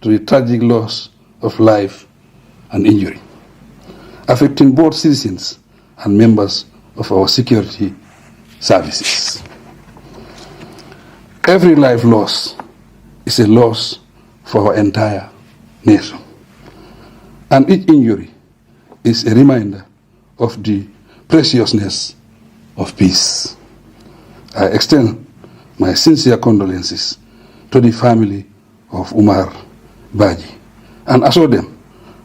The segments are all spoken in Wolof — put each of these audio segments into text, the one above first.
to the tragic loss of life and injury, affecting both citizens and members of our security services. Every life lost is a loss for our entire nation, and each injury is a reminder of the preciousness of peace. I extend my sincere condolences to the family of Umar Baji and assure them,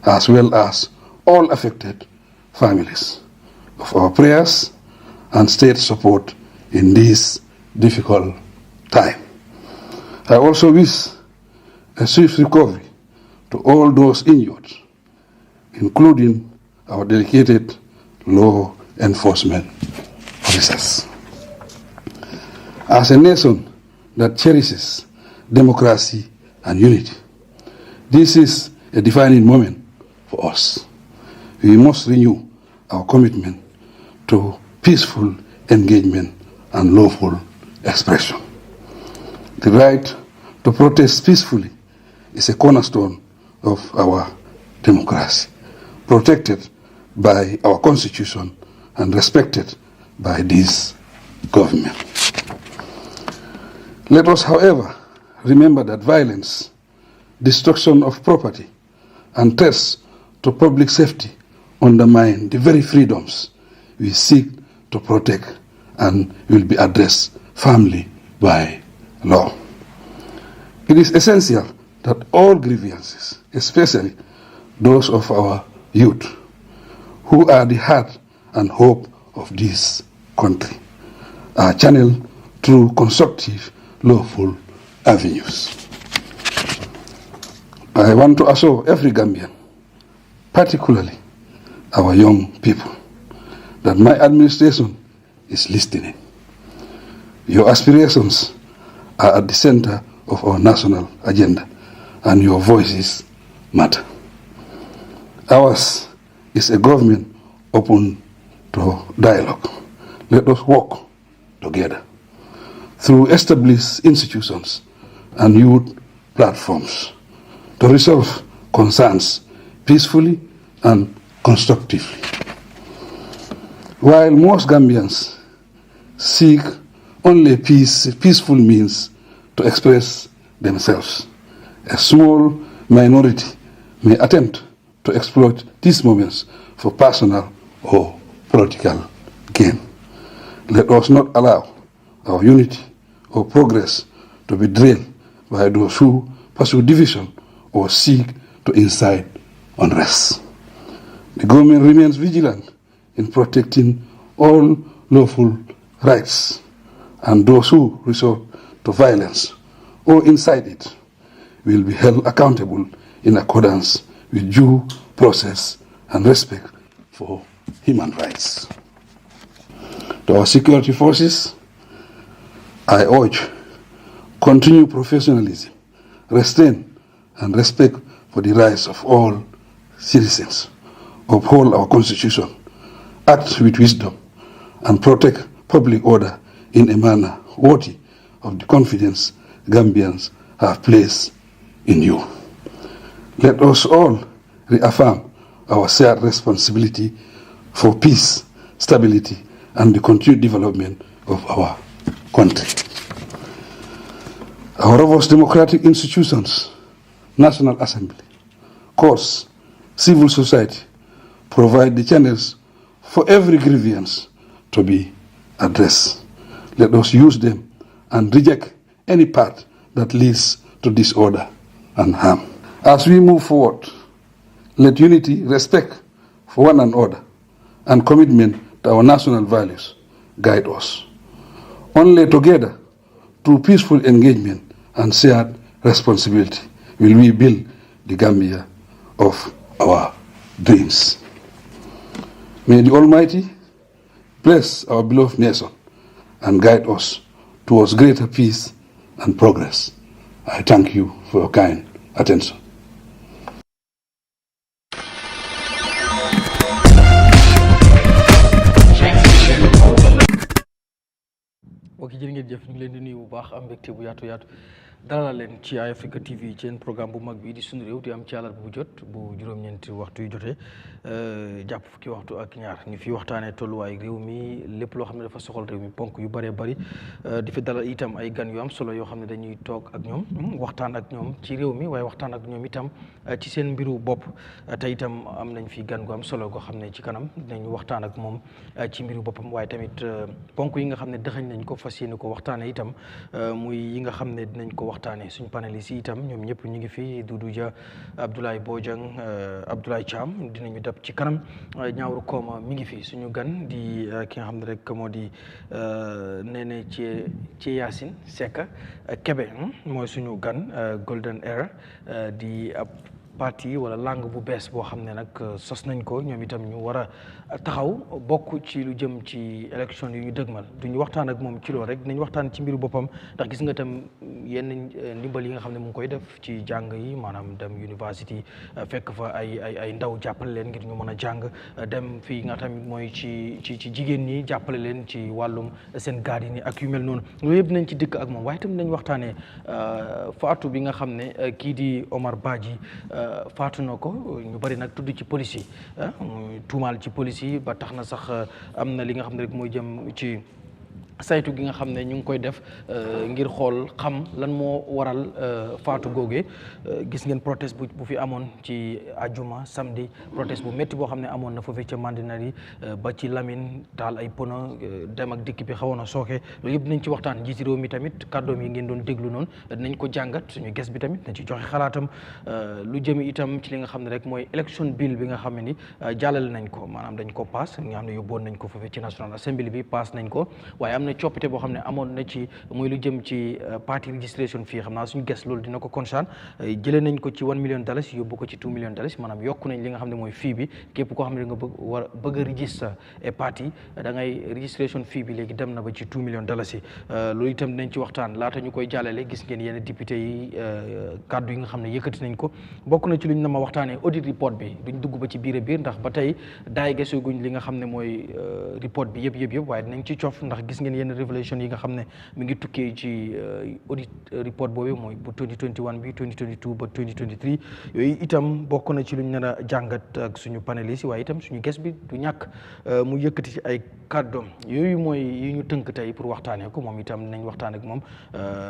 as well as all affected families, of our prayers and state support in this difficult time. I also wish a swift recovery to all those injured, including our dedicated law enforcement officers. As a nation that cherishes democracy and unity, this is a defining moment for us. We must renew our commitment to peaceful engagement and lawful expression. The right to protest peacefully is a cornerstone of our democracy, protected by our Constitution and respected by this government. Let us, however, remember that violence, destruction of property, and threats to public safety undermine the very freedoms we seek to protect and will be addressed firmly by law. It is essential that all grievances, especially those of our youth, who are the heart and hope of this country, are channeled through constructive, lawful avenues. I want to assure every Gambian, particularly our young people, that my administration is listening. Your aspirations are at the center of our national agenda, and your voices matter. Ours is a government open to dialogue. Let us work together through established institutions and youth platforms to resolve concerns peacefully and constructively. While most Gambians seek only peaceful means to express themselves, a small minority may attempt to exploit these moments for personal or political gain. Let us not allow our unity or progress to be derailed by those who pursue division or seek to incite unrest. The government remains vigilant in protecting all lawful rights, and those who resort to violence or incite it will be held accountable in accordance with due process and respect for human rights. To our security forces, I urge continued professionalism, restraint, and respect for the rights of all citizens. Uphold our Constitution, act with wisdom, and protect public order in a manner worthy of the confidence Gambians have placed in you. Let us all reaffirm our shared responsibility for peace, stability, and the continued development of our country. Our robust democratic institutions, National Assembly, courts, civil society, provide the channels for every grievance to be addressed. Let us use them and reject any path that leads to disorder and harm. As we move forward, let unity, respect for one another, and commitment to our national values guide us. Only together, through peaceful engagement and shared responsibility, will we build the Gambia of our dreams. May the Almighty bless our beloved nation and guide us towards greater peace and progress. I thank you for your kind attention. ok jërë ngeen jëf ñu ngi leen di nuyu bu baax am mbégte bu yaatu dalal leen ci Eyeafrica TV ci programme bu mag bi di sunu réew di am ci àllarba bu jot bu juróom-ñeenti waxtu yu jotee jàpp fukki waxtu ak ñaar ñu fi waxtaanee tolluwaay réew mi lépp loo xam ne dafa soxal réew mi ponk yu bëree bëri di fi dalal itam ay gan yu am solo yoo xam ne dañuy toog ak ñoom waxtaan ak ñoom ci réew mi waaye waxtaan ak ñoom itam ci seen mbiru bopp te itam am nañ fi gan gu am solo goo xam ne ci kanam dinañ waxtaan ak moom ci mbiru boppam waaye tamit ponk yi nga xam ne dëxañ nañ ko fas yéene ko waxtaanee itam muy yi nga xam ne dinañ ko waxtaanee suñu panélistes yi itam ñoom ñëpp ñu ngi fi Doudou Dia Abdoulaye Bojang Abdoulaye Thiam dinañu dab ci kanam ñaawru kooma mi ngi fi suñu gan di ki nga xam ne rek moo di Nenneh Cheyassin Secka-Kebe mooy suñu gan Golden Era di ab parti wala langue bu bees boo xam ne nag sos nañ ko ñoom itam ñu war a taxaw bokk ci lu jëm ci élection yu ñu dëgmal duñu waxtaan ak moom ci loolu rek dinañ waxtaan ci mbiru boppam ndax gis nga tam yenn ndimbal yi nga xam ne mu ngi koy def ci jàng yi maanaam dem university fekk fa ay ndaw jàppale leen ngir ñu mën a jàng dem fii nga tamit mooy ci jigéen ñi jàppale leen ci wàllum seen gaar yi ni ak yu mel noonu loolu yëpp nañ ci dëkk ak moom waaye itam nañ waxtaanee faatu bi nga xam ne kii di Omar Badji faatu na ko ñu bari nag tudd ci police yi tuumaal ci police yi ba tax na sax am na li nga xam ne rek mooy jëm ci saytu gi nga xam ne ñu ngi koy def ngir xool xam lan moo waral faatu googee gis ngeen protest bu fi amoon ci ajuma samedi protest bu métti boo xam ne amoon na foofee ca Mandinari ba ci Lamine taal ay pono dem ak dikk bi xawoon a sooke loolu yëpp dinañ ci waxtaan njiiti réew mi tamit kàddoom yi ngeen doon déglu noonu dinañ ko jàngat suñu ges bi tamit nañ ci joxe xalaatam lu jëm itam ci li nga xam ne rek mooy election bill bi nga xam ne ni jàllale nañ ko maanaam dañ ko paas nga xam ne yóbboon nañ ko foofee ci National Assembly bi paas nañ ko waaye am na coppite boo xam ne amoon na ci muy lu jëm ci party registration fii xam naa suñu ges loolu dina ko concerne jëlee nañ ko ci $1 million yóbbu ko ci $2 million maanaam yokku nañ li nga xam ne mooy fii bi képp koo xam ne nga bëgg a register et party da ngay registration fii bi léegi dem na ba ci $2 million loolu itam dinañ ci waxtaan laata ñu koy jàllale gis ngeen yenn député yi kàddu yi nga xam ne yëkkati nañ ko bokk na ci lu ñu na ma waxtaanee audit report bi duñ dugg ba ci biir ndax ba tey daay gesuguñ li nga xam ne mooy report bi yëpp waaye dinañ ci cof ndax gis ngeen yenn révélation yi nga xam ne mi ngi tukkee ci audit report boobu mooy bu 2021 bi 2022 ba 2023 yooyu itam bokk na ci lu ñu nar a jàngat ak suñu panélistes yi waaye itam suñu ges bi du ñàkk mu yëkkati ci ay kàddoom yooyu mooy yi ñu tënk tey pour waxtaanee ko moom itam nañ waxtaan ak moom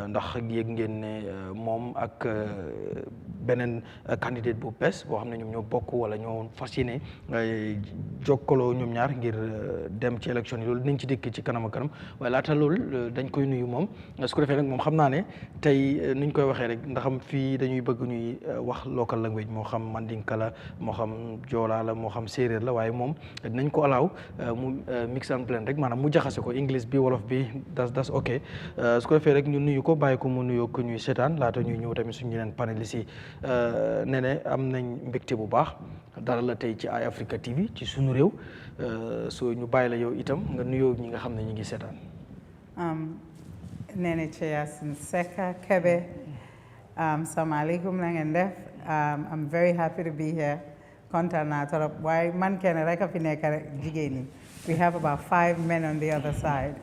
ndax yëg ngeen ne moom ak beneen candidate bu bees boo xam ne ñoom ñoo bokk wala ñoo fas yéene jokkaloo ñoom ñaar ngir dem ci élection yi loolu dinañ ci dëkk ci kanam ak kanam waaye laata loolu dañ koy nuyu moom su ko defee nag moom xam naa ne tey nuñ koy waxee rek ndax fii dañuy bëgg ñuy wax local language moo xam mandinka la moo xam joola la moo xam séeréer la waaye moom dinañ ko alaaw mu mix and blend rek maanaam mu jaxase ko english bi wolof bi das ok su ko defee rek ñu nuyu ko bàyyi ko mu nuyoo ko ñuy seetaan laata ñuy ñëw tamit suñu yeneen panélistes yi Nenneh am nañ mbégte bu baax dara la tey ci Eyeafrica TV ci sunu réew soo ñu bàyyi la yow itam nga nuyoo ñi nga xam ne ñu ngi seetaan. Nenneh Cheyassin Secka-Kebe. Assalamualaikum na ngeen def. I'm very happy to be here. Kontaan naa torop waaye man kenn rek a fi nekk rek jigéen ñi. We have about 5 men on the other side.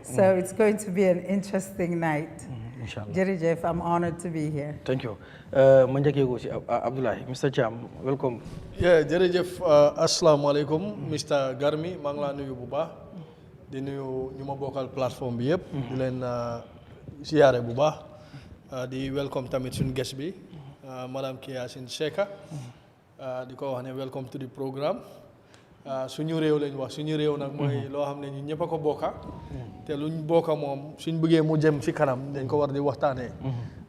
So it's going to be an interesting night. Inshallah. Jërëjëf, I'm honored to be here. Thank you. Ma njëkkee ko si Abdoulaye, Mr. Thiam, welcome. Yeah, jërëjëf, asalaamaaleykum Mr. Garmi, maa ngi laa nuyu bu baax. Di nuyu ñu ma bokkal plateforme bi yëpp. Di leen siyaare bu baax. Di welcome tamit suñu guest bi, Madame Cheyassin Secka. Di ko wax ne welcome to the programme. Suñu réew lañ wax suñu réew nag mooy loo xam ne ñu ñëpp a ko bokka te luñ bokka moom suñ bëggee mu jëm ci kanam dañ ko war di waxtaanee.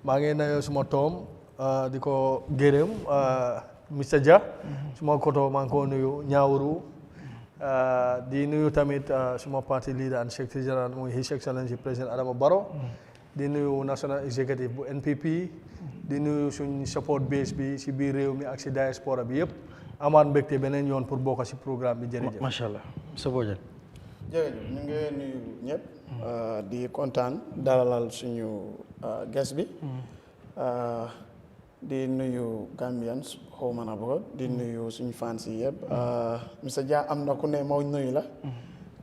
maa ngi nuyoo suma toom di ko gërëm Mr. Dia suma koto maa ngi ko nuyu ñaawru di nuyu tamit suma party leader and secretary general muy His Excellency President Adama Barrow di nuyu national executive bu NPP di nuyu suñ support base bi si biir réew mi ak si diaspora bi yëpp amaat mbégte beneen yoon pour bokk ci programme bi jërëjëf. macha allah Mr. Bojang. jërëjëf ñu ngi nuyu ñëpp. di kontaan dalalal suñu guest bi. di nuyu Gambians home and abroad di nuyu suñu fans yi yëpp. Mr. Dia am na ku ne ma nuyu la.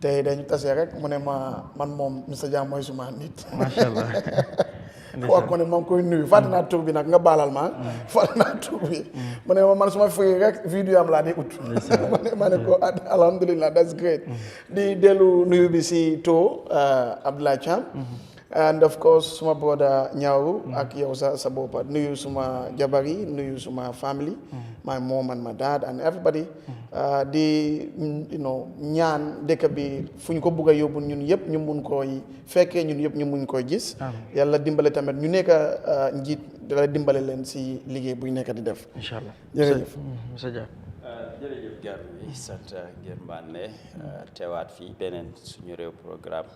tey dañu tase rek mu ne ma man moom Mr. Dia mooy suma nit. macha allah. wax ko ne maa ngi koy nuyu fàtte naa tur bi nag nga baalal ma fàtte naa tur bi mu ne ma man suma free rek vidéo am laa di ut ma ne ko alhamdulillah that's great di dellu nuyu bi si to Abdoulaye Cham and of course suma brother Ñaawu ak yow sa boppa nuyu suma jabar yi nuyu suma family my mom and my dad and everybody di ñaan dëkk bi fu ñu ko bugg a yóbbu ñun yëpp ñu mun koy fekkee ñun yëpp ñu mun koy gis yàlla dimbale tamit ñu nekk njiit dala dimbale leen si liggéey bu ñu nekk di def inshallah jërëjëf monsieur Dia jërëjëf Garmi sant ngeen bànne teewaat fii beneen suñu réew programme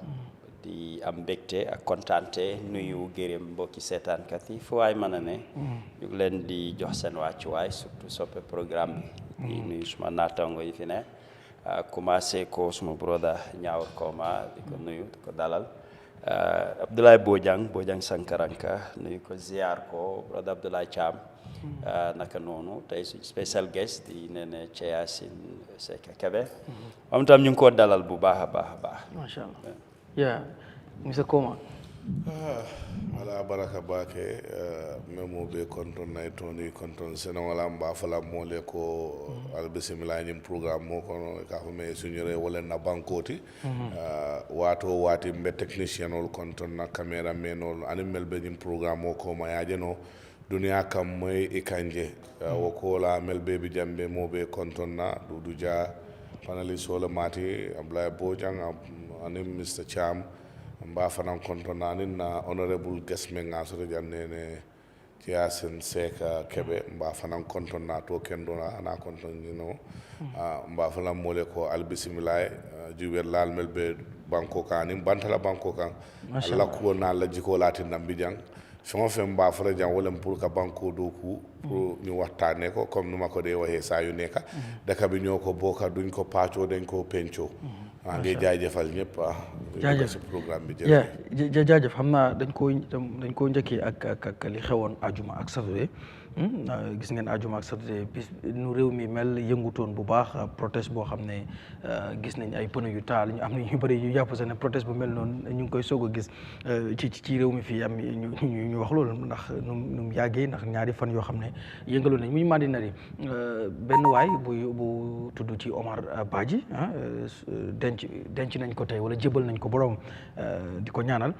di am mbégte ak kontaante nuyu gërëm mbokki seetaankat yi fu waay mën a ne ñu ngi leen di jox seen wàccuwaay surtout soppe programme bi di nuyu suma naataango yi fi ne commencé ko suma broda Ñaawar Kooma di ko nuyu di ko dalal Abdoulaye Bojang Sankaranka nuyu ko ziar ko broda Abdoulaye Cham naka noonu tey suñ special guest di Nenneh Cheyassin Secka-Kebe am tam ñu ngi ko dalal bu baax a baax masha Allah yeah Mr. Koma ala baraka bake memo be konton nay toni konton sena wala mba fala mole ko al bismillah nyim programme mo kono ka ko me suñure wala na bankoti wato wati be technician ol konton na camera menol animal be nyim programme mo ko ma yajeno dunia kam moy ikanje wo ko la melbe bi jambe mo be konton na dudu ja panelist wala mati Abdoulaye Bojang anim Mr. Cham mba fanan kontonani na honorable guest men ngasore janne Cheyassin Secka-Kebe mba fanan kontonna to kendona ana konton mba fanan mole ko albismillah juwer lal melbe banko kan bantala banko kan alla ko na la jiko lati nambi jang fama fe mba fara jang wala pour ka banko do ku pour ñu waxtane ko comme numa ko de waxe sa yu neka daka bi ñoko boka duñ ko paacho dañ ko pencho ngi jaajëfal ñëpp jaajëf programme bi jaajëf xam naa dañ koo njëkkee ak li xewoon ajuma ak saturday gis ngeen ajuma ak saturday bis nu réew mi mel yëngutoon bu baax protest boo xam ne gis nañ ay pneu yu taal ñu am na ñu bëri yu jàpp sax ne protest bu mel noonu ñu ngi koy soog a gis ci réew mi fii am ñu wax loolu ndax nu mu yàggee ndax ñaari fan yoo xam ne yëngaloon nañ muy Madinari benn waay bu tudd ci Omar Badji denc nañ ko tey wala jébal nañ ko borom di ko ñaanal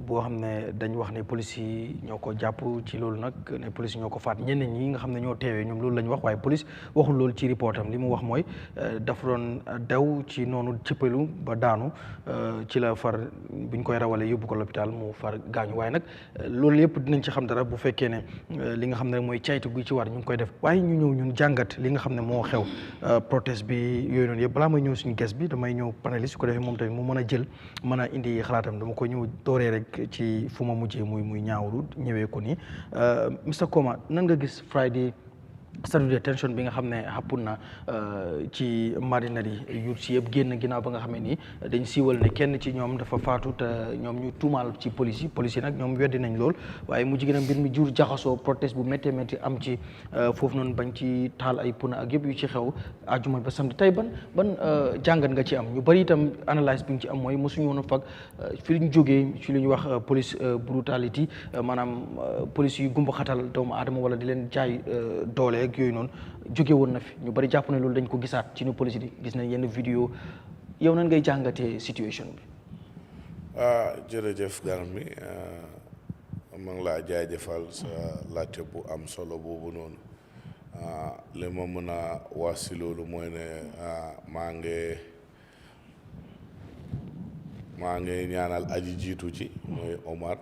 boo xam ne dañ wax ne police yi ñoo ko jàpp ci loolu nag ne police yi ñoo ko faat ñeneen ñi nga xam ne ñoo teewee ñoom loolu la ñu wax waaye police waxul loolu ci report am li mu wax mooy dafa doon daw ci noonu cëppalu ba daanu ci la far buñ koy rawalee yóbbu ko l'hôpital mu far gaañu waaye nag loolu yëpp dinañ ci xam dara bu fekkee ne li nga xam ne mooy caytu gu ci war ñu ngi koy def waaye ñu ñëw ñun jàngat li nga xam ne moo xew protest bi yooyu noonu yëpp balaa may ñëw suñu guest bi damay ñëw paneliste su ko defee moom tamit mu mën a jël mën a indi xalaatam dama ko ñëw dooree rek ci fu ma mujjee muy ñaawlu ñëwee ko nii Mr. Koma nan nga gis Friday Saturday tension bi nga xam ne happen na ci Madinari youth si yëpp génn ginnaaw ba nga xam ne nii dañ siiwal ne kenn ci ñoom dafa faatu te ñoom ñu tuumaal ci police yi nag ñoom weddi nañ lool waaye mu jigéen mbir mi jur jaxasoo protest bu métti métti am ci foofu noonu bañ ci taal ay puna ak yëpp yu ci xew àjjuma ba samedi tey ban jàngat nga ci am ñu bari itam analyse bi ñu ci am mooy mosuñu woon a fag fi ñu jógee ci li ñuy wax police brutality maanaam police yu gumba xatal doomu aadama wala di leen jaay doole ak yooyu noonu jóge woon na fi ñu bari jàpp ne loolu dañ ko gisaat ci ñu police yi gis nañ yenn vidéo yow nan ngay jàngatee situation bi jërëjëf Garmi ma ngi laa jaajëfal sa laajte bu am solo boobu noonu li ma mën a wax si loolu mooy ne maa ngi ñaanal aji jiitu ci mooy Omar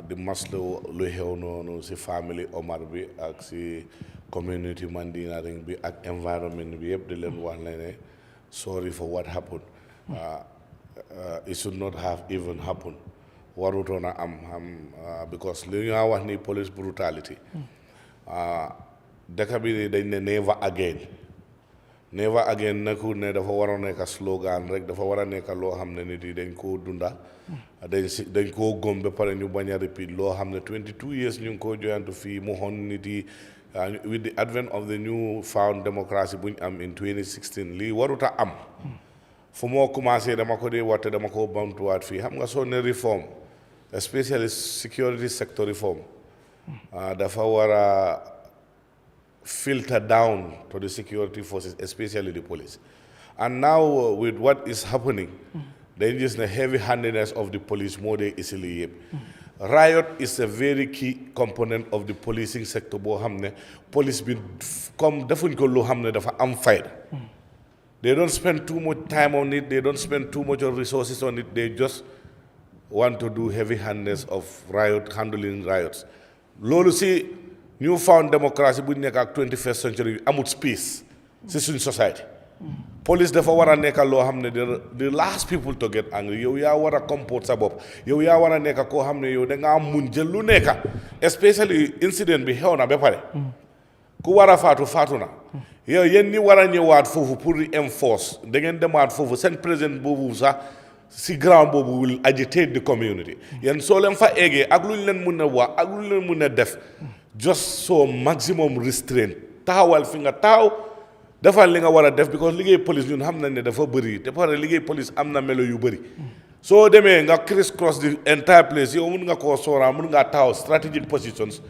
di maslu lu xew noonu si family Omar bi ak si community Mandinari bi ak environment bi yëpp di leen wax ne sorry for what happened it should not have even happened warutoon a am because li ñu wax ni police brutality dëkk bi dañ ne never again nekkul ne dafa war a nekk slogan rek dafa war a nekk loo xam ne nit yi dañ koo dunda dañ koo gëm ba pare ñu bañ a repeat loo xam ne 22 years ñu ngi koo joyantu fii mu xon nit yi with the advent of the new found democracy buñ am in 2016 lii waruta am fu moo commencé dama ko dee watte dama ko bamtuwaat fii xam nga soo ne reform especially security sector reform dafa war a filter down to the security forces, especially the police. And now with what is happening, there is the heavy-handedness of the police more than easily. Riot is a very key component of the policing sector. Police be come definitely lo hamne dafa am fight. They don't spend too much time on it. They don't spend too much of resources on it. They just want to do heavy-handedness of handling riots. Lolu si newfound democracy bu nek ak 21st century amut space ci suñ society. Police dafa wara nekk loo xam ne the last people to get angry. Yow yaa war a comport sa bopp. Yow yaa war a nekk koo xam ne yow da ngaa mun jël lu nekk, especially incident bi xew na ba pare. Ku war a faatu na. Yow yéen ñi war a ñëwaat foofu pour reinforce da ngeen demaat foofu seen président boobu sax si ground boobu will agitate the community. Yéen soo leen fa eggee ak lu ñu leen mun a wax ak lu ñu leen mun a def just so maximum restraint taxawal fi nga taxaw. Defal li nga war a def because liggéey police ñun xam nañ ne dafa bëri te pare liggéey police am na melo yu bëri soo demee nga criss cross the entire place yow mun nga koo sooraan mun ngaa taxaw strategic positions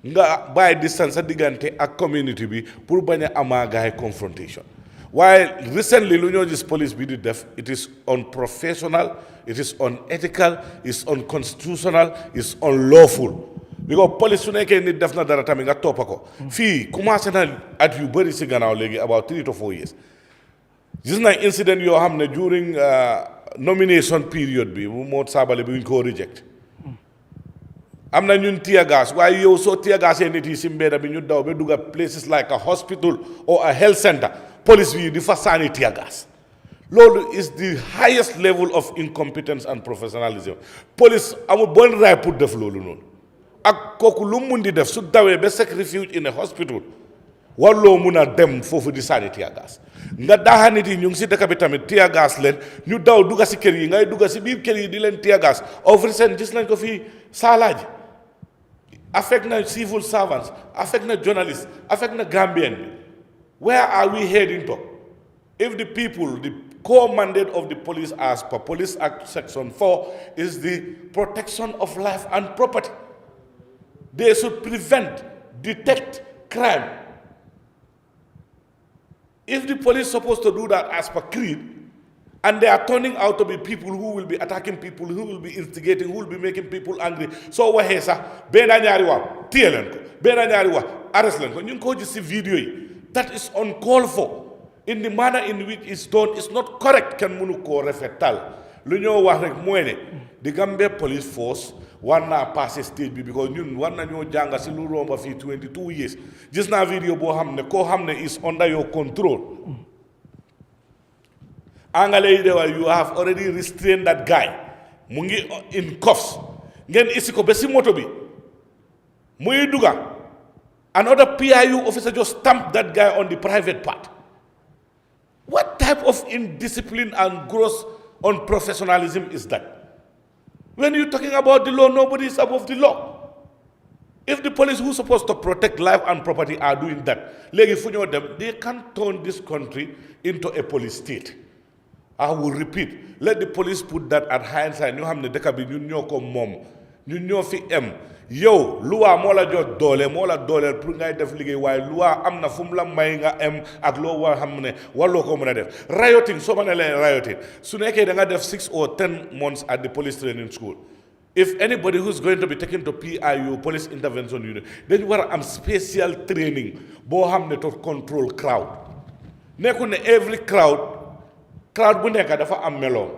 nga bàyyi distance sa diggante ak community bi pour bañ a amaa gaay confrontation waaye recently lu ñoo gis police bi di def it is unprofessional, it is unethical, it is unconstitutional, it is unlawful. Because police su nekkee nit def na dara tamit nga toppa ko fii commencé na at yu bëri si gannaaw léegi about 3 to 4 years gis na incident yoo xam ne during nomination period bi bu moo saabale bi ñu ko reject am na ñun tear gas waaye yow soo tear gasee nit yi si mbedda bi ñu daw ba dugga places like a hospital or a health center police bi di fa saani tear gas loolu is the highest level of incompetence and professionalism police amul bon raay pour def loolu noonu ak kooku lu mun di def su dawee ba sacrifice in a hospital walloo mun a dem foofu di sànni tear gas nga daaxa nit yi ñu ngi si dëkk bi tamit tear gas leen ñu daw dugga si kër yi ngay dugga si biir kër yi di leen tear gas of recent gis nañ ko fii Saalaaji affect na civil servants affect na journalists affect na Gambian bi where are we heading to if the people the core mandate of the police as per Police Act Section 4 is the protection of life and property. They should prevent, detect crime. If the police is supposed to do that as per creed, and they are turning out to be people who will be attacking people, who will be instigating, who will be making people angry, so waxe sax bena ñaari wa téye leen ko bena ñaari wa arrest leen ko ñu ngi ko gis ci video yi that is uncalled for in the manner in which it's done is not correct kenn mënu koo rafetal lu ñoo wax rek mooy ne the Gambia police force war naa passé stage bi because ñun war nañoo jànga si lu romba fii 22 years gis naa video boo xam ne koo xam ne is under your control angale yi de wa you have already restrained that guy mu ngi in cuffs ngeen isi ko ba si moto bi muy duga another PIU officer just stamped that guy on the private part. What type of indiscipline and gross unprofessionalism is that? When you're talking about the law, nobody is above the law. If the police who are supposed to protect life and property are doing that, they can turn this country into a police state. I will repeat, let the police put that at hindsight. You have the dekabi, you know, come mom, you know, fi Yo, loi mola jot dole pour ngay def liggéey waaye loi am na fu mu la may nga ak loo war xam ne warloo ko mën a def rioting soo mën a leen rioting su nekkee da nga def 6 or 10 months at the police training school if anybody who's going to be taken to PIU police intervention unit dañu war a am special training boo xam ne to control crowd nekkul ne every crowd bu nekk dafa am meloom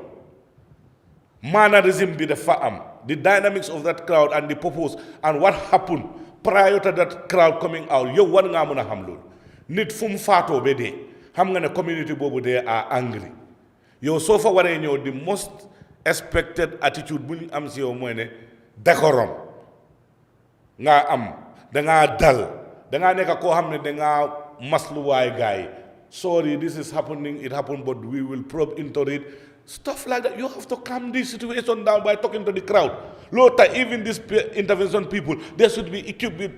mannerism bi dafa am the dynamics of that crowd and the purpose and what happened prior to that crowd coming out yow war ngaa mën a xam loolu nit fu mu faatoo ba dee xam nga ne community boobu dee are angry yow soo fa waree ñëw the most expected attitude bu ñu am si yow mooy ne décorum nga am dangaa dal dangaa nekk koo xam ne dangaa masluwaay gaay sorry this is happening it happened but we will probe into it. Stuff like that. You have to calm the situation down by talking to the crowd. Even these intervention people, they should be equipped with,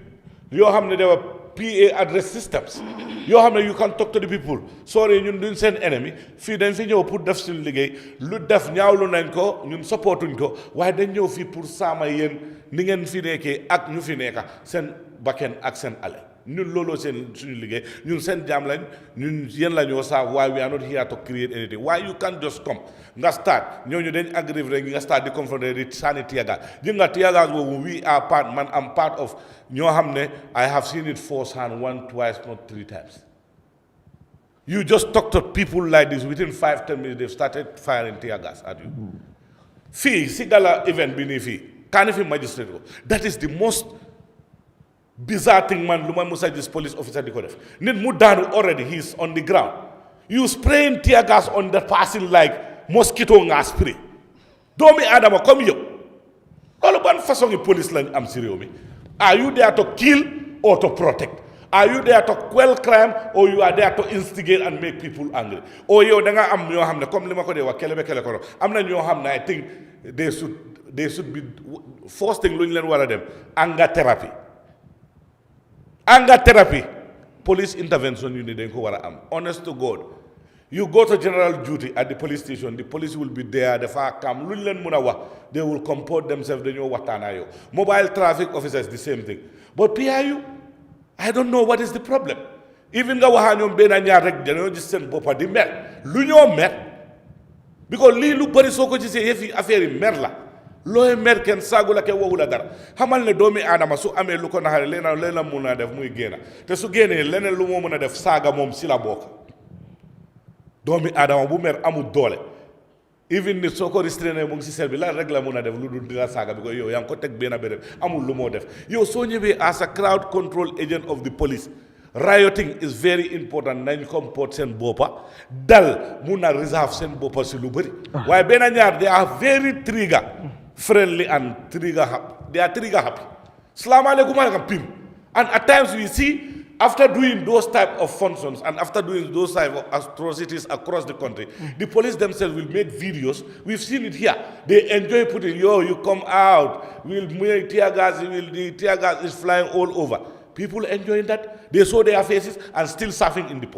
they were PA address systems yoo xam ne you can talk to the people sorry ñun duñ seen ennemi fii dañ fi ñëw pour def suñu liggéey lu def ñaawlu nañ ko ñun supportuñ ko waaye dañ ñëw fii pour saama yéen ni ngeen fi nekkee ak ñu fi nekka seen bakken ak seen ale ñun looloo seen suñu liggéey ñun seen jaam lañ ñun yéen la ñoo saa why we are not here to create anything why you can't just come nga start ñooñu dañ agree rek nga start di confronter di sànni tiyagas ji nga tiyagas boobu we are part man am part of ñoo xam ne I have seen it first hand once twice not 3 times you just talk to people like this within 5-10 minutes they've started firing tiyagas at you fii si gala event bi nii fii kaani fi magistrate ko that is the most bizarre thing man lu ma musa gis police officer di ko def nit mu daanu already he's on the ground you spraying tear gas on the person like mosquito nga spray doomi adama comme yow loolu ban façon police lañ am si réew mi are you there to kill or to protect are you there to quell crime or you are there to instigate and make people angry or yow da nga am ñoo xam ne comme li ma ko dee wax kele ko am na ñoo xam ne I think they should be first thing lu ñu leen war a dem anger therapy police intervention you need dañ ko war a am honest to God you go to general duty at the police station the police will be there dafa kam lu ñu leen mën a wax they will comport themselves dañoo waxtaanaa yow mobile traffic officers the same thing but PIU I don't know what is the problem even nga waxaa ñoom benn ñaar rek dañoo gis seen boppa di mer lu ñoo mer because lii lu bëri soo ko gisee yëfi affaire yi mer la looy mer kenn saagu la kenn wowu la dara xamal ne doomi aadama su amee lu ko naxare leena mun a def muy génna te su génnee leneen lu moo mën a def saaga moom si la bokk doomi aadama bu mer amul doole even nit soo ko restrainer mu ngi si sel bi lan rek la mun a def lu dul di la saaga bi ko yow yaa ngi ko teg benn béréb amul lu moo def yow soo ñëwee as a crowd control agent of the police rioting is very important nañ comport seen boppa dal mun a reserve seen boppa si lu bëri waaye benn ñaar they are very trigger friendly and trigger happy they are trigger happy salaamaaleykum aleykum pim and at times we see after doing those type of functions and after doing those type of atrocities across the country the police themselves will make videos we've seen it here they enjoy putting you come out we'll make tear gas the tear gas is flying all over people enjoying that they saw their faces and still serving in the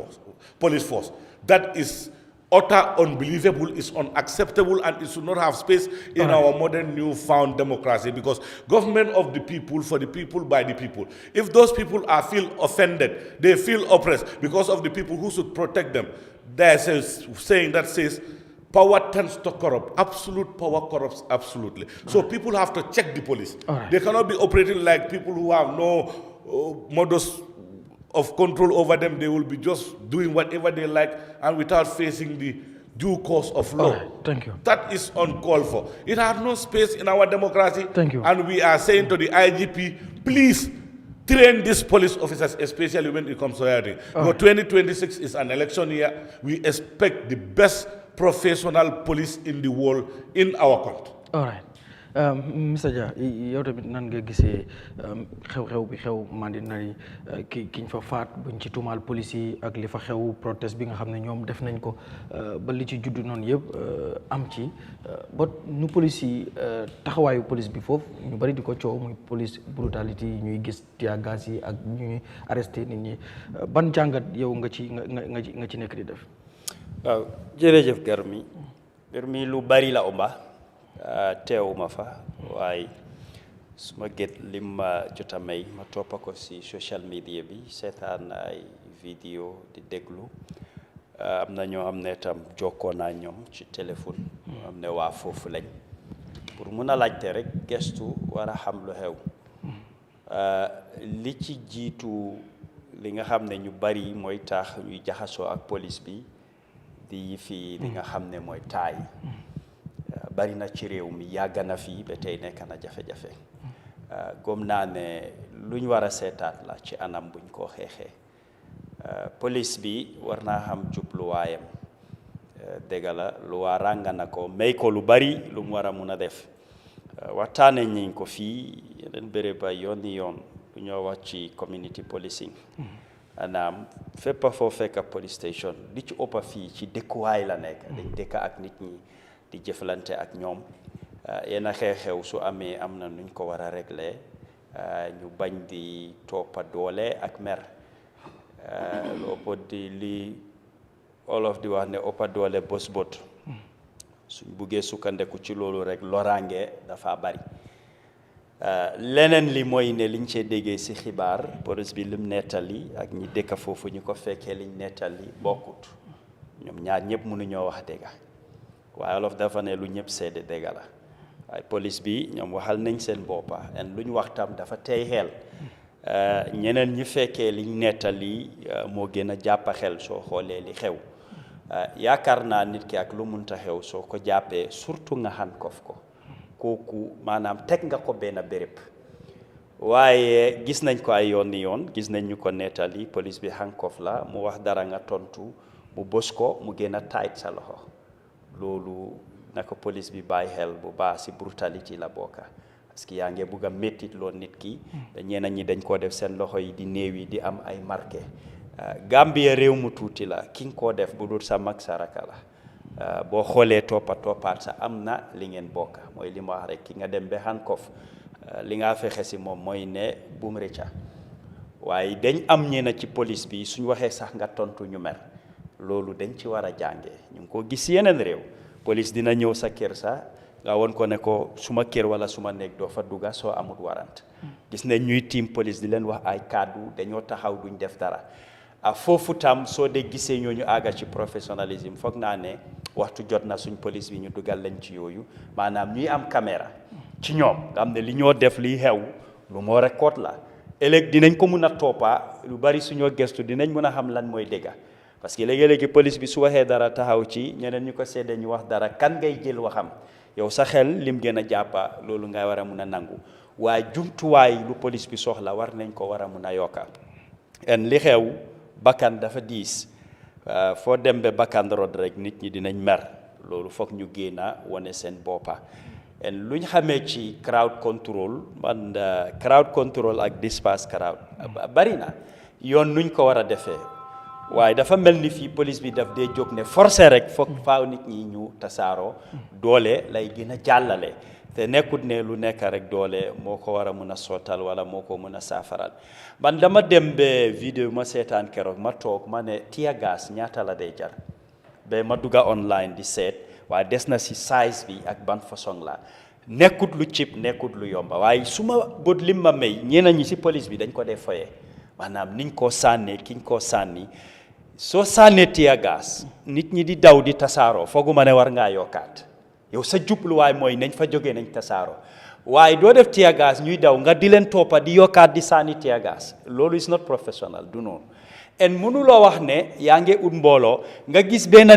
police force that is utter unbelievable, is unacceptable, and it should not have space in our modern newfound democracy because government of the people, for the people, by the people. If those people feel offended, they feel oppressed because of the people who should protect them, there's a saying that says, power tends to corrupt. Absolute power corrupts absolutely. So people have to check the police. They cannot be operating like people who have no modus of control over them. They will be just doing whatever they like and without facing the due course of law. Thank you. That is uncalled for. It has no space in our democracy. Thank you. And we are saying to the IGP, please train these police officers, especially when it comes to hiring. Because 2026 is an election year. We expect the best professional police in the world in our country. All right. Mr. Dia yow tamit nan nga gisee xew-xew bi xew Mandinari kiñ fa faat buñ ci tuumaal police yi ak li fa xew protest bi nga xam ne ñoom def nañ ko ba li ci juddu noonu yëpp am ci ba nu police yi taxawaayu police bi foofu ñu bari di ko coow muy police brutality ñuy gis tear gas yi ak ñuy arrêté nit ñi ban jàngat yow nga ci nekk di def. waaw jërëjëf Garmi lu bari la omba teewuma fa waaye suma gét lim ma jota may ma toppa ko si social media bi seetaan ay vidéo di déglu am na ñoo xam ne tam jokkoo naa ñoom ci téléphone am ne waa foofu lañ pour mun a laajte rek gestu war a xam lu xew li ci jiitu li nga xam ne ñu bari mooy tax ñuy jaxasoo ak police bi di fi li nga xam ne mooy taay bari na ci réew mi yàgg na fii ba tey nekk na jafe-jafe gom naa ne luñ war a seetaat la ci anam buñ ko xeexee police bi war naa xam jubluwaayam dëgg la lu waa rànga na ko may ko lu bari lu mu war a mun a def waxtaane ñiñ ko fii yeneen béréb ba yoon lu ñoo wax ci community policing anaam fépp foo fekk police station li ci ëpp fii ci dëkkuwaay la nekk dañ dëkk ak nit ñi di jëflante ak ñoom yenn xew-xew su amee am na nuñ ko war a régler ñu bañ di toppa doole ak mer lu ëpp di li olof di wax ne ëppa doole bos bot suñ buggee sukkandeku ci loolu rek loraange dafa bari leneen li mooy ne liñ cee déggee si xibaar police bi lim nettali ak ñi dëkk foofu ñu ko fekkee liñ nettali bokkut ñoom ñaar ñëpp mënuñoo wax dëgga waaye olof dafa ne lu ñëpp seede dëgga la waaye police bi ñoom waxal nañ seen boppa en lu ñu wax tam dafa tey xel ñeneen ñi fekkee liñ nettali moo gën a jàppa xel soo xoolee li xew yaakaar naa nit ki ak lu munta xew soo ko jàppee surtout nga handcuff ko kooku maanaam teg nga ko benn béréb waaye gis nañ ko ay yoon gis nañ ñu ko nettali police bi handcuff la mu wax dara nga tontu mu bës ko mu gën a tight sa loxo loolu na ko police bi bàyyi xel bu baax si brutality la bokka parce que yaa ngi bugg a méttit loo nit ki ñeneen ñi dañ koo def seen loxo yi di néew yi di am ay marqué Gambia réew mu tuuti la ki nga koo def bu dul sa mag sa raka la boo xoolee toppaat sa am na li ngeen bokka mooy li ma wax rek ki nga dem ba handcuff li nga fexe si moom mooy ne bum rëcca waaye dañ am ñeena ci police bi suñ waxee sax nga tontu ñu mer loolu dañ ci war a jàngee ñu ngi ko gis yeneen réew police dina ñëw sa kër sa nga won ko ne ko suma kër wala suma néeg doo fa dugga soo amut warant gis ne ñuy team police di leen wax ay kàddu dañoo taxaw duñ def dara foofu tam soo dee gisee ñooñu àgga ci professionnalisme foog naa ne waxtu jot na suñ police bi ñu dugal leen ci yooyu maanaam ñuy am caméra ci ñoom nga xam ne li ñoo def liy xew lu moo record la ëllëg dinañ ko mun a toppa lu bari suñoo gestu dinañ mën a xam lan mooy dëgga parce que léegi-léegi police bi su waxee dara taxaw ci ñeneen ñu ko seede ñu wax dara kan ngay jël waxam yow sa xel lim gën a jàppa loolu ngay war a mun a nangu waaye jumtuwaay lu police bi soxla war nañ ko war a mun a yokka en li xew bakkan dafa diis foo dem ba bakkan rod rek nit ñi dinañ mer loolu foog ñu génn wane seen boppa en lu ñu xamee ci crowd control man crowd control ak disperse crowd bari na yoon nuñ ko war a defee waaye dafa mel ni fii police bi daf dee jóg ne forcé rek foog faaw nit ñi ñu tasaaroo doole lay gën a jàllale te nekkut ne lu nekk rek doole moo ko war a mun a sottal wala moo ko mun a saafaral man dama dem ba vidéo ma seetaan keroog ma toog ma ne tear gas ñaata la day jar ba ma dugga online di seet waaye des na si size bi ak ban façon la nekkut lu cheap nekkut lu yomba waaye su ma bët lim ma may ñeneen ñi si police bi dañ ko dee foye maanaam niñ koo sànnee kiñ koo sànni soo sànnee tear gas nit ñi di daw di tasaaroo fooguma ne war ngaa yokkaat yow sa jubluwaay mooy nañ fa jógee nañ tasaaroo waaye doo def tear gas ñuy daw nga di leen toppa di yokkaat di sànni tear gas loolu is not professional du noonu en mënuloo wax ne yaa ngi ut mbooloo nga gis benn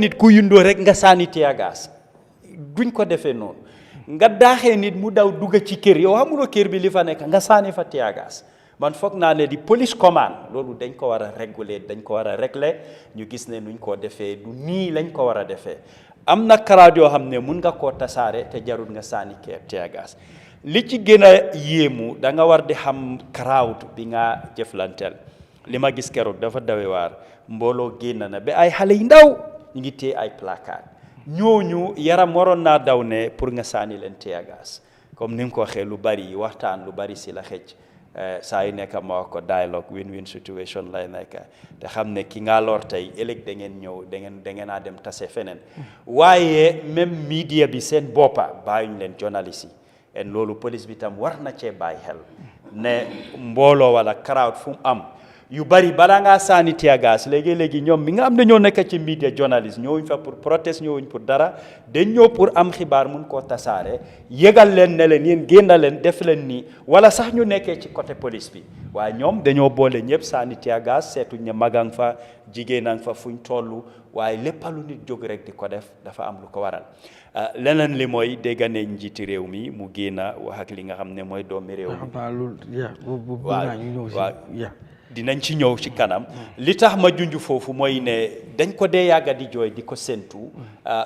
nit ku yundoo rek nga sànni tear gas duñ ko defee noonu nga daaxee nit mu daw dugg ci kër yow xamuloo kër bi li fa nekk nga sànni fa tear gas man foog naa ne di police command loolu dañ ko war a réguler dañ ko war a régler ñu gis ne nuñ ko defee du nii lañ ko war a defee am na crowd yoo xam ne mun nga koo tasaare te jarul nga sànni tear gas li ci gën a yéemu da nga war di xam crowd bi nga jëflanteel li ma gis keroog dafa dawe waar mbooloo génn na ba ay xale yu ndaw ñu ngi téye ay placard ñooñu yaram waroon naa daw ne pour nga sànni leen tear gas comme ni nga ko waxee lu bari waxtaan lu bari si la xëcc saa yu nekk ma wax ko dialogue win-win situation lay nekk te xam ne ki nga lor tey ëllëg da ngeen ñëw da ngeen a dem tase feneen waaye même media bi seen boppa bàyyuñ leen journaliste yi en loolu police bi tam war na cee bàyyi xel ne mbooloo wala crowd fu mu am yu bari balaa ngaa sànni tear gas léegi-léegi ñoom mi nga am ne ñoo nekk ci media journaliste ñëwuñ fa pour protest ñëwuñ pour dara dañ ñëw pour am xibaar mun koo tasaare yëgal leen ne leen yéen génn leen def leen nii wala sax ñu nekkee ci côté police bi waaye ñoom dañoo boole ñëpp sànni tear gas seetuñ ne magang fa jigéenang fa fuñ toll waaye lépp lu nit jóg rek di ko def dafa am lu ko waral leneen li mooy dégg ne njiiti réew mi mu génn wax ak li nga xam ne mooy doomi réew mi dinañ ci ñëw ci kanam li tax ma junj foofu mooy ne dañ ko dee yàgga di jooy di ko séntu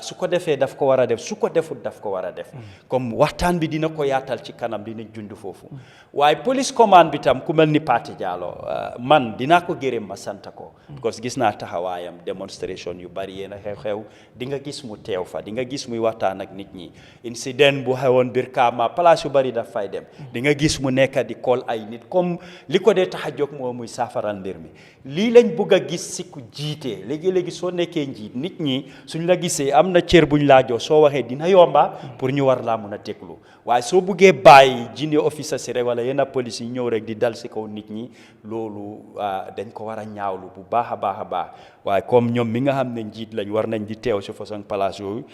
su ko defee daf ko war a def su ko defut daf ko war a def comme waxtaan bi dina ko yaatal ci kanam dinañ junj foofu waaye police command bi tam ku mel ni Pate Jallow man dinaa ko gërëm ma sant ko because gis naa taxawaayam démonstration yu bari yéen a xew-xew di nga gis mu teew fa di nga gis muy waxtaan ak nit ñi incident bu xewoon Brikama place yu bari daf fay dem di nga gis mu nekk di call ay nit comme li ko dee tax a jóg moo muy saafaral mbir mi lii lañ bëgg a gis si ku jiite léegi-léegi soo nekkee njiit nit ñi suñ la gisee am na cër buñ laa jox soo waxee dina yomba pour ñu war laa mun a déglu waaye soo buggee bàyyi junior officer si rek wala yenn police yi ñëw rek di dal si kaw nit ñi loolu dañ ko war a ñaawlu bu baax a baax a baax waaye comme ñoom mi nga xam ne njiit lañ war nañ di teew si façon place yooyu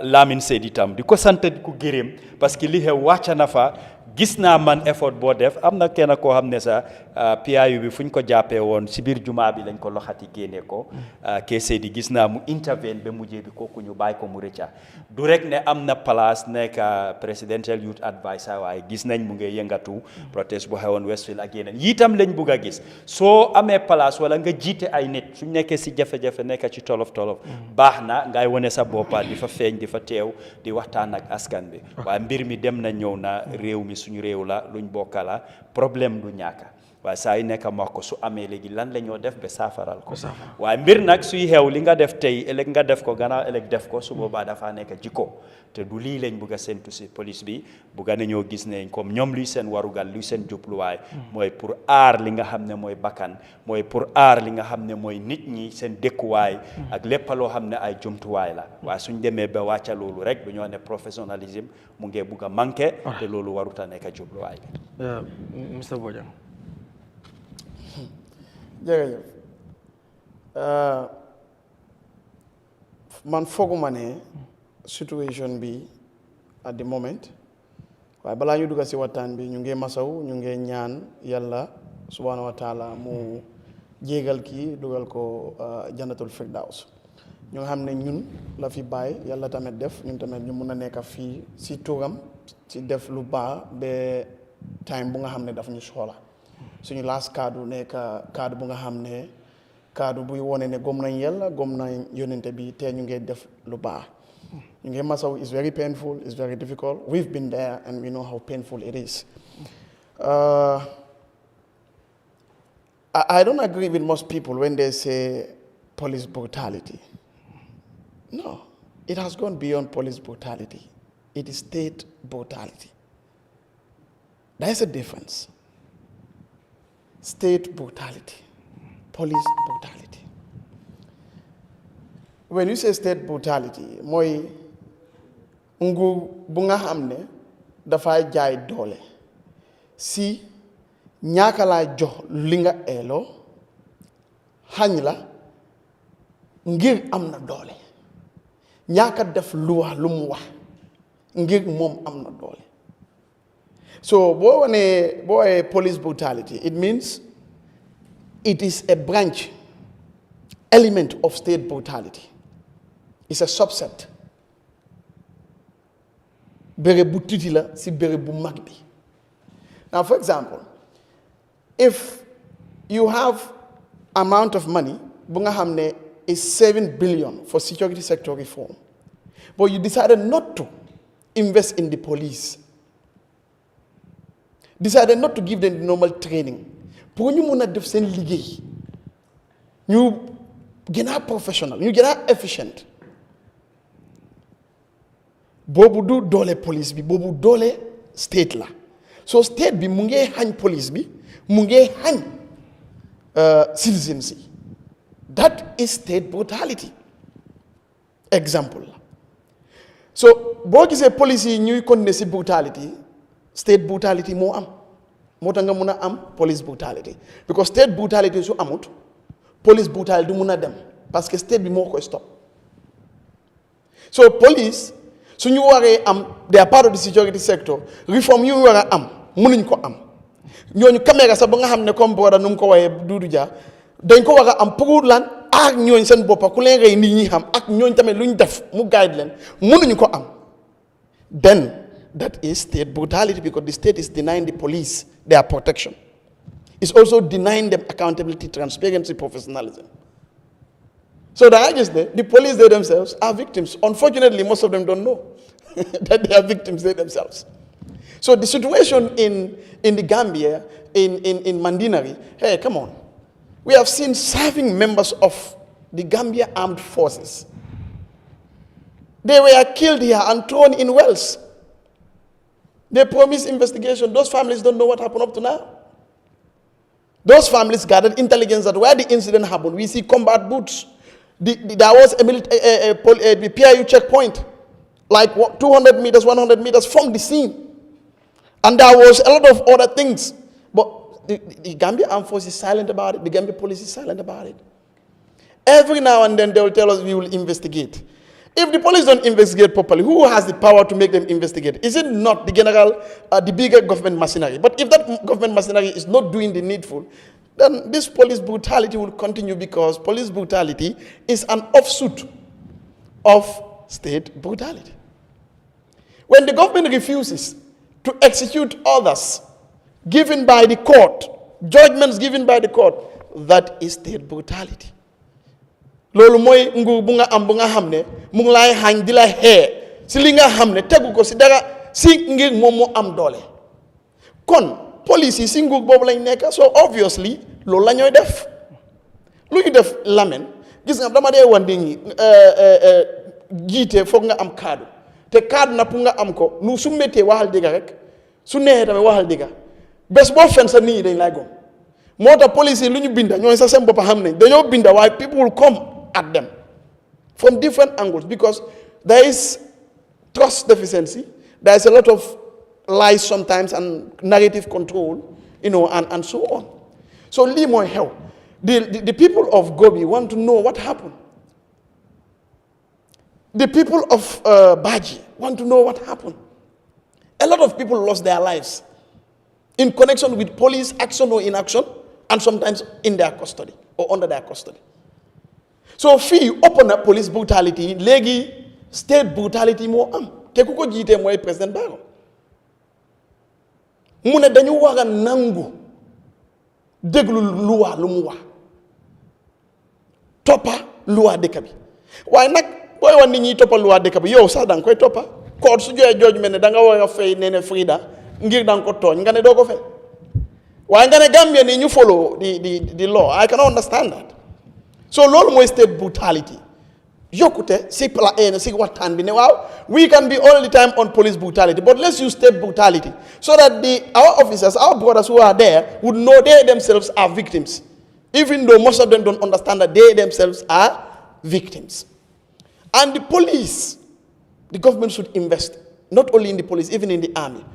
Lamine Seydi itam di ko sant di ko gërëm parce que li xew wàcca na fa gis naa man effort boo def am na kenn koo xam ne sax PIU bi fu ñu ko jàppee woon si biir jumaa bi lañ ko loxati génne ko keesee di gis naa mu intervene ba mujjee bi kooku ñu bàyyi ko mu rëcca du rek ne am na place nekk presidential youth advisor waaye gis nañ mu ngi yëngatu protest bu xewoon Westfield ak yeneen yiitam lañ bugg a gis soo amee place wala nga jiite ay nit suñ nekkee si jafe-jafe nekk ci tolof baax na ngay wane sa boppa di fa feeñ di fa teew di waxtaan ak askan bi waaye mbir mi dem na ñëw na réew mi suñu réew la luñ bokka la problème du ñàkka waaye saa yu nekk ma ko su amee léegi lan la ñoo def ba saafaral ko waaye mbir nag suy xew li nga def tey ëllëg nga def ko gannaaw ëllëg def ko su boobaa dafa nekk jikko te du lii lañ bugg a séntu si police bi bugga nañoo gis ne comme ñoom luy seen warugal luy seen jubluwaay mooy pour aar li nga xam ne mooy bakkan mooy pour aar li nga xam ne mooy nit ñi seen dëkkuwaay ak lépp loo xam ne ay jumtuwaay la waaye suñ demee ba wàcca loolu rek du ñoo ne professionnalisme mu ngee bugg a manqué te loolu waruta nekk jubluwaay bi Mr Bojang jërëjëf man fooguma ne situation bi at the moment waaye balaa ñu dugg si waxtaan bi ñu ngi masaw ñu ngi ñaan yàlla subhanahu wa taala mu jéegal kii dugal ko jannatul firdaws ñu nga xam ne ñun la fi bàyyi yàlla tamit def ñun tamit ñu mun a nekk fii si turam si def lu baax ba time bu nga xam ne daf ñu soxla suñu last kaddu nekk kaddu bu nga xam ne kaddu buy wone ne gom nañ yàlla gom nañ yonente bi te ñu ngi def lu baax ñu ngi masaw is very painful, it's very difficult. We've been there and we know how painful it is. I don't agree with most people when they say police brutality. No, it has gone beyond police brutality. It is state brutality. There is a difference. State brutality, police brutality. When you say state brutality, mooy nguur bu nga xam ne dafay jaay doole si ñaaka laa jox li nga eeloo xañ la ngir am na doole ñaaka def lu wax lu mu wax ngir moom am na doole. So boo wanee police brutality, it means it is a branch element of state brutality. It's a subset. Bere bu tuuti la si bere bu mag bi. Now, for example, if you have amount of money, bu nga xam ne is 7 billion for security sector reform, but you decided not to invest in the police, decided not to give them the normal training, pour ñu mun a def seen liggéey, ñu gën a professional, ñu gën a efficient. Boobu du doole police bi boobu doole state la so state bi mu ngee xañ police bi mu ngee xañ citizens yi. That is state brutality. Example la so boo gisee police yi ñuy continuer si brutality, state brutality moo am moo tax nga mun a am police brutality because state brutality su amut police brutality du mun a dem parce que state bi moo koy stop. So police su ñu waree am they are part of the security sector reform yu war a am mënuñ ko am ñooñu caméra sax ba nga xam ne comme booda nu mu ko waxee Doudou Dia dañ ko war a am pour lan aar ñooñ seen boppa ku leen rey nit ñi xam ak ñooñ tamit lu ñu def mu guide leen mënuñu ko am. Then that is state brutality because the state is denying the police their protection. It's also denying them accountability, transparency, professionalism. So the police, they themselves are victims. Unfortunately, most of them don't know that they are victims they themselves. So the situation in the Gambia, in Mandinari, hey, come on. We have seen serving members of the Gambia Armed Forces. They were killed here and thrown in wells. They promised investigation. Those families don't know what happened up to now. Those families gathered intelligence that where the incident happened, we see combat boots. There was a PIU checkpoint, like 200 meters, 100 meters from the scene. And there was a lot of other things. But the Gambia Armed Forces is silent about it. The Gambia Police is silent about it. Every now and then they will tell us we will investigate. If the police don't investigate properly, who has the power to make them investigate? Is it not the general, the bigger government machinery? But if that government machinery is not doing the needful, then this police brutality will continue, because police brutality is an offshoot of state brutality. When the government refuses to execute orders given by the court, judgments given by the court, that is state brutality. Lolu moy nguur bu nga am bu nga xamne mu ngi lay xagn di la xé ci li nga xamne teggu ko ci dara ci ngir mom mo am doole. Kon police yi ci nguur bobu lañ nekk, so obviously lolu la ñoy def. Lu ñu def lamen gis nga dama dé won ñi jité fokk nga am cadre te cadre na pour nga am ko nu su metté waxal diga rek su neexé tamé waxal diga bes bo fen sa nit ñi dañ lay gom mota police yi lu ñu binda ñoy sa sem bop xam nañ dañoo binda why people will come at them from different angles, because there is trust deficiency, there is a lot of lies sometimes and narrative control, and so on. So Limo help. The people of Gobi want to know what happened. The people of Baji want to know what happened. A lot of people lost their lives in connection with police action or inaction, and sometimes in their custody or under their custody. So fii open up police brutality léegi state brutality moo am te ku ko jiitee mooy président Barrow mu ne dañu war a nangu déglu loi lu mu wax toppa loi dëkk bi waaye nag booy wan nit ñi toppa loi dëkk bi yow sax da nga koy toppa court su joxee judgment ne da nga war a fay Nenneh Frida ngir da nga ko tooñ nga ne doo ko fay waaye nga ne Gambia ni ñu follow the law. I cannot understand that. So lolu moy state brutality. Yokute si pla si watan bi ne waaw we can be all the time on police brutality, but let's use state brutality so that our officers, our brothers who are there would know they themselves are victims, even though most of them don't understand that they themselves are victims. And the police, the government should invest not only in the police, even in the army.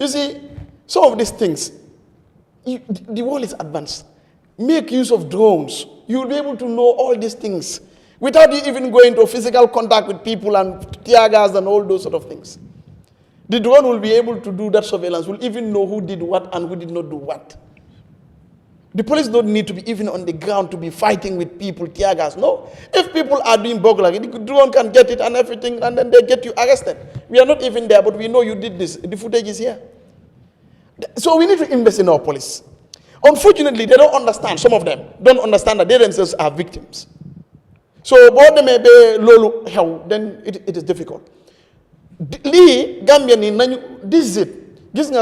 You see, some of these things, the world is advanced. Make use of drones. You will be able to know all these things without you even going to physical contact with people and tear gas and all those sort of things. The drone will be able to do that surveillance, will even know who did what and who did not do what. The police don't need to be even on the ground to be fighting with people, tear gas. No. If people are doing burglary, the drone can get it and everything, and then they get you arrested. We are not even there, but we know you did this. The footage is here. So we need to invest in our police. Unfortunately, they don't understand. Some of them don't understand that they themselves are victims. So, then it is difficult. This is it. This is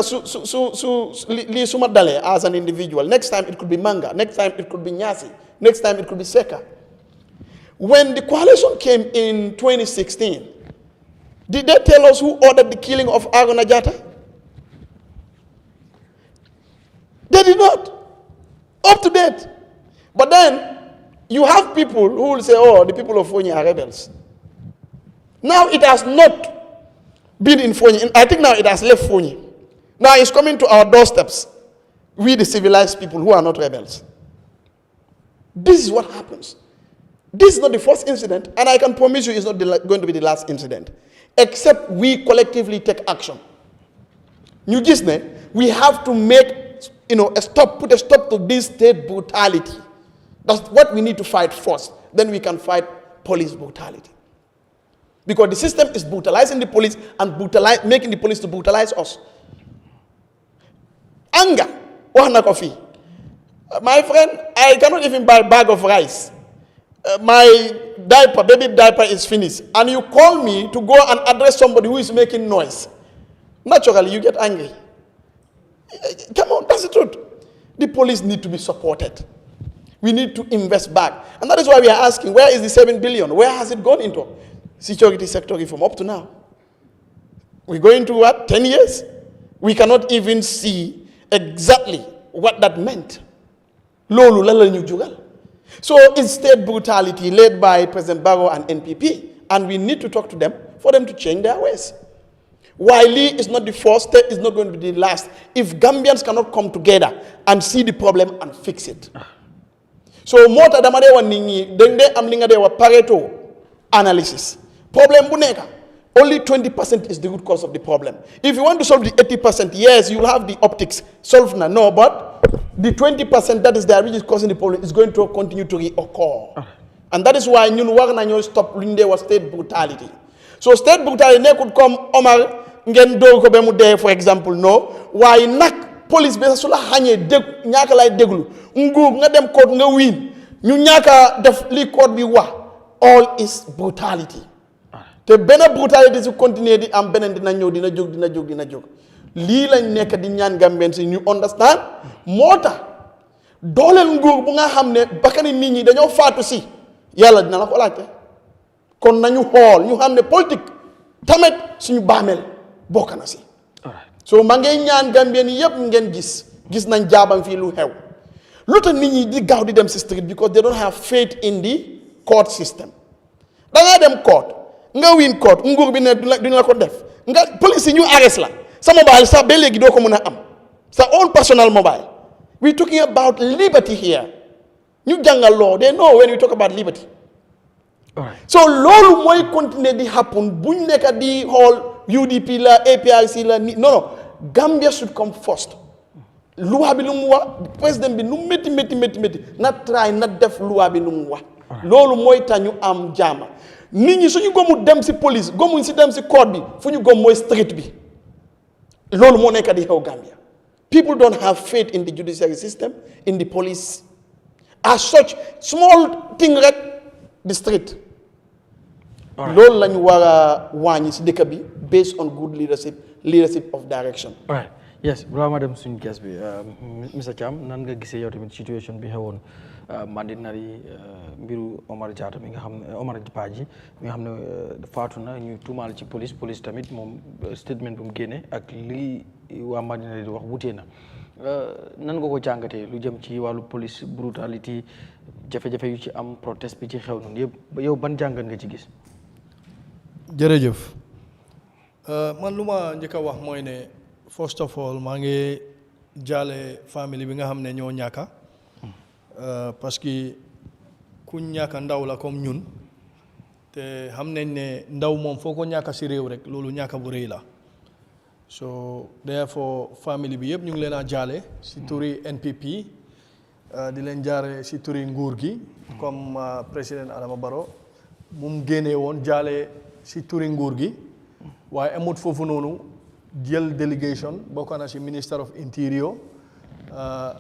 as an individual. Next time it could be Manga. Next time it could be Nyasi. Next time it could be Secka. When the coalition came in 2016, did they tell us who ordered the killing of Aruna Jatta? They did not. Up to date. But then, you have people who will say, oh, the people of Fonyi are rebels. Now it has not been in Fonyi. I think now it has left Fonyi. Now it's coming to our doorsteps. We, the civilized people who are not rebels. This is what happens. This is not the first incident, and I can promise you it's not going to be the last incident. Except we collectively take action. New Gisne, we have to make put a stop to this state brutality. That's what we need to fight first. Then we can fight police brutality. Because the system is brutalizing the police and making the police to brutalize us. Anger, My friend, I cannot even buy a bag of rice. My diaper, baby diaper is finished. And you call me to go and address somebody who is making noise. Naturally, you get angry. Come on, that's the truth. The police need to be supported. We need to invest back. And that is why we are asking, where is the 7 billion? Where has it gone into? Security sector reform up to now. We're going to what? 10 years? We cannot even see exactly what that meant. Lolu lala ñu jugal. So it's state brutality led by President Barrow and NPP. And we need to talk to them for them to change their ways. Wiley is not the first, state is not going to be the last. If Gambians cannot come together and see the problem and fix it. So mota damade wa ningi dende amlinga de wa Pareto analysis. Problem buneka. Only 20% is the root cause of the problem. If you want to solve the 80%, yes, you'll have the optics solved now. No, but the 20% that is there which is causing the problem is going to continue to reoccur. And that is why ñun war nañu stop luñ dé wa state brutality. So state brutality could come Omar ngeen do ko be mu dé for example no why nak police be su la xagné deg ñaka lay deglu nguur nga dem court nga win ñu ñaka def li court bi wax all is brutality. Te benn brutality su continuer di am benen dina jóg lii lañ nekk di ñaan Gambien si ñu understand moo tax dooleel nguur bu nga xam ne bakkani nit ñi dañoo faatu si yàlla dina la ko laajte kon nañu xool ñu xam ne politique tamit suñu baameel bokk na si so ma ngay ñaan Gambien yi yëpp ngeen gis nañ jaabam fii lu xew lu tax nit ñi di gaaw di dem si street because they don't have faith in the court system da ngaa dem court nga win court nguur bi ne duñ la ko def nga police yi ñu arrest la sa mobile sax ba léegi doo ko mën a am sa own personal mobile we talking about liberty here ñu jàngal law they know when we talk about liberty so loolu mooy continuer di happen buñ nekk di xool UDP la APRC la non Gambia should come first loi bi lu mu wax président bi nu métti na try na def loi bi lu mu wax loolu mooy tax ñu am jaama nit ñi suñu gomu dem si police gomuñ si dem si court bi fu ñu gom mooy street bi loolu moo nekk di xew Gambia people don't have faith in the judiciary system in the police as such small thing rek the street loolu lañu war a wàññi si dëkk bi based on good leadership of direction. All right. Yes, balaa ma dem suñu guest bi Mr Cham nan nga gisee yow tamit situation bi xewoon Mandinari mbiru Omar Jatta mi nga xam ne Omar Badji mi nga xam ne faatu na ñu tuumaal ci police tamit moom statement bu mu génne ak li waa Mandinari di wax wutee na nan nga ko jàngatee lu jëm ci wàllu police brutality jafe-jafe yu ci am protest bi ci xew noonu yëpp yow ban jàngat nga ci gis. jërëjëf man lu ma njëkk a wax mooy ne first of all maa ngi jaale famille bi nga xam ne ñoo ñàkka parce que ku ñàkka ndaw la comme ñun te xam nañ ne ndaw moom foo ko ñàkka si réew rek loolu ñàkka bu rëy la so therefore famille bi yëpp ñu ngi leen a jaale si turi NPP di leen jaare si turi nguur gi comme président Adama Barrow mu mu génnee woon jaale si turi nguur gi waaye amut foofu noonu jël délégation bokk na si Minister of Interior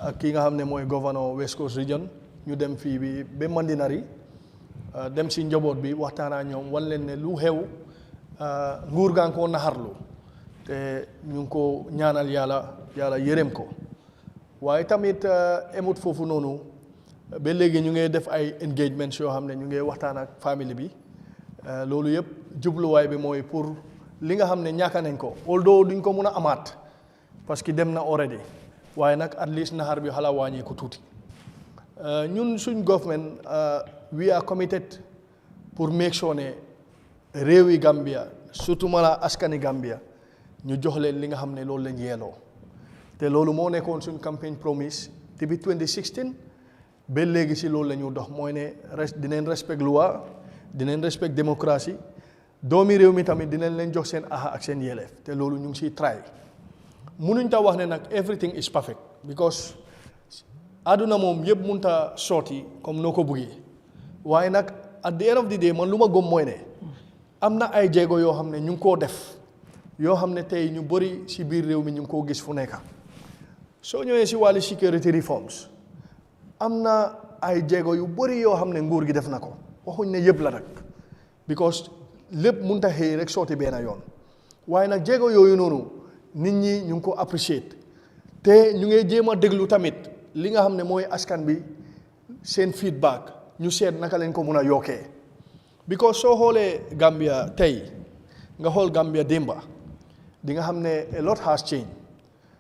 ak ki nga xam ne mooy governor West Coast Region ñu dem fii bi ba Mandinari dem si njaboot bi waxtaan ak ñoom wan leen ne lu xew nguur gaa ngi koo naxarlu te ñu ngi ko ñaanal yàlla yërëm ko waaye tamit amut foofu noonu ba léegi ñu ngi def ay engagements yoo xam ne ñu ngi waxtaan ak famille bi loolu yëpp jubluwaay bi mooy pour li nga xam ne ñàkk nañ ko although duñ ko mun a amaat parce que dem na already waaye nag at least naxar bi xala wàññeeku tuuti ñun suñ government we are committed pour make sure ne réewi Gambia surtout mala askani Gambia ñu jox leen li nga xam ne loolu lañ yeeloo te loolu moo nekkoon suñ campaign promise depuis 2016 ba léegi si loolu la ñu dox mooy ne dinañ respect loi dinañ respect démocratie doomi réew mi tamit dinañ leen jox seen aha ak seen yelleef te loolu ñu ngi siy try munuñ ta wax ne nag everything is perfect because àdduna moom yëpp munta sotti comme noo ko buggee waaye nag at the end of the day man lu ma gëm mooy ne am na ay jéego yoo xam ne ñu ngi koo def yoo xam ne tey ñu bëri si biir réew mi ñu ngi koo gis fu nekk soo ñëwee si wàllu security reforms am na ay jéego yu bëri yoo xam ne nguur gi def na ko waxuñ ne yëpp la rek because lépp mënut a xëy rek sotti benn yoon waaye nag jéego yooyu noonu nit ñi ñu ngi ko appreciate te ñu ngi jéem a déglu tamit li nga xam ne mooy askan bi seen feedback ñu seet naka leen ko mun a yokkee because soo xoolee Gambia tey nga xool Gambia démba di nga xam ne a lot has changed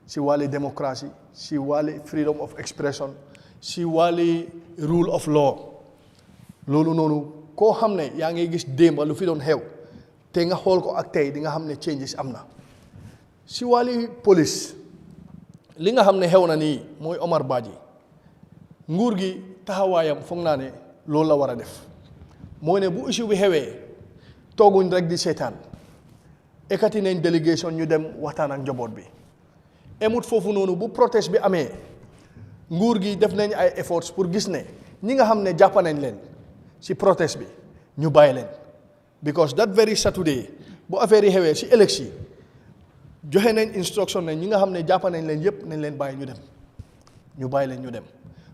si wàlli démocratie si wàlli freedom of expression si wàlli rule of law loolu noonu koo xam ne yaa ngi gis démba lu fi doon xew te nga xool ko ak tey di nga xam ne changes am na si wàlli police li nga xam ne xew na nii mooy Omar Badji nguur gi taxawaayam foog naa ne loolu la war a def mooy ne bu issue bi xewee tooguñ rek di seetaan ekati nañ délégation ñu dem waxtaan ak njaboot bi emut foofu noonu bu protest bi amee nguur gi def nañ ay efforts pour gis ne ñi nga xam ne jàpp nañ leen si protest bi ñu bàyyi leen because that very Saturday bu affaire yi xewee si élection joxe nañ instruction ne ñi nga xam ne jàpp nañ leen yépp nañ leen bàyyi ñu dem ñu bàyyi leen ñu dem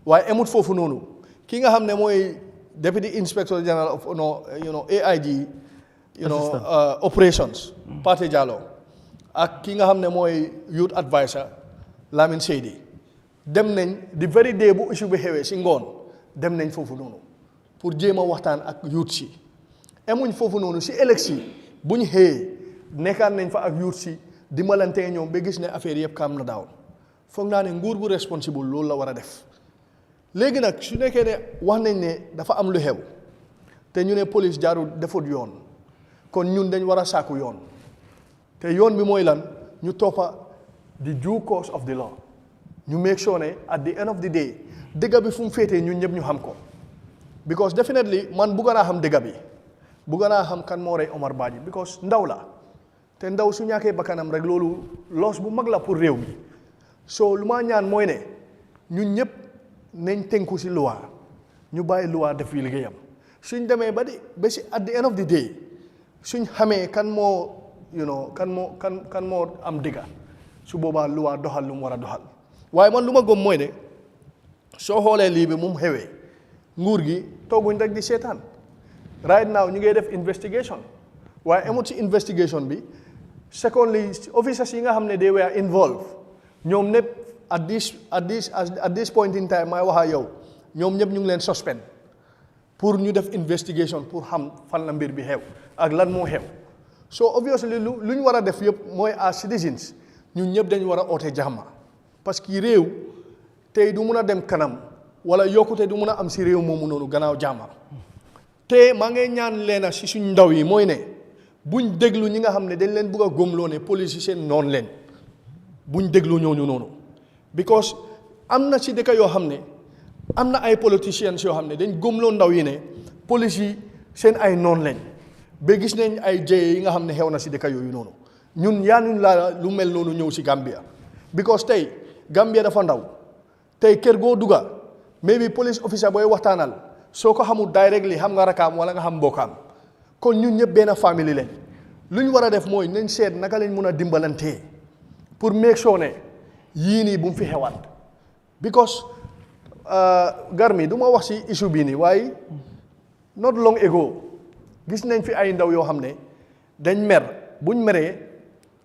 waaye emut foofu noonu ki nga xam ne mooy Deputy Inspector General of AIG operations Pate Jallow ak ki nga xam ne mooy youth advisor Lamin Seydi dem nañ di very day bu issue bi xewee si ngoon dem nañ foofu noonu pour jéem a waxtaan ak youth si emuñ foofu noonu si élection buñ xëyee nekkaan nañ fa ak youth si dimbalante ñoom ba gis ne affaire yëpp calm na daaw foog naa ne nguur bu responsible loolu la war a def léegi nag su nekkee ne wax nañ ne dafa am lu xew te ñu ne police jaarul defut yoon kon ñun dañ war a sàkku yoon te yoon bi mooy lan ñu toppa the due course of the law ñu make sure ne at the end of the day dëgg bi fu mu féetee ñun ñëpp ñu xam ko because definitely man bugga naa xam dëgg bi bugga naa xam kan moo rey Omar Badji because ndaw la te ndaw su ñàkkee bakkanam rek loolu loss bu mag la pour réew mi so lu ma ñaan mooy ne ñun ñëpp nañ tënku si loi ñu bàyyi loi def yi liggéeyam suñ demee ba si at the end of the day suñ xamee kan moo kan moo am dëgga su boobaa loi doxal lu mu war a doxal waaye man lu ma gëm mooy ne soo xoolee lii bi mu xewee nguur gi tooguñ rek di seetaan right now ñu ngi def investigation waaye amut si investigation bi secondly officers yi nga xam ne they were involved ñoom ñëpp at this point in time may wax ak yow ñoom ñëpp ñu ngi leen suspend pour ñu def investigation pour xam fan la mbir bi xew ak lan moo xew so obviously lu ñu war a def yëpp mooy as citizens ñun ñëpp dañu war a oote jàmm parce que réew tey du mun a dem kanam wala yokkute du mun a am si réew moomu noonu gannaaw jàmm te maa ngi ñaan leena si suñ ndaw yi mooy ne buñ déglu ñi nga xam ne dañ leen bugg a góomloo ne police yi seen noonu leen buñ déglu ñooñu noonu because am na si dëkk yoo xam ne am na ay politicians yoo xam ne dañ góomloo ndaw yi ne police yi seen ay noonu leen ba gis nañ ay jéye yi nga xam ne xew na si dëkk yooyu noonu ñun yaanuñ la lu mel noonu ñëw si Gambia because tey Gambia dafa ndaw tey kër goo dugga maybe police officer booy waxtaanal soo ko xamul directly xam nga rakaam wala nga xam mbokkaam kon ñun ñëpp benn famille leen lu ñu war a def mooy nañ seet naka lañ mun a dimbalantee pour make sure ne yii nii bu mu fi xewaat because Garmi du ma wax si issue bii nii waaye not long ago gis nañ fi ay ndaw yoo xam ne dañ mer buñ meree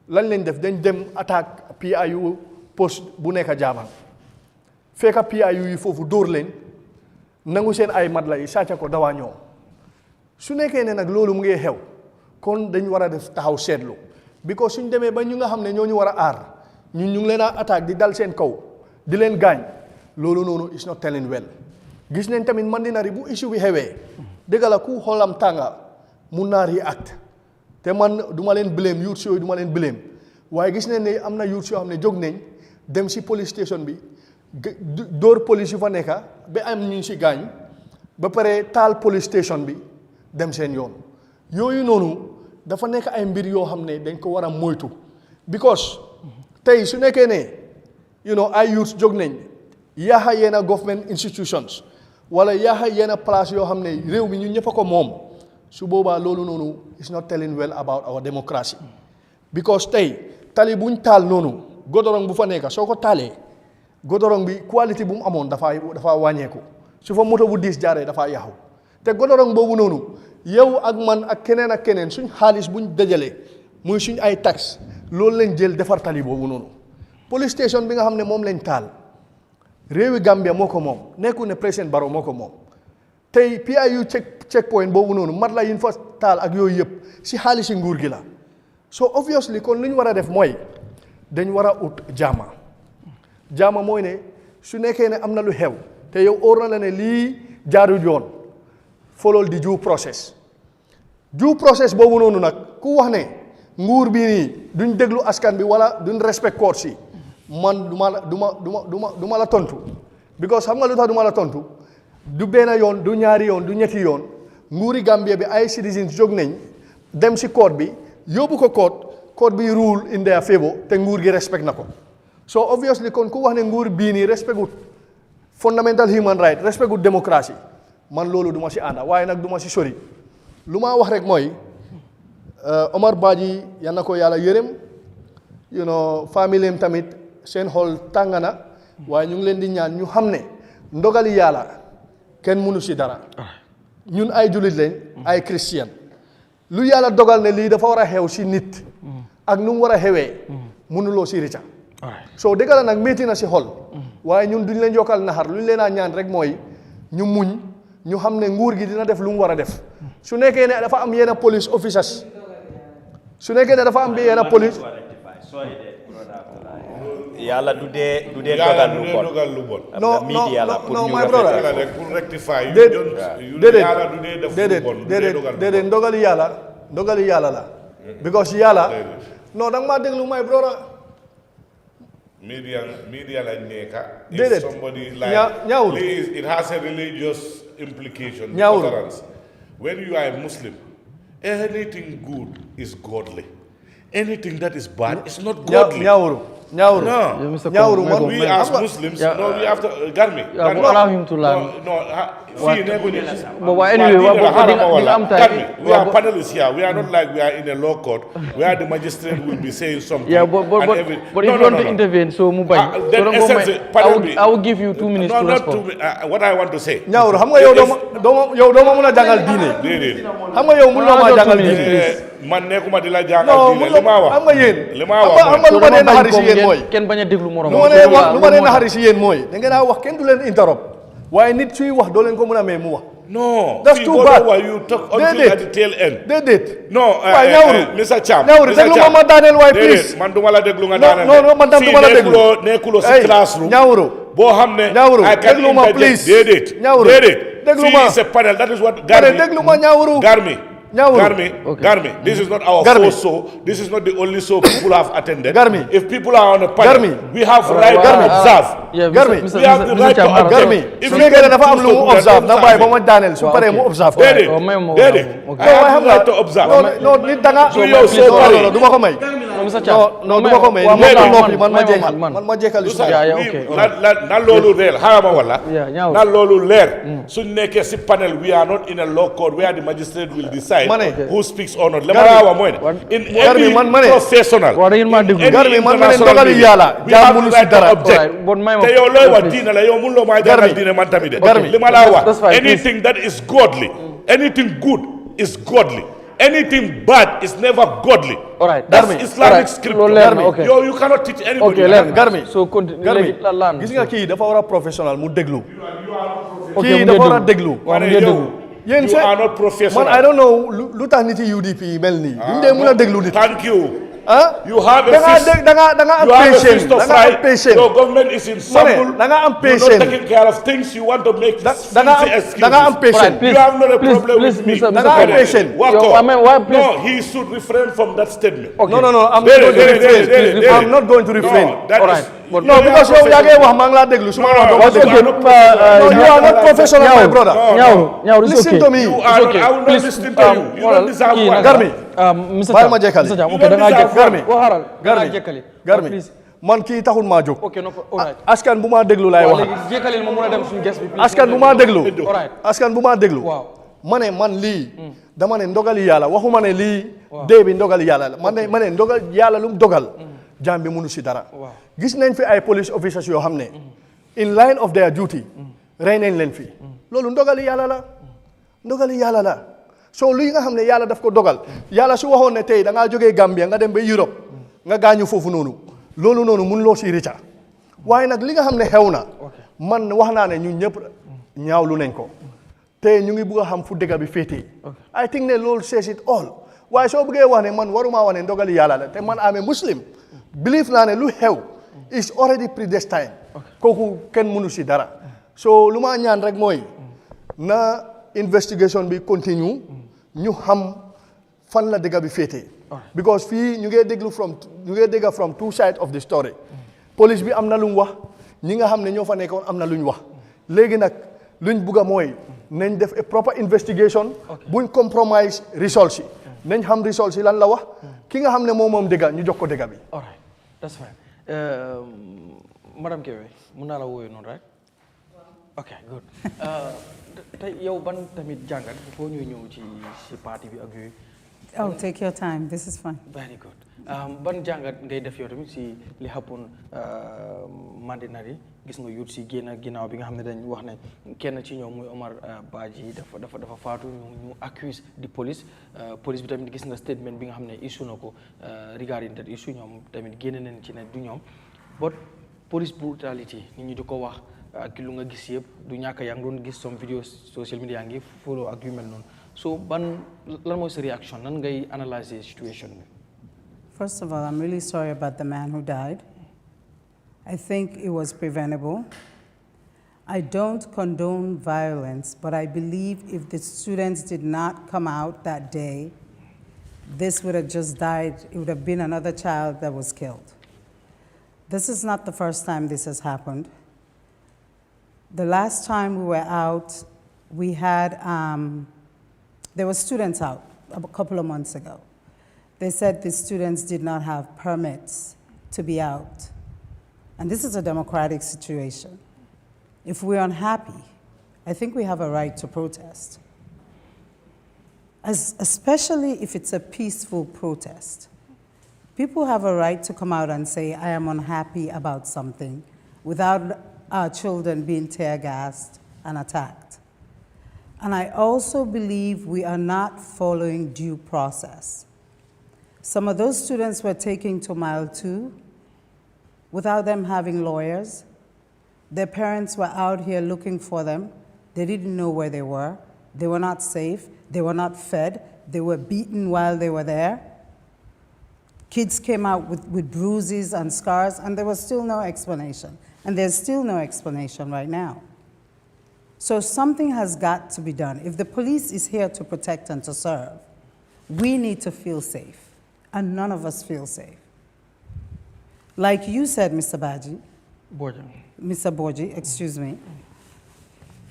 lan lañ def dañ dem attaque PIU poste bu nekk Jaamang fekka PIU yi foofu dóor leen nangu seen ay mat la yi sàcca ko dawaa ñoo su nekkee ne nag loolu mu ngi xew kon dañ war a def taxaw seetlu because suñ demee ba ñu nga xam ne ñoo ñu war a aar ñun ñu ngi leen a attaque di dal seen kaw di leen gaañ loolu noonu is not telling well gis nañ tamit mandinari bu issue bi xewee dëgg la ku xoolam tànga mun naa react te man du ma leen blame youths yooyu du ma leen blame waaye gis nañ ne am na youths yoo xam ne jóg nañ dem si police station bi dóor police yu fa nekka ba am ñu si gaañ ba pare taal police station bi dem seen yoon yooyu noonu dafa nekk ay mbir yoo xam ne dañ ko war a moytu because tey su nekkee ne ay youths jóg nañ yaaxa yenn government institutions wala yaaxa yenn place yoo xam ne réew mi ñu ñëpp a ko moom su boobaa loolu noonu is not telling well about our democracy because tey tali buñ taal noonu godorong bu fa nekk soo ko taalee godorong bi quality bu mu amoon dafa wàññeeku su fa moto bu diis jaaree dafa yaxu te godorong boobu noonu yow ak man ak keneen suñ xaalis buñ dajalee muy suñ ay tax loolu lañ jël defar tali boobu noonu police station bi nga xam ne moom lañ taal réewi Gambia moo ko moom nekku ne président Barrow moo ko moom tey PIU checkpoint boobu noonu mat la yin fa taal ak yooyu yëpp si xaalisi nguur gi la so obviously kon lu ñu war a def mooy dañ war a ut jaama mooy ne su nekkee ne am na lu xew te yow óor na la ne lii jaarul yoon follool di due process boobu noonu nag ku wax ne nguur bii nii duñ déglu askan bi wala duñ respect court si man du ma la tontu because xam nga lu tax du ma la tontu du benn yoon du ñaari yoon du ñetti yoon nguuri Gambia bi ay citizens jóg nañ dem si court bi yóbbu ko court bi rule in their favor te nguur gi respect na ko so obviously kon ku wax ne nguur bii nii respect ut fundamental human right respect ut démocratie man loolu du ma si ànda waaye nag du ma si sori lu ma wax rek mooy Omar Badji yal na ko yàlla yërëm famille am tamit seen xol tàng na waaye ñu ngi leen di ñaan ñu xam ne ndogali yàlla kenn mënu si dara ñun ay jullit lañ ay chrétien lu yàlla dogal ne lii dafa war a xew si nit ak nu mu war a xewee mënuloo si rica soo dëgg la nag métti na si xol waaye ñun duñ leen yokkal naxar lu ñu leen a ñaan rek mooy ñu muñ ñu xam ne nguur gi dina def lu mu war a def su nekkee ne dafa am yenn police officers su nekkee ne dafa am yenn police yàlla du dee dogal lu bon non media la pour ñu rek pour rectifier déedéet ndogali yàlla la because yàlla non danga maa déglu my brother media la nekka déedéet somebody ñaawul it has a religious implication ñaawul when you are a Muslim anything good is godly anything that is bad is not godly ñaawul man we as Muslims we have to Garmi allow him to learn we are panelists here we are not like we are in a law court where the magistrate will be saying something but if you want to intervene so I will give you 2 minutes to respond what I want to say ñaawul xam nga yow doo ma mën a jàngal diine xam nga yow mënuloo ma jàngal diine man nekkuma di la jàngal diine li ma wax xam nga yéen li ma wax xam nga lu ma dee naxari si yéen mooy kenn bañ a déglu morom lu ma dee naxari si yéen mooy da ngeen a wax kenn du leen interrupt waaye nit suy wax doo leen ko mën a may mu wax no that's too bad you talk until at the tail end déedéet no waaye ñaawru Mr. Cham ñaawru déglu ma daaneel waaye please man duma la déglu nga daaneel non man tam duma la déglu nekkuloo si classroom ñaawru boo xam ne ñaawru déglu ma please déedéet ñaawru déglu ma c'est panel that is what déglu ma ñaawru Garmi this is not our first show this is not the only show people have attended if people are on a panel we have right to observe we have the right to observe if you get dafa am lu mu observe na bàyyi ba ma daaneel su paree mu observe déedéet I have the right to observe non nit da nga non du ma ko may non du ma ko may man ma jeexal na loolu leer xarama wala na loolu leer suñ nekkee si panel we are not in a law court where the magistrate will decide who speaks or not in every professional Garmi man ma ne ndogali yàlla jaamulu si dara te yow looy wax diina la yow mënuloo maa jàngal diina man tamit de li ma laa wax anything that is godly anything good is godly anything bad is never godly that's Islamic scripture you cannot teach anybody Garmi so continue gis nga kii dafa war a professionnel mu déglu kii dafa war a déglu yéen you are not professional man I don't know lu tax nit yi UDP yi mel nii duñ dee mën a déglu nit thank you you have a fist of pride your government is in shambles da nga am patience you're not taking care of things you want to make da nga am patience you have not a problem with me da nga am patience no he should refrain from that statement no I'm not going to refrain no because yow yaa ngi wax maa ngi laa déglu su ma wax you are not professional my brother listen to me I will not listen to you you don't deserve one Garmi bàyyi ma jekkali Garmi man kii taxul maa jóg askan bu ma déglu laay wax askan bu ma déglu ma ne man lii dama ne ndogali yàlla waxuma ne lii dee bi ndogali yàlla la ma ne ndogal yàlla lu mu dogal jaam bi mënu si dara gis nañ fi ay police officers yoo xam ne in line of their duty rey nañ leen fii loolu ndogali yàlla la soo luy nga xam ne yàlla daf ko dogal yàlla su waxoon ne tey da ngaa jógee Gambia nga dem ba Europe nga gaañu foofu noonu loolu noonu mun loo si rica waaye nag li nga xam ne xew na man wax naa ne ñun ñëpp ñaawlu nañ ko te ñu ngi bugg a xam fu dëgg bi féetee I think ne loolu says it all waaye soo bëggee wax ne man waruma wax ne ndogali yàlla la te man amee muslim believe naa ne lu xew is already predestined kooku kenn mënu si dara so lu ma ñaan rek mooy na investigation bi continue ñu xam fan la dëgg bi féetee because fii ñu ngee dégg from two sides of the story police bi am na lu mu wax ñi nga xam ne ñoo fa nekkoon am na lu ñu wax léegi nag luñ bugg a mooy nañ def a proper investigation buñ compromise results yi nañ xam results yi lan la wax ki nga xam ne moom dëgg ñu jox ko dëgg bi. all right that's fine madame Kebe mun naa la wooyu noonu rek ok good tey yow ban tamit jàngat foo ñuy ñëw ci parti bi ak yooyu. Oh, take your time. This is fine. Very good. Ban jàngat ngay def yow tamit si li happen Mandinari gis nga youth si ginnaaw bi nga xam ne dañ wax ne kenn ci ñoom muy Omar Badji dafa faatu ñu accuse di police police bi tamit gis nga statement bi nga xam ne issue na ko regarding that issue ñoom tamit génne nañ ci ne du ñoom but police brutality nit ñi di ko wax ak lu nga gis yëpp du ñàkk yaa ngi doon gis some video social media ngi follow ak yu mel noonu so lan mooy sa reaction nan ngay analyser situation bi. First of all, I'm really sorry about the man who died. I think it was preventable. I don't condone violence, but I believe if the students did not come out that day, this would have just died. It would have been another child that was killed. This is not the first time this has happened. The last time we were out, we had, there were students out a couple of months ago. They said the students did not have permits to be out. And this is a democratic situation. If we're unhappy, I think we have a right to protest. Especially if it's a peaceful protest. People have a right to come out and say, I am unhappy about something, without our children being tear-gassed and attacked. And I also believe we are not following due process. Some of those students were taken to Mile 2 without them having lawyers. Their parents were out here looking for them. They didn't know where they were. They were not safe. They were not fed. They were beaten while they were there. Kids came out with bruises and scars, and there was still no explanation. And there's still no explanation right now. So something has got to be done. If the police is here to protect and to serve, we need to feel safe. And none of us feel safe. Like you said, Mr. Badji, Mr. Borji, excuse me,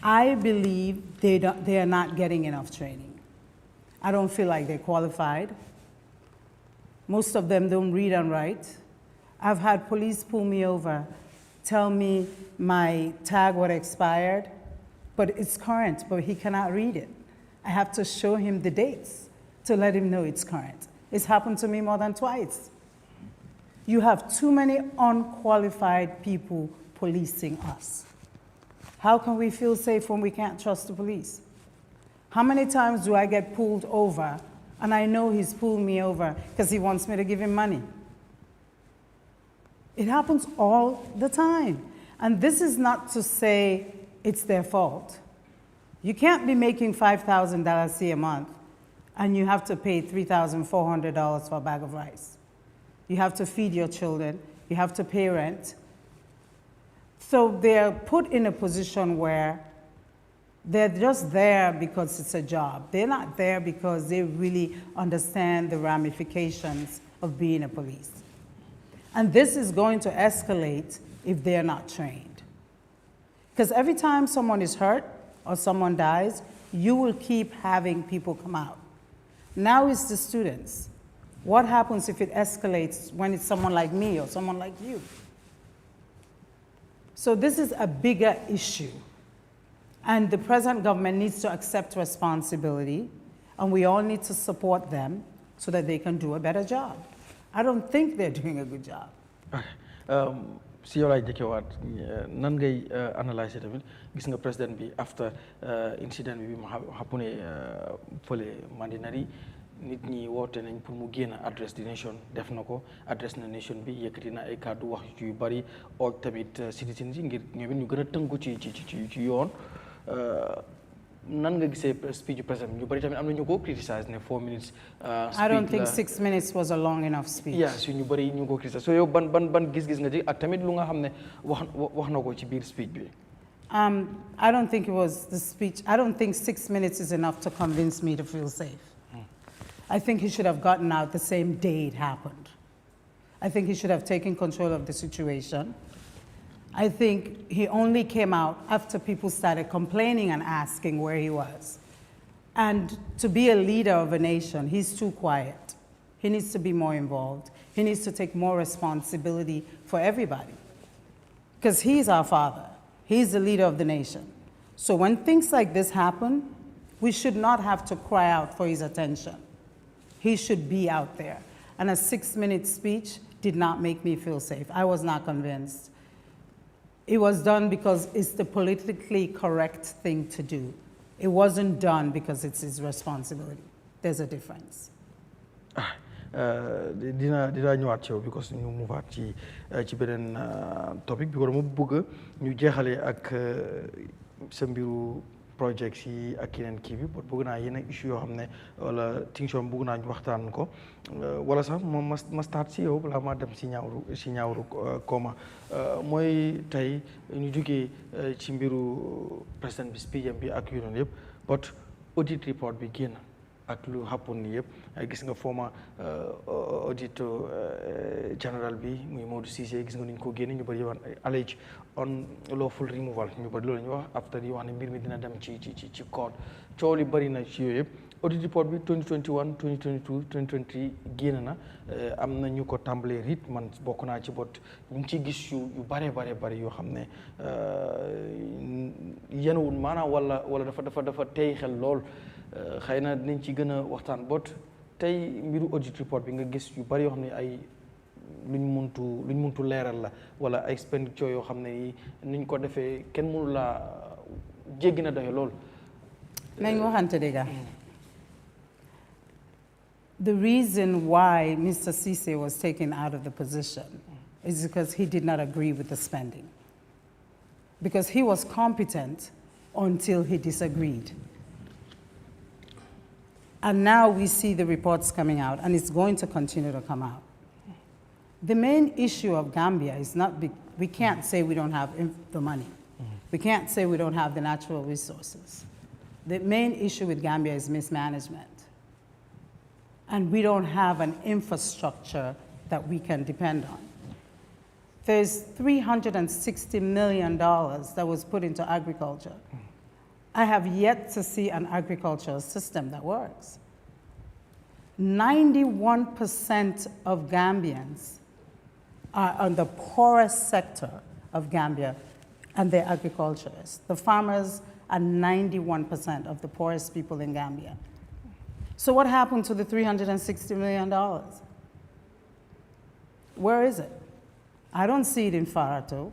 I believe they are not getting enough training. I don't feel like they're qualified. Most of them don't read and write. I've had police pull me over, tell me my tag was expired, but it's current, but he cannot read it. I have to show him the dates to let him know it's current. It's happened to me more than twice. You have too many unqualified people policing us. How can we feel safe when we can't trust the police? How many times do I get pulled over and I know he's pulled me over because he wants me to give him money? It happens all the time. And this is not to say it's their fault. You can't be making $5,000 a month and you have to pay $3,400 for a bag of rice. You have to feed your children. You have to pay rent. So they're put in a position where they're just there because it's a job. They're not there because they really understand the ramifications of being a police. And this is going to escalate if they're not trained. Because every time someone is hurt or someone dies, you will keep having people come out. Now it's the students. What happens if it escalates when it's someone like me or someone like you? So this is a bigger issue. And the present government needs to accept responsibility, and we all need to support them so that they can do a better job. I don't think they're doing a good job. si yow laay jëkkewaat nan ngay analyser tamit gis nga président bi after incident bi mu happune fële Mandinari nit ñi woote nañ pour mu génn address the nation def na ko address na nation bi yëkkati na ay kàddu wax yu bari oo tamit citizens yi ngir ñoom it ñu gën a tënku ci yoon nan nga gisee speech président ñu bari tamit am na ñu ko criticize ne 4 minutes I don't think 6 minutes was a long enough speech. Yeah, si ñu bari ñu ko criticize so yow ban gis-gis nga ci ak tamit lu nga xam ne wax na ko ci biir speech bi. I don't think it was the speech. I don't think 6 minutes is enough to convince me to feel safe. I think he should have gotten out the same day it happened. I think he should have taken control of the situation. I think he only came out after people started complaining and asking where he was. And to be a leader of a nation, he's too quiet. He needs to be more involved. He needs to take more responsibility for everybody. Because he's our father. He's the leader of the nation. So when things like this happen, we should not have to cry out for his attention. He should be out there. And a 6-minute speech did not make me feel safe. I was not convinced. It was done because it's the politically correct thing to do. It wasn't done because it's his responsibility. There's a difference. Dina ñëwaat ci yow because ñu move ci beneen topic bi ko dama bëgg ñu jeexale ak sa mbiru projects yi ak yeneen kii bi bëgg naa yeneen issue yoo xam ne wala things yoo bëgg naa ñu waxtaan ko wala sax moom ma start si yow balaa maa dem si ñaawru kooma mooy tey ñu jógee ci mbiru président bi speech bi ak yu noonu yëpp but audit report bi génn ak lu happen ni yëpp gis nga former auditor general bi muy Modou Cissé gis nga ni ñu ko génne ñu bëri yoon allege on lawful removal ñu bëri loolu ñu wax after yi wax ne mbir mi dina dem ci court coow li bëri na ci yooyu yëpp audit report bi 2021 2022 2023 génn na am na ñu ko tàmbalee rit man bokk naa ci bot ñu ngi ciy gis yu bare yoo xam ne yenuwul maanaam wala dafa tey xel lool xëy na dinañ ci gën a waxtaan bot tey mbiru audit report bi nga gis yu bari yoo xam ne ay luñ muntu leeral la wala ay expenditure yoo xam ne niñ ko defee kenn mënu laa jéggi na doxe lool. nañ waxante dëgg. The reason why Mr. Cissé was taken out of the position is because he did not agree with the spending. Because he was competent until he disagreed. And now we see the reports coming out, and it's going to continue to come out. The main issue of Gambia is not, we can't say we don't have the money. We can't say we don't have the natural resources. The main issue with Gambia is mismanagement. And we don't have an infrastructure that we can depend on. There's $360 million that was put into agriculture. I have yet to see an agricultural system that works. 91% of Gambians are on the poorest sector of Gambia, and they're agriculturists. The farmers are 91% of the poorest people in Gambia. So what happened to the $360 million? Where is it? I don't see it in Farato.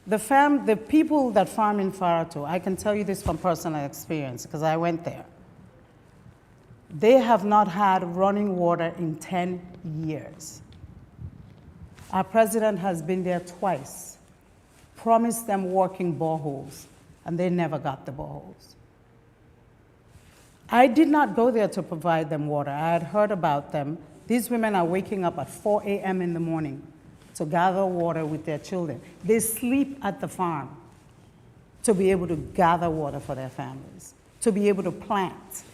The people that farm in Farato, I can tell you this from personal experience because I went there. They have not had running water in 10 years. Our president has been there twice, promised them working boreholes, and they never got the boreholes. I did not go there to provide them water. I had heard about them. These women are waking up at 4 a.m. in the morning to gather water with their children. They sleep at the farm to be able to gather water for their families, to be able to plant.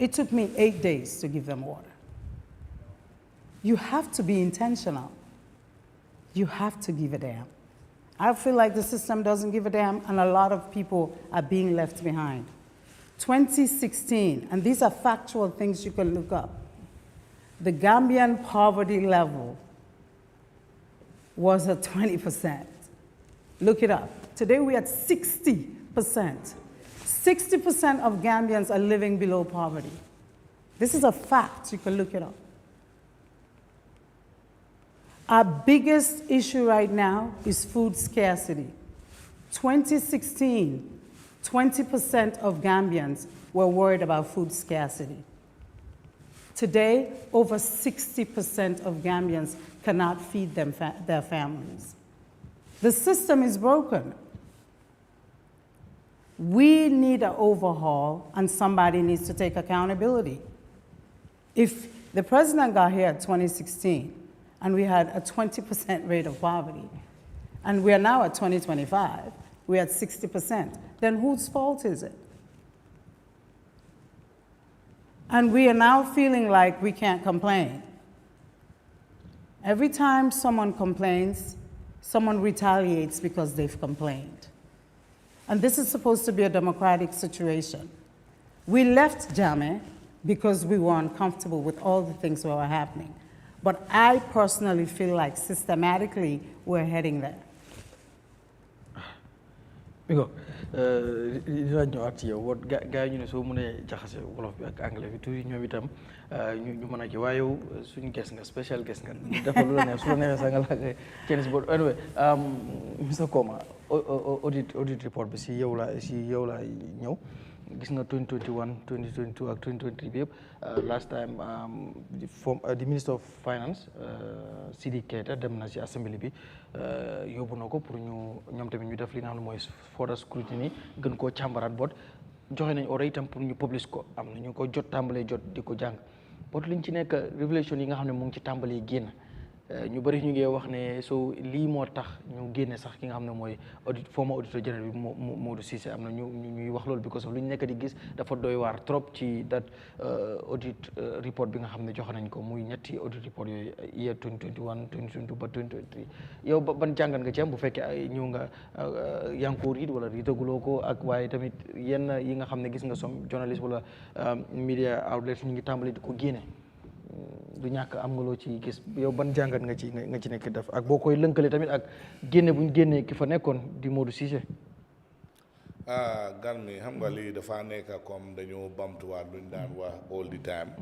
It took me 8 days to give them water. You have to be intentional. You have to give a damn. I feel like the system doesn't give a damn, and a lot of people are being left behind. 2016, and these are factual things you can look up, the Gambian poverty level was at 20%. Look it up. Today we're at 60%. 60% of Gambians are living below poverty. This is a fact. You can look it up. Our biggest issue right now is food scarcity. 2016, 20% of Gambians were worried about food scarcity. Today, over 60% of Gambians cannot feed their families. The system is broken. We need an overhaul, and somebody needs to take accountability. If the president got here in 2016, and we had a 20% rate of poverty, and we are now at 2025, we're at 60%, then whose fault is it? And we are now feeling like we can't complain. Every time someone complains, someone retaliates because they've complained. And this is supposed to be a democratic situation. We left Jammeh because we were uncomfortable with all the things that were happening. But I personally feel like systematically we're heading there. Because dinaa ñëwaat ci yow wat gaa yi ñu ne soo mënee jaxase wolof bi ak anglais bi tuuti ñoom itam ñu mën a kii waaye yow suñu guest nga special guest nga dafa lu la neex su la neexee sax nga laaj Chinese board anyway Mr. Koma audit report bi si yow laa ñëw gis nga 2021 2022 ak 2023 bi yëpp last time the Minister of Finance Sidi Keita dem na si assembly bi yóbbu na ko pour ñoom tamit ñu def li nga xam ne mooy further scrutiny gën koo càmbaraat boot joxe nañ ore itam pour ñu publish ko am na ñu ko jot tàmbalee jot di ko jàng boot liñ ci nekk révélation yi nga xam ne mu ngi ci tàmbalee génn ñu bëri ñu ngi wax ne so lii moo tax ñu génne sax ki nga xam ne mooy former auditor general bi Modou Cissé am na ñuy wax loolu because of lu ñu nekk di gis dafa doy waar trop ci that audit report bi nga xam ne joxe nañ ko muy ñetti audit report yooyu year 2021 2022 ba 2023 yow ban jàngat nga ci am bu fekkee ñëw nga yaa ngi ko riid wala riitaguloo ko ak waaye tamit yenn yi nga xam ne gis nga som journaliste wala media outlets ñu ngi tàmbali di ko génne du ñàkk am nga loo ci gis yow ban jàngat nga ci nekk def ak boo koy lënkale tamit ak génne bu ñu génnee ki fa nekkoon di Modou Cissé. gan mi xam nga lii dafa nekk comme dañoo bamtuwaat luñ daan wax all the time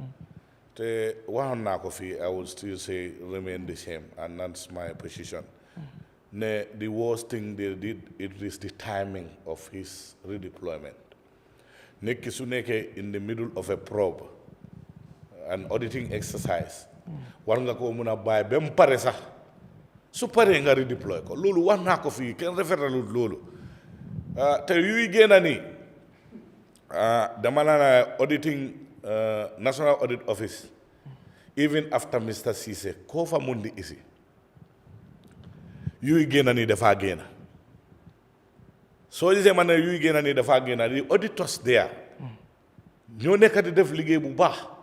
te waxoon naa ko fii I would still say remain the same and that's my position ne the worst thing they did it is the timing of his redeployment nekki su nekkee in the middle of a probe an auditing exercise war nga ko mun a bàyyi ba mu pare sax su paree nga redeploy ko loolu wax naa ko fii kenn rafetalut loolu te yuy génn nii dama naa auditing National Audit Office even after Mr. Cissé koo fa mun di isi yuy génn nii dafaa génn soo gisee ma ne yuy génn nii dafaa génn di auditors there ñoo nekk di def liggéey bu baax.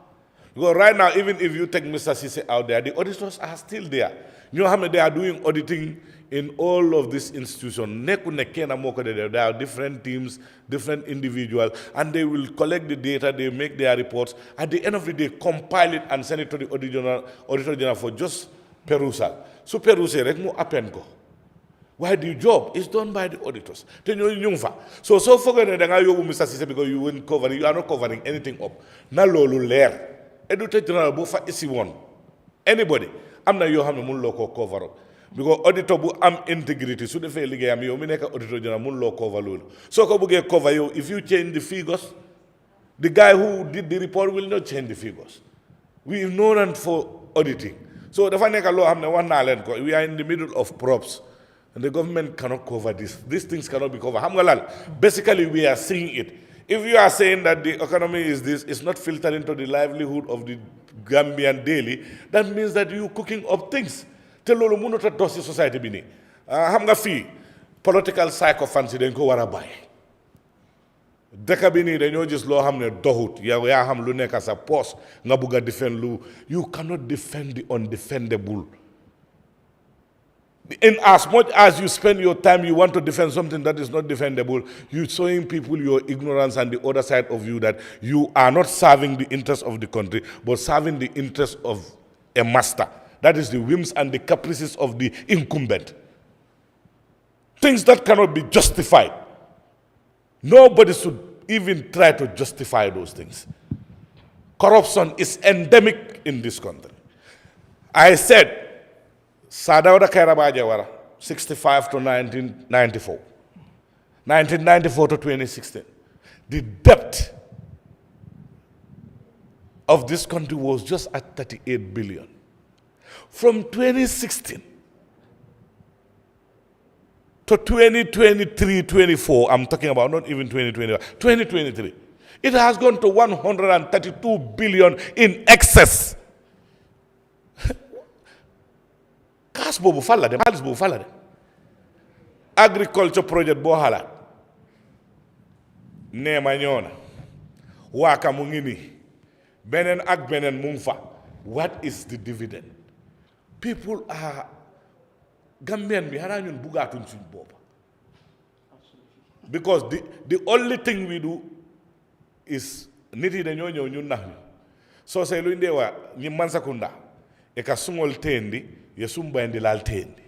Because right now, even if you take Mr. Cissé out there, the auditors are still there. You know, they are doing auditing in all of these institutions. There are different teams, different individuals, and they will collect the data, they make their reports. At the end of the day, compile it and send it to the Auditor General for just perusal. So perusal, why the job is done by the auditors. So forget that Mr. Cissé because you are not covering anything up. Na lolu leer. Auditor General bu fa isi woon anybody am na yoo xam ne mun loo koo cover up because auditor bu am integrity su defee liggéeyam yow mi nekk auditor general mun loo cover loolu soo ko bëggee cover yow if you change the figures the guy who did the report will not change the figures we know that for auditing so dafa nekk loo xam ne wax naa leen ko we are in the middle of probes and the government cannot cover this these things cannot be covered xam nga lan basically we are seeing it. If you are saying that the economy is this, it's not filtered into the livelihood of the Gambian daily, that means that you're cooking up things. Tell lolu mënut a dox ci society bi nii xam nga fii political psychophancy dañ ko war a bàyyi dëkk bi nii dañoo gis loo xam ne doxut yow yaa xam lu nekk sa poche nga bugg a defend lu you cannot defend the undefendable. In as much as you spend your time, you want to defend something that is not defendable, you're showing people your ignorance and the other side of you that you are not serving the interests of the country, but serving the interests of a master. That is the whims and the caprices of the incumbent. Things that cannot be justified. Nobody should even try to justify those things. Corruption is endemic in this country. I said, Sadawda Kairaba Jawara, 65 to 1994, 1994 to 2016, the debt of this country was just at 38 billion. From 2016 to 2023-24, I'm talking about not even 2020, 2023, it has gone to 132 billion in excess. Kas bobu falla dem, halis bobu falla dem. Agriculture project bo halat. Nema ñona. Waka mu ngi ni. Benen ak benen mu fa. What is the dividend? People are Gambian bi hana ñun bugatun suñ bopa. Because the only thing we do is niti dañoo ñëw ñun nax ñu. So say lu inde wa ñi mansakunda e ka sungol tendi ye sumbayndi lal tendi.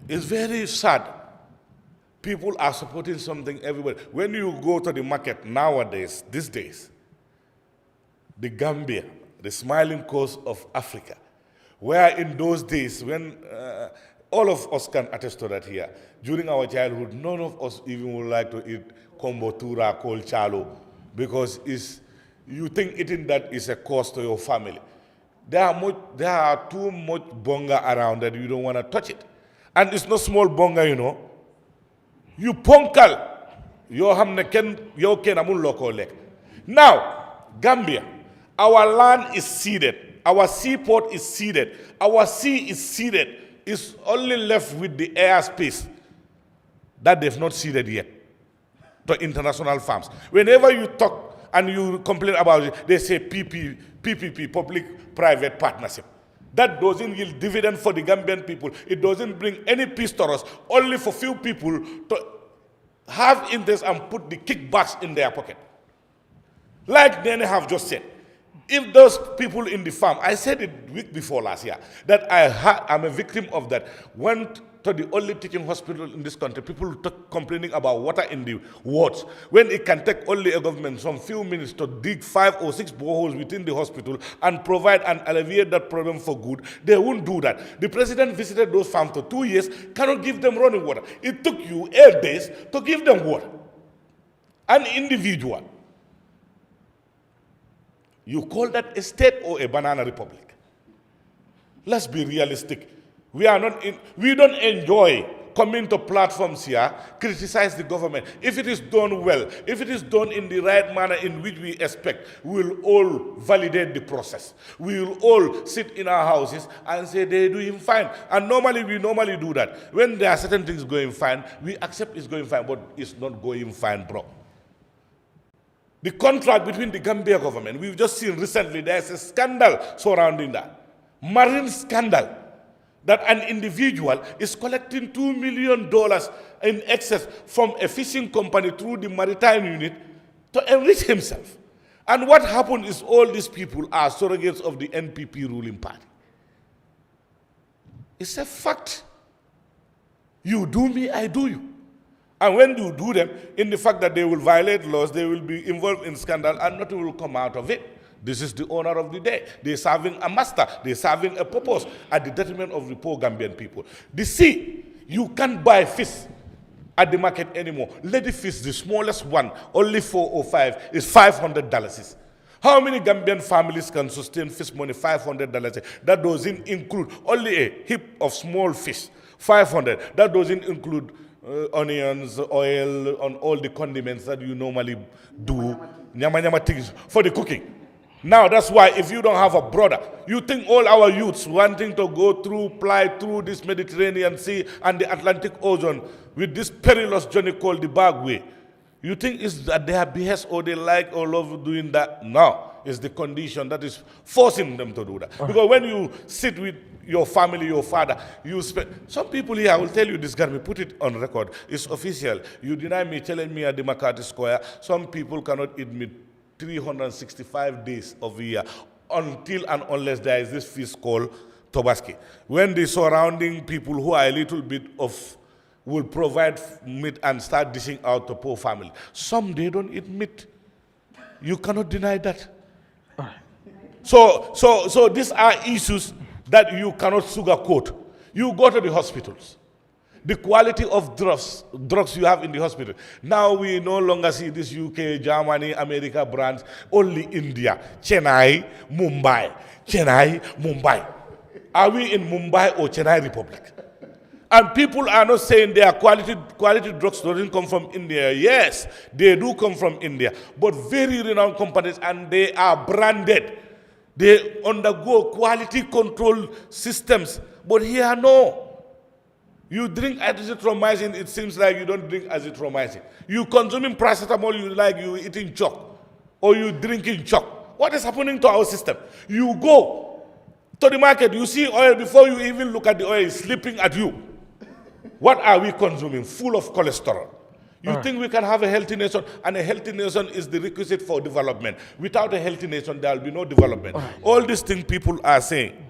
It's very sad. People are supporting something everywhere. When you go to the market nowadays, these days, the Gambia, the smiling coast of Africa, where in those days when all of us can attest to that here, during our childhood, none of us even would like to eat kombo tura, kol chalo, because you think eating that is a cost to your family. There are too much bonga around that you don't want to touch it. And it's not small bonga, you know. You ponkal, yo hamne ken yo ken amul loko lek. Now, Gambia, our land is ceded, our seaport is ceded, our sea is ceded. It's only left with the airspace that they've not ceded yet to international firms. Whenever you talk and you complain about it, they say PPP, public-private partnership. That doesn't yield dividend for the Gambian people. It doesn't bring any peace to us, only for few people to have interest and put the kickbacks in their pocket. Like Nenneh have just said, if those people in the farm, I said it week before last year, that I'm a victim of that, went to the only teaching hospital in this country, people complaining about water in the wards, when it can take only a government some few minutes to dig 5 or 6 boreholes within the hospital and provide and alleviate that problem for good, they won't do that. The president visited those farms for 2 years, cannot give them running water. It took you 8 days to give them water. An individual. You call that a state or a banana republic? Let's be realistic. We don't enjoy coming to platforms here, criticize the government. If it is done well, if it is done in the right manner in which we expect, we will all validate the process. We will all sit in our houses and say they're doing fine. And we normally do that. When there are certain things going fine, we accept it's going fine, but it's not going fine, bro. The contract between the Gambia government, we've just seen recently, there's a scandal surrounding that. Marine scandal. That an individual is collecting $2 million in excess from a fishing company through the maritime unit to enrich himself. And what happened is all these people are surrogates of the NPP ruling party. It's a fact. You do me, I do you. And when you do them, in the fact that they will violate laws, they will be involved in scandal and nothing will come out of it. This is the honor of the day. They're serving a master. They're serving a purpose at the detriment of the poor Gambian people. The sea, you can't buy fish at the market anymore. Lady fish, the smallest one, only 4 or 5, is $500. How many Gambian families can sustain fish money $500? That doesn't include only a heap of small fish, $500. That doesn't include onions, oil, and all the condiments that you normally do, nyama things for the cooking. Now that's why if you don't have a brother, you think all our youths wanting to ply through this Mediterranean Sea and the Atlantic Ocean with this perilous journey called the Bagway, you think it's at their behest or they like or love doing that? No, it's the condition that is forcing them to do that. Because when you sit with your family, your father, you spend. Some people here, I will tell you this, Garmi, put it on record. It's official. You deny me telling me at the McCarthy Square, some people cannot eat meat 365 days of the year until and unless there is this feast called Tobaski. When the surrounding people who are a little bit of will provide meat and start dishing out to poor family. Some, they don't eat meat. You cannot deny that. So these are issues that you cannot sugarcoat. You go to the hospitals. The quality of drugs you have in the hospital. Now we no longer see this UK, Germany, America brands, only India. Chennai, Mumbai. Are we in Mumbai or Chennai Republic? And people are not saying their quality drugs don't come from India. Yes, they do come from India. But very renowned companies, and they are branded. They undergo quality control systems. But here, no. You drink azithromycin, it seems like you don't drink azithromycin. You consuming paracetamol, you like you eating chalk. Or you drinking chalk. What is happening to our system? You go to the market, you see oil, before you even look at the oil, it's slipping at you. What are we consuming? Full of cholesterol. You think we can have a healthy nation, and a healthy nation is the requisite for development. Without a healthy nation, there will be no development. All these things people are saying.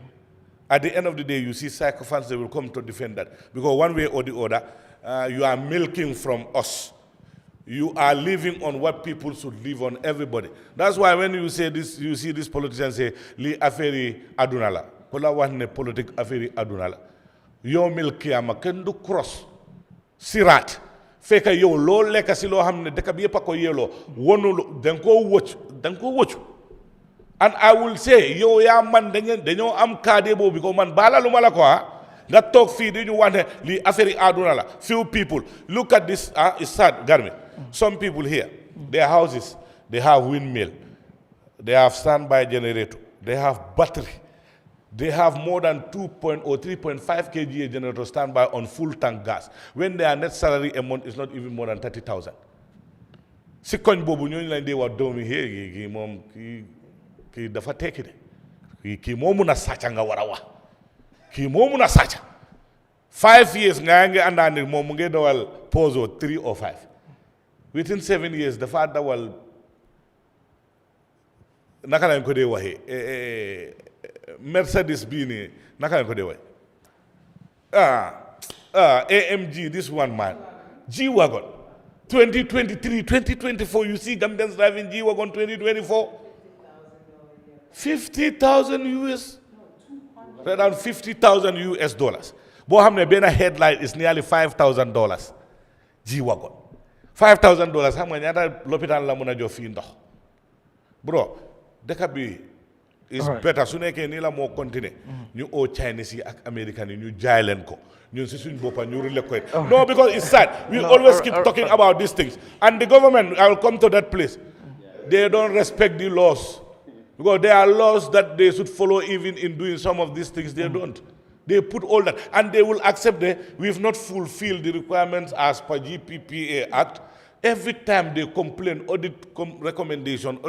At the end of the day, you see sycophants, they will come to defend that. Because one way or the other, you are milking from us. You are living on what people should live on, everybody. That's why when you say this, you see these politicians say, li affaire adunala. Kola wane politique affaire adunala. Yo milki ama kendu cross. Sirat. Feka yo lo leka si lo hamne deka biye pa ko yelo. Wonu denko watch. And I will say, yo ya man denyo am kadebo because man bala lumala ko that talk feed you want li affaire adunala. Few people. Look at this, it's sad, Garmi. Some people here, their houses, they have windmill, they have standby generator, they have battery, they have more than 2 or 3.5 kg generator standby on full tank gas. When their net salary amount is not even more than 30,000. Si koñ bobu ñoo lañ dé wa doomi he ki mom ki dafa tekki de ki mo mëna sacca nga wara wax ki mo mëna sacca 5 years nga nga andani mom mu ngi dawal Pozo 3 or 5. Within 7 years, the father will nakalan ko de wahi Mercedes bini nakalan ko de wahi AMG, this one man G-Wagon 2023 2024 you see Gambians driving G-Wagon 2024 $50,000 US around $50,000 US dollars. Bo hamne bena headlight is nearly $5,000 G-Wagon. $5,000 xam nga ñaata l'hôpital la mëna jox fi ndox bro dëkk bi is better su nekkee nii la moo continuer ñu oo Chinese yi ak American yi ñu jaay leen ko ñun si suñ boppa ñu relé ko no because it's sad we always keep talking about these things and the government I will come to that place they don't respect the laws because there are laws that they should follow even in doing some of these things they don't. They put all that, and they will accept that we've not fulfilled the requirements as per GPPA Act. Every time they complain, audit recommendation,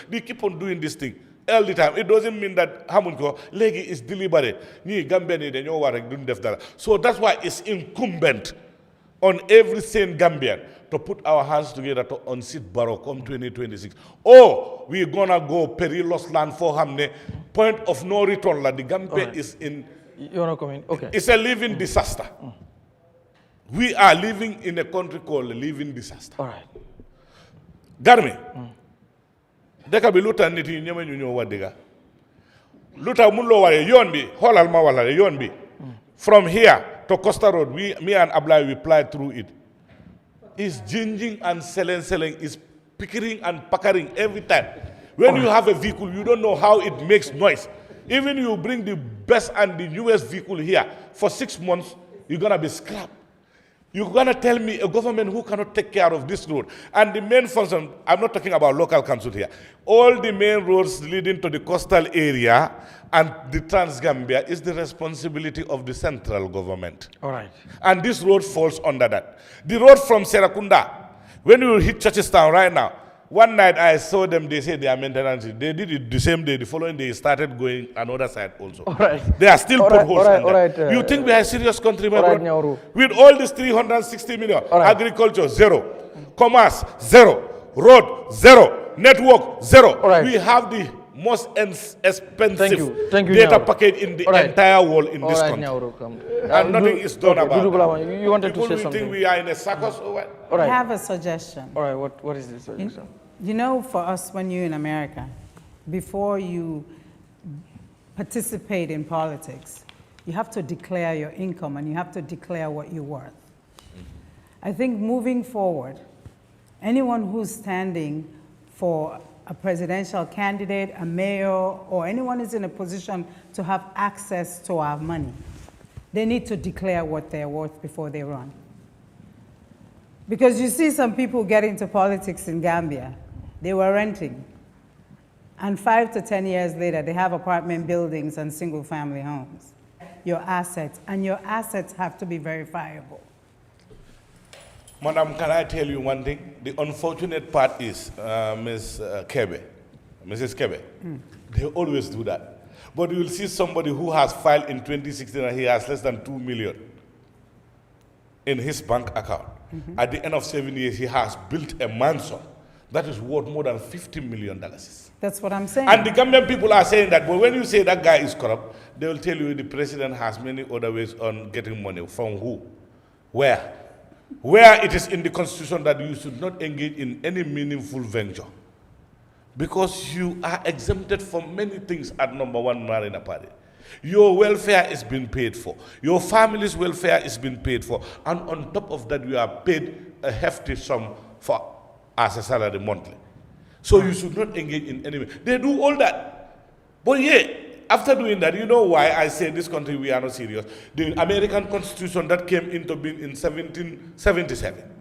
they keep on doing this thing all the time. It doesn't mean that Hamunko Legi is deliberate. So that's why it's incumbent on every sane Gambian to put our hands together to unseat Barrow come 2026. Or we're gonna go perilous land for Hamne, point of no return. Like the Gambia is in. You're not coming. Okay. It's a living disaster. We are living in a country called a living disaster. All right. Garmi. Deka bi luta niti nyeme nyunyo wadiga. Luta mulo wale yonbi. Holal ma wala yonbi. From here to Costa Road, me and Ablai, we fly through it. It's ginging and selling. It's pickering and packering every time. When you have a vehicle, you don't know how it makes noise. Even you bring the best and the newest vehicle here, for 6 months, you're going to be scrapped. You're going to tell me a government who cannot take care of this road. And the main function, I'm not talking about local council here. All the main roads leading to the coastal area and the Trans-Gambia is the responsibility of the central government. All right. And this road falls under that. The road from Serakunda, when you hit Churchilltown right now, one night I saw them, they said they are maintenance. They did it the same day. The following day, started going another side also. All right. There are still potholes. All right. You think we are a serious country, my Nyauru. With all this 360 million, right. Agriculture, zero. Commerce, zero. Road, zero. Network, zero. Right. We have the most expensive Thank you, data Nyauru. package in the Alright. entire world in this Alright, country. Nyauru, come. And nothing is done about it. You wanted People to say will something. think we are in a circus or what? All I right. have a suggestion. All right, what is this suggestion? You know, for us, when you're in America, before you participate in politics, you have to declare your income and you have to declare what you're worth. I think moving forward, anyone who's standing for a presidential candidate, a mayor, or anyone who's in a position to have access to our money, they need to declare what they're worth before they run. Because you see some people get into politics in Gambia, they were renting. And 5 to 10 years later, they have apartment buildings and single family homes. Your assets, and your assets have to be verifiable. Madam, can I tell you one thing? The unfortunate part is, Mrs. Kebe, they always do that. But you will see somebody who has filed in 2016 and he has less than 2 million in his bank account. At the end of 7 years, he has built a mansion that is worth more than $50 million. That's what I'm saying. And the Gambian people are saying that, but when you say that guy is corrupt, they will tell you the president has many other ways on getting money. From who? Where? Where it is in the constitution that you should not engage in any meaningful venture. Because you are exempted from many things at number one Marina Party. Your welfare is being paid for. Your family's welfare is being paid for. And on top of that, you are paid a hefty sum for as a salary monthly. So you should not engage in any. They do all that. But yeah, after doing that, you know why I say this country, we are not serious. The American Constitution that came into being in 1777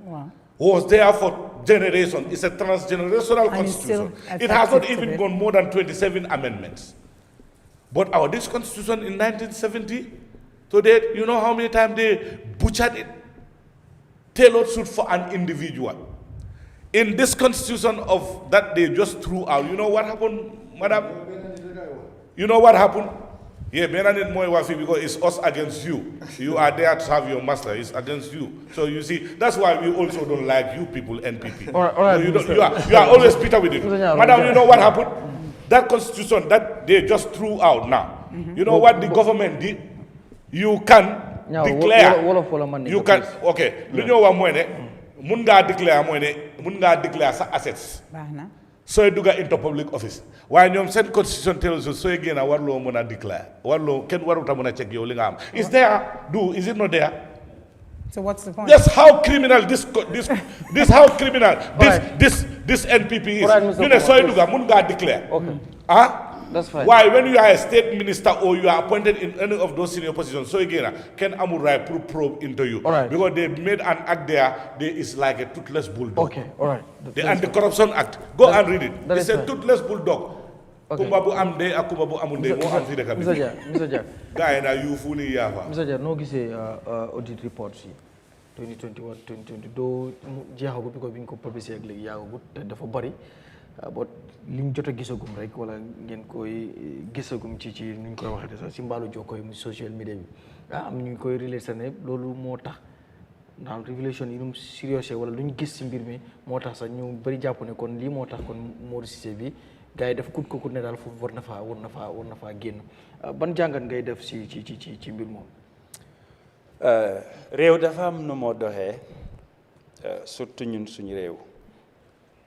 was there for generations. It's a transgenerational constitution. It has not even gone more than 27 amendments. But this constitution in 1970, today, you know how many times they butchered it? Tailored suit for an individual. In this constitution of that they just threw out, you know what happened, madam? You know what happened? Yeah, Benanit Moy Wafi, because it's us against you. You are there to have your master, it's against you. So you see, that's why we also don't like you people, NPP. All right, you are always bitter with it. Madam, you know what happened? That constitution that they just threw out now. You know what the government did? You can declare. You can, okay. You know what mun ngaa declare sa assets sooy dugga into public office waaye ñoom seen constitution tells us sooy génn warloo mën a declare warloo kenn waruta mën a check yow li nga am is there is it not there? So what's the point? Just how criminal this NPP is. You know, sooy dugga mun ngaa declare. That's fine. Why, when you are a state minister or you are appointed in any of those senior positions, so again, can Amur right probe into you? All right. Because they made an act there is like a toothless bulldog. Okay, all right. The Anti-Corruption Act. Go and read it. It's a fine. toothless bulldog. Okay. Mr. Jack. Guy na you fully yafa. Mr. Jack, no gise audit reports 2021, 2020. Do jeexagut because biñ ko publié ak léegi yaagut te dafa bari. But liñ jot a gisagum rek wala ngeen koy gisagum ci nuñ koy waxee sax ci mbaalu jokkoo yi social media bi am ñu koy relate ne loolu moo tax ndax révélation yi num serious wala luñ gis ci mbir mi moo tax sax ñu bari jàpp ne kon lii moo tax kon Modou Cissé bi gars yi def kut ko ne daal foofu war na faa génn ban jàngat ngay def ci mbir moom. réew dafa am nu moo doxee surtout ñun suñu réew.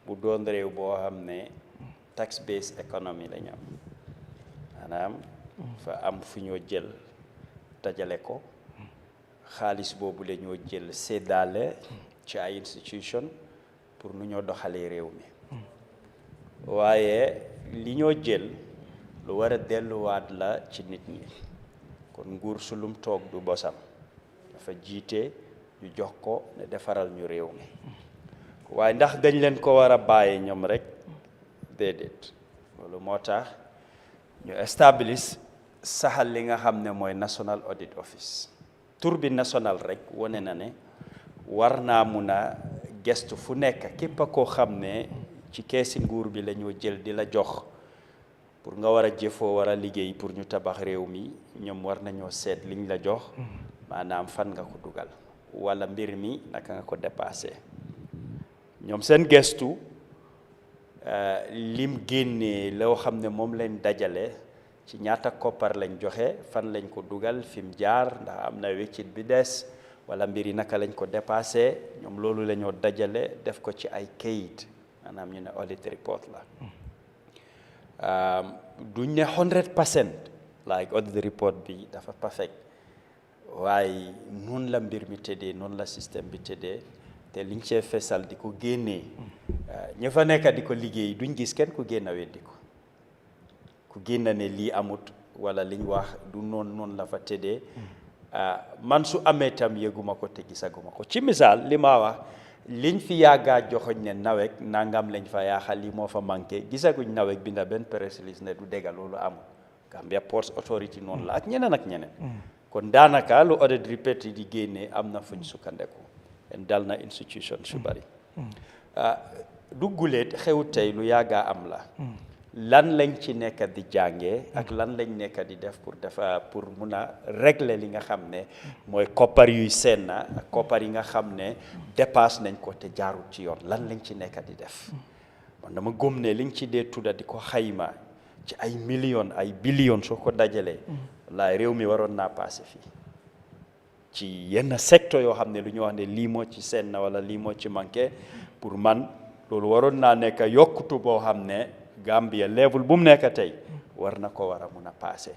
bu doon réew boo xam ne tax based economy la ñu am maanaam fa am fu ñoo jël dajale ko xaalis boobu la ñoo jël séddale ci ay institution pour nu ñoo doxalee réew mi waaye li ñoo jël lu war a delluwaat la ci nit ñi kon nguur su lum toog du bosam dafa jiite ñu jox ko ne defaral ñu réew mi waaye ndax dañ leen ko war a bàyyi ñoom rek déedéet loolu moo tax ñu establish saxal li nga xam ne mooy National Audit Office tur bi national rek wane na ne war naa mun a gestu fu nekk képp koo xam ne ci keesi nguur bi la ñoo jël di la jox pour nga war a jëfoo war a liggéey pour ñu tabax réew mi ñoom war nañoo seet liñ la jox maanaam fan nga ko dugal wala mbir mi naka nga ko dépassé ñoom seen gestu lim génnee loo xam ne moom lañ dajale ci ñaata koppar lañ joxe fan lañ ko dugal fi mu jaar ndax am na weccit bi des wala mbiri naka lañ ko dépassé ñoom loolu la ñoo dajale def ko ci ay kayit maanaam ñu ne audit report la duñ ne 100% like audit report bi dafa perfect waaye noonu la mbir mi tëddee noonu la système bi tëddee te liñ cee fesal di ko génnee ña fa nekk di ko liggéey duñ gis kenn ku génn weddi ko ku génn ne lii amut wala liñ wax du noonu la fa tëddee man su amee tam yëguma ko te gisaguma ko ci misaal li ma wax liñ fi yàggaa joxoñ ne nawek nangam lañ fa yaaxal li moo fa manqué gisaguñ nawek binda benn press release ne du dégga loolu amul Gambia Ports Authority noonu la ak ñeneen kon daanaka lu audit report yi di génnee am na fuñ sukkandeku en dal na institution su bari du guleet xew tey lu yàggaa am la lan lañ ci nekk di jàngee ak lan lañ nekk di def pour mun a régler li nga xam ne mooy koppar yuy seen na ak koppar yi nga xam ne dépasse nañ ko te jaarut ci yoon lan lañ ci nekk di def man dama gëm ne liñ ci dee tudda di ko xayma ci ay millions ay billions soo ko dajalee wallaay réew mi waroon naa passé fii ci yenn secteur yoo xam ne lu ñu wax ne lii moo ci seen na wala lii moo ci manqué pour man loolu waroon naa nekk yokkutu boo xam ne Gambia level bu mu nekk tey war na ko war a mun a passé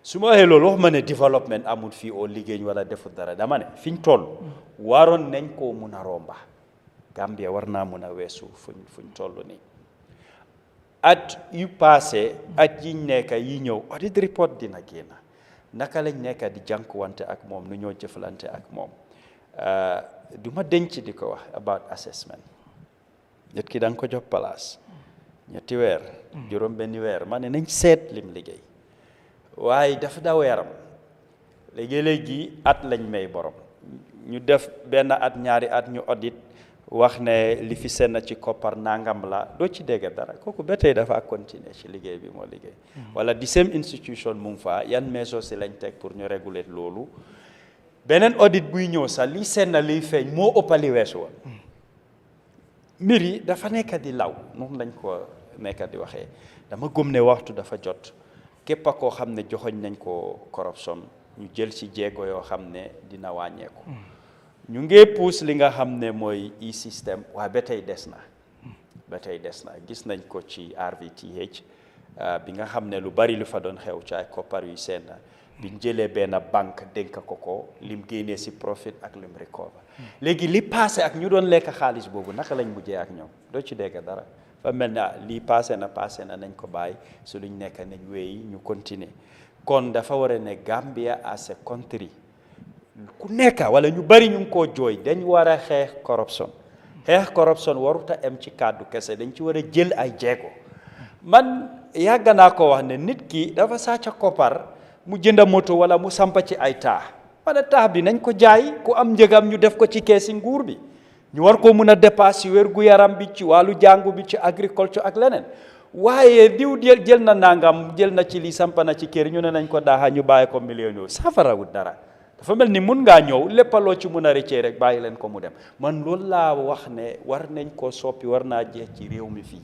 su ma waxee loolu wax ma ne développement amul fii oo liggéey wala defut dara dama ne fi ñu toll waroon nañ koo mun a romba Gambia war naa mun a weesu fuñ toll nii at yu passé at yiñ nekk yi ñëw audit report dina génn naka lañ nekk di jànkuwante ak moom nu ñoo jëflante ak moom du ma denc di ko wax about assessment nit ki da nga ko jox place 3 weer juróom benni weer ma ne nañ seet lim liggéey waaye dafa daw yaram léegi at lañ may borom ñu def benn at ñaari at ñu audit wax ne li fi seen ci koppar nangam la doo ci dégg dara kooku ba tey dafa continuer ci liggéey bi moo liggéey wala di same institution mu ngi fa yan measures si lañ teg pour ñu réguler loolu beneen audit buy ñëw sax li seen na liy feeñ moo ëppali weesu woon mbir yi dafa nekk di law noonu lañ ko nekk di waxee dama gëm ne waxtu dafa jot képp a koo xam ne joxoñ nañ ko corruption ñu jël ci jéego yoo xam ne dina wàññeeku ñu ngee puus li nga xam ne mooy e-système waaye ba tey des na gis nañ ko ci RVTH bi nga xam ne lu bari lu fa doon xew ci ay koppar yu seen biñ jëlee benn banque dénk ko lim génnee si profit ak lim recover léegi li passé ak ñu doon lekk xaalis boobu naka lañ mujjee ak ñoom doo ci dégg dara fa mel ne lii passé na nañ ko bàyyi su luñ nekk nañ wéy ñu continuer kon dafa war a ne Gambia as a country ku nekk wala ñu bari ñu ngi koo jooy dañ war a xeex corruption waruta em ci kàddu kese dañ ci war a jël ay jéego man yàgg naa ko wax ne nit ki dafa sàcc koppar mu jënda moto wala mu sampa ci ay taax wala taax bi nañ ko jaay ku am njëgam ñu def ko ci keesi nguur bi ñu war ko mun a dépasse ci wérgu yaram bi ci wàllu jàngu bi ci agriculture ak leneen waaye diw jël na nangam jël na ci li sampa na ci kër ñu ne nañ ko daaxa ñu bàyyi ko million yooyu safarawut dara dafa mel ni mun ngaa ñëw léppaloo ci mun a rëccee rek bàyyi leen ko mu dem man loolu laa wax ne war nañ ko soppi war naa jeex ci réew mi fii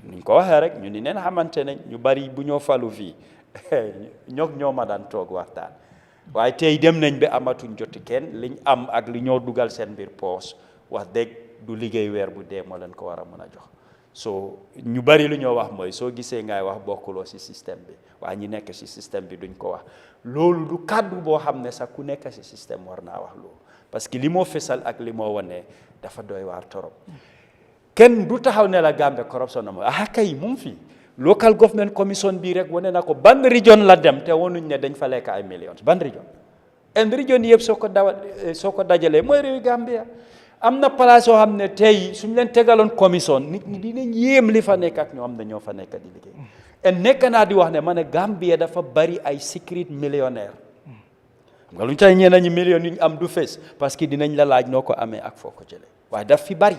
nuñ ko waxee rek ñu ni neen xamante nañ ñu bari bu ñoo falu fii ñoo ma daan toog waxtaan waaye tey dem nañ ba amatuñ joti kenn liñ am ak li ñoo dugal seen mbir poos wax dëgg du liggéey weer bu dee moo leen ko war a mën a jox so ñu bari lu ñoo wax mooy soo gisee ngay wax bokkuloo ci système bi waaye ñi nekk ci système bi duñ ko wax loolu du kàddu boo xam ne sax ku nekk ci système war naa wax loolu parce que li moo fesal ak li moo wane dafa doy waar torop kenn du taxaw ne la Gambia corruption na ma kay mu ngi fi local government commission bii rek wane na ko ban région la dem te wonuñ ne dañ fa lekk ay millions ban région en région yëpp soo ko dajalee mooy réewi Gambia am na place yoo xam ne tey suñu leen tegaloon commission nit ñi dinañ yéem li fa nekk ak ñoo xam ne ñoo fa nekk di liggéey en nekk naa di wax ne ma ne Gambia dafa bari ay secret millionnaire xam nga lu ñu tax ñeneen ñi millions yu ñu am du fees parce que dinañ la laaj noo ko amee ak foo ko jëlee waaye daf fi bari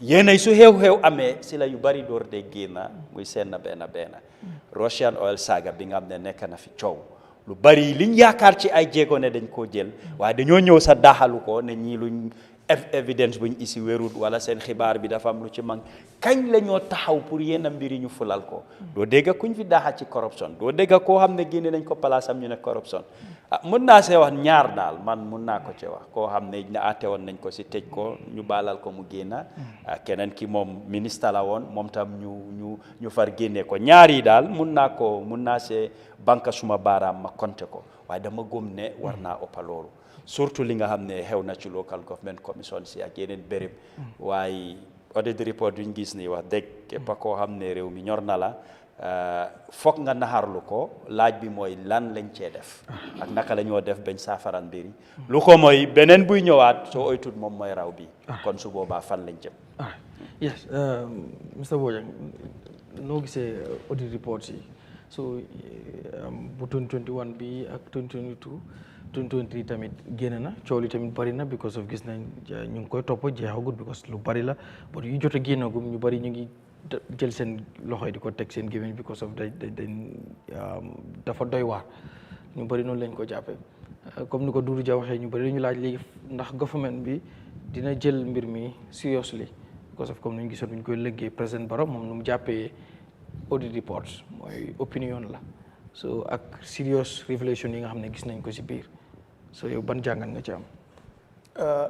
yéenay su xew-xew amee si la yu bari door de génn muy seen na benn Russian oil saga bi nga xam ne nekk na fi coow lu bari liñ yaakaar ci ay jéego ne dañ koo jël waaye dañoo ñëw sa daaxalu ko ne ñii luñ evidence buñ isi wérut wala seen xibaar bi dafa am lu ci mang kañ la ñoo taxaw pour yenn mbir yi ñu fulal ko doo dégg kuñ fi daaxa ci corruption doo dégg koo xam ne génne nañ ko place am ñu ne corruption mën naa see wax ñaar daal man mun naa ko ci wax koo xam ne na àtte woon nañ ko si tëj ko ñu baalal ko mu génna keneen ki moom ministre la woon moom tam ñu far génne ko ñaar yi daal mun naa see banque suma baaraam ma compter ko waaye dama gëm ne war naa ëppa loolu surtout li nga xam ne xew na ci local government commission si ak yeneen béréb waaye audit report duñ gis ni wax dëgg képp koo xam ne réew mi ñor na la foog nga naxarlu ko laaj bi mooy lan lañ cee def ak naka la ñoo def bañ saafaran mbiri lu ko mooy beneen buy ñëwaat soo oytut moom mooy raw bi kon su boobaa fan lañ jëm yes Mr Bojang noo gisee audit report yi so bu 2021 bi ak 2022 2023 tamit génn na coow li tamit bari na because of gis nañ ñu ngi koy topp jeexagut because lu bari la but yu jot a génnagum ñu bari ñu ngi jël seen loxo yi di ko teg seen gémmiñ because of dafa doy waar ñu bari noonu lañ ko jàppee comme ni ko Doudou Dia waxee ñu bari dañu laaj léegi ndax government bi dina jël mbir mi seriously because of comme ni ñu gisoon bu ñu koy lëggee président Barrow moom nu mu jàppee audit report mooy opinion la so ak serious révélation yi nga xam ne gis nañ ko ci biir so yow ban jàngat nga ci am.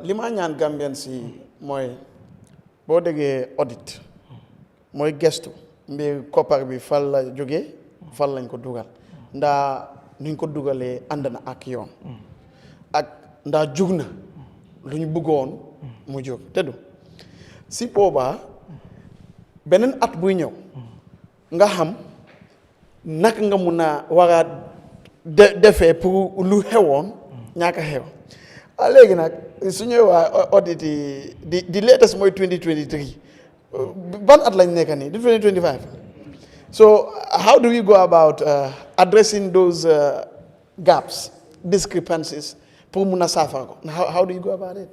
li ma ñaan Gambien si mooy boo déggee audit mooy gestu mbir koppar bi fan la jógee fan lañ ko dugal ndaa nuñ ko dugalee ànd na ak yoon ak ndaa jug na lu ñu bëggoon mu jóg te du si boobaa beneen at buy ñëw nga xam naka nga mun a war a defee pour lu xewoon ñaaka xew léegi nag su ñëwee waa audit yi di latest mooy 2023 ban at lañ nekk nii di 2025 so how do we go about addressing those gaps discrepancies pour mun a saafara ko how do you go about it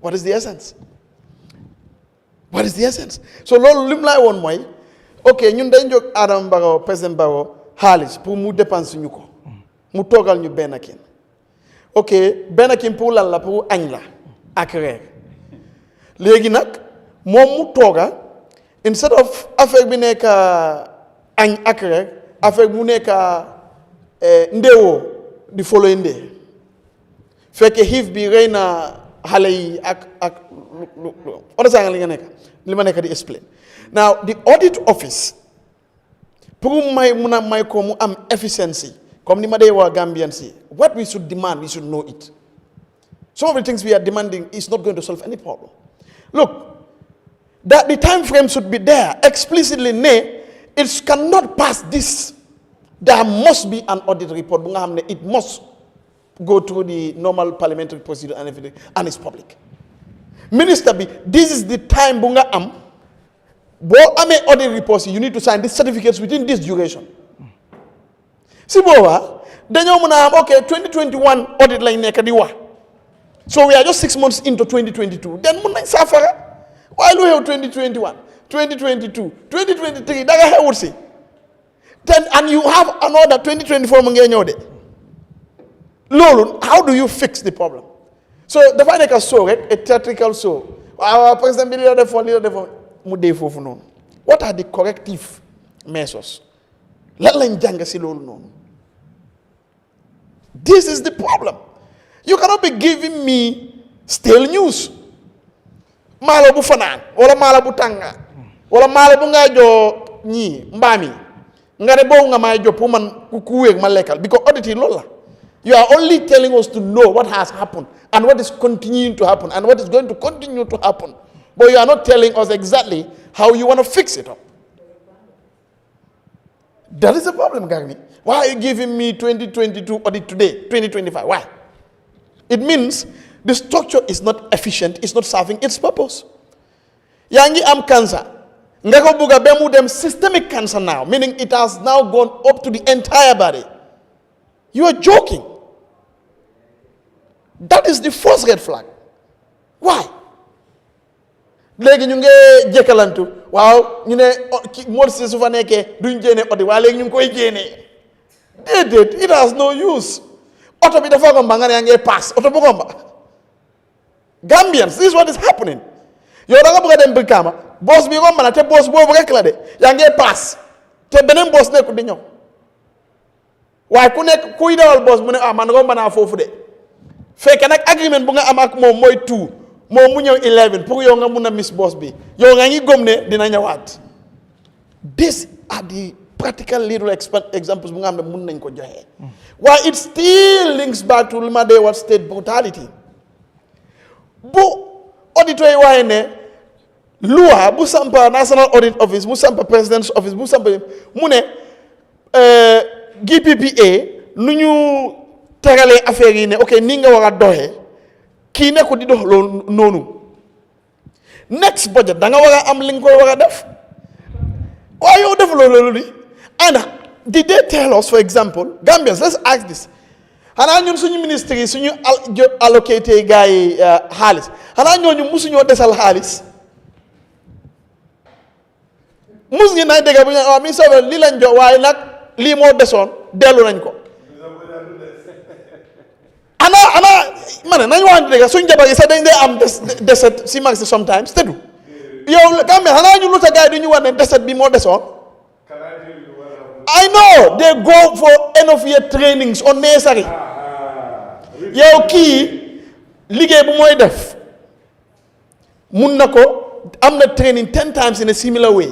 what is the essence so loolu lim laay woon mooy ok ñun dañ jóg Adama Barrow président Barrow xaalis pour mu dépense ñu ko mu toogal ñu benn kin ok benn kin pour lan la pour añ la ak reer léegi nag moom mu tooga instead of affaire bi nekk añ ak reer affaire mu nekk ndéewoo di follow ndee fekke xiif bi rey na xale yi ak oda li nga nekk li ma nekk di explain now the audit office pour mun a may ko mu am efficiency comme ni ma dee waa Gambian si what we should demand we should know it some of the things we are demanding is not going to solve any problem look that the time frame should be there explicitly it cannot pass this there must be an audit report bu nga xam ne it must go through the normal parliamentary procedure and everything and it's public minister bi this is the time bu nga am boo amee audit reports you need to sign these certificates within this duration si boobaa dañoo mën a am ok 2021 audit lañ nekk di wax so we are just 6 months into 2022 then mun nañ saafara waaye lu xew 2021 2022 2023 da nga xewut si then and you have another 2024 mu ngee ñëw de loolu how do you fix the problem so dafay nekk show rek a theatrical show waaw président bi li la defoon mu dee foofu noonu what are the corrective measures lan lañ jàng si loolu noonu this is the problem you cannot be giving me stale news maalo bu fanaan wala maalo bu tànga wala maalo bu ngaa joo ñii mbaam yi nga ne boobu nga may jox pour man ku wéeg ma lekkal because audit yi loolu la you are only telling us to know what has happened and what is continuing to happen and what is going to continue to happen but you are not telling us exactly how you want to fix it up. That is the problem, Gagni. Why are you giving me 2022 audit today, 2025? Why? It means the structure is not efficient, it's not serving its purpose. Yangi am cancer. Ngako buga bemu dem systemic cancer now, meaning it has now gone up to the entire body. You are joking. That is the first red flag. Why? Léegi ñu ngi jëkkalantu waaw ñu ne Mor si su fa nekkee duñ jéene odi waaye léegi ñu ngi koy jéene déedéet it has no use oto bi dafa gomba nga ne yaa ngi pass oto bu gomba Gambians, this is what is happening. Yow da nga bëgg dem Brikama boss bi romb na te boss boobu rek la de yaa ngi pass te beneen boss nekku di ñëw waaye ku nekk kuy dawal boss mu ne man romb naa foofu de fekk nag agreement bu nga am ak moom mooy 2 moom mu ñëw 11 pour yow nga mun a miss boss bi yow nga ngi gëm ne dina ñëwaat. These are the practical little examples bu nga xam ne mun nañ ko joxe. Why it still links back to Lima Day what state brutality. Bu auditor yi waaye ne loi bu sampa National Audit Office bu sampa President's Office bu sampa mu ne GPPA nu ñu teralee affaire yi ne ok nii nga war a doxee kii ne ko di dox loolu noonu next budget da nga war a am li nga koy war a def waaye yow def loolu di and did they tell us for example Gambians let's ask this xanaa ñun suñu ministre yi suñu allocate gars yi xaalis xanaa ñooñu musuñoo desal xaalis mus ngi nay dégg bu ñu mi soobee lii lañ jox waaye nag lii moo desoon dellu nañ ko ana ma ne nañu waxante dégg suñ jabar yi sax dañ dee am deset si marché sometimes tëddu yow Gambia xanaa ñu lu ta gars yi du ñu war ne deset bi moo desoon I know they go for end of year trainings unnecessary yow kii liggéey bu mooy def mun na ko am na training 10 times in a similar way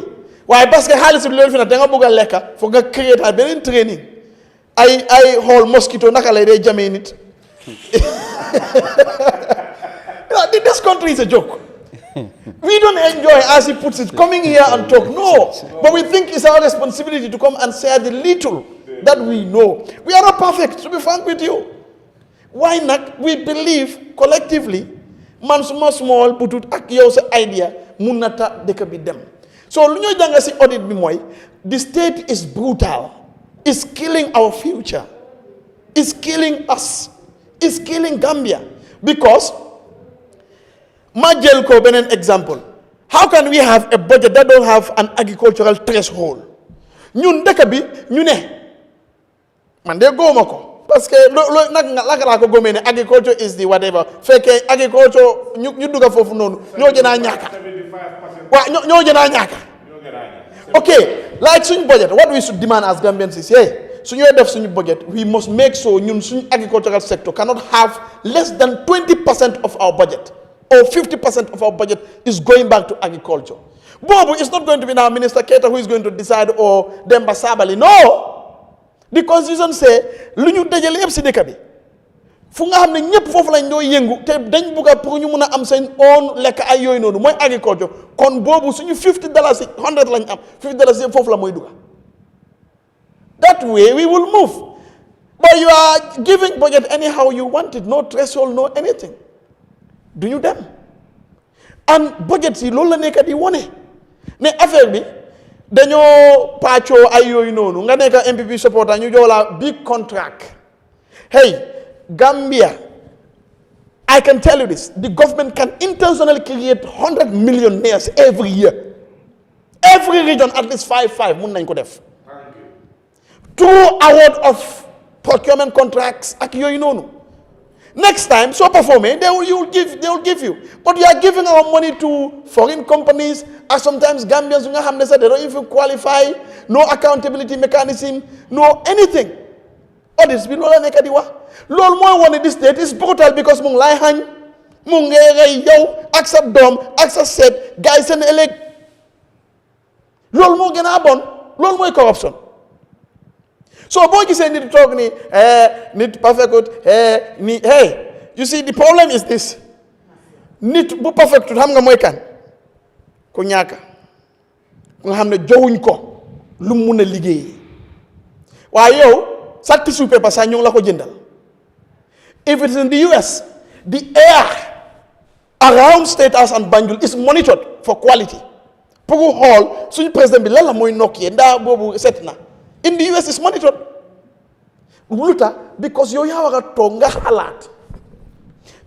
waaye parce que xaalis bi loolu fi nag da nga bëgg a lekka foog nga create beneen training ay xool mosquito naka lay day jamee nit this country is a joke. We don't enjoy, as he puts it, coming here and talk. No. But we think it's our responsibility to come and share the little that we know. We are not perfect, to be frank with you. Why not? We believe collectively, man small, put it ak yow sa idea, munata deka bi dem. So, lu ñu jàng ci audit bi mooy, the state is brutal. It's killing our future. It's killing us. It's killing Gambia. Because Majel ko benen example. How can we have a budget that don't have an agricultural threshold? Ñun dëkk bi ñu ne man de góoma ko parce que lo nag la ko góomee ne agriculture is the whatever fekkee agriculture ñu dugga foofu noonu ñoo jënaa ñaaka waaw ñoo jënaa ñaaka okay like suñu budget what we should demand as Gambians is suñu def suñu budget we must make sure ñun suñu agricultural sector cannot have less than 20% of our budget or 50% of our budget is going back to agriculture. Bobo, it's not going to be now Minister Keita who is going to decide or Demba Sabali. No! The constitution say, lu ñu dajale yëpp si dëkk bi fu nga xam ne ñëpp foofu lañ doo yëngu te dañ bugg a pour ñu mun a am seen own lekk ay yooyu noonu mooy agriculture kon boobu suñu $50 100 lañ am $50 yëpp foofu la mooy dugga. That way we will move. But you are giving budget anyhow you want it, no threshold, no anything. Do you dem and budget si loolu la nekk di wone ne affaire bi dañoo pàccoo ay yooyu noonu nga nekk MPP supporter ñu jox la big contract. Hey Gambia, I can tell you this, the government can intentionally create 100 millionaires every year. Every region at least 5 mun nañ ko def through award of procurement contracts ak yooyu noonu. Next time, so performing, they will give you. But you are giving our money to foreign companies, and sometimes Gambians, they don't even qualify, no accountability mechanism, no anything. All this, we don't make a Lol more one in this state is brutal because mung lai hang, mung yo, accept dom, accept set, guys and elect. Lol more gonna abon, lol more corruption. So boy you say need to talk need perfect good hey you see the problem is this need bu perfect xam nga moy kan ko ñaaka ko nga xamne jowuñ ko lu mu mëna liggéey waaye yow sa tissue paper sa ñu la ko jëndal. If it is in the US the air around State House and Banjul is monitored for quality pour xool suñu président bi lan la moy nokké nda bobu set na. In the US, it's monitored. Because you have a tonga halat.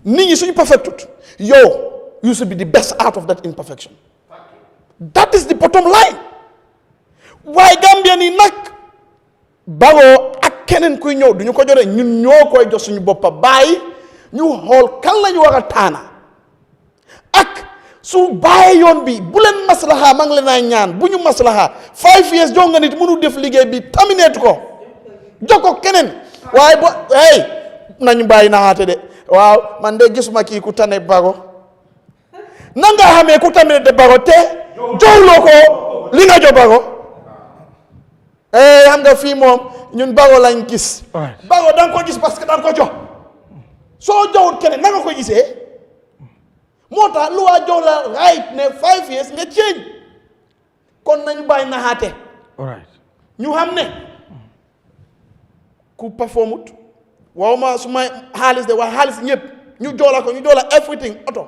Ni is imperfect. You should be the best out of that imperfection. That is the bottom line. Why Gambia ni nak bago ak kenen kuy ñew duñu ko jore ñun ñoo koy jox suñu boppa bay ñu xol kan lañu wara tana su bàyyi yoon bi bu leen maslaha maa ngi leen ay ñaan bu ñu maslaha 5 years jox nga nit mënu def liggéey bi terminate ko jox ko keneen waaye hey nañu bàyyi naxaate de waaw man de gisuma kii ku tane Barrow na nga xamee ku tane de Barrow te joxuloo ko li nga jox Barrow xam nga fii moom ñun Barrow lañ gis Barrow da nga ko gis parce que da nga ko jox soo joxut keneen na nga ko gisee moo tax lu waa jox la right ne 5 years nga change kon nañu bàyyi naxaate ñu xam ne ku performut waaw ma su ma xaalis de waaye xaalis ñëpp ñu joola ko ñu joola everything oto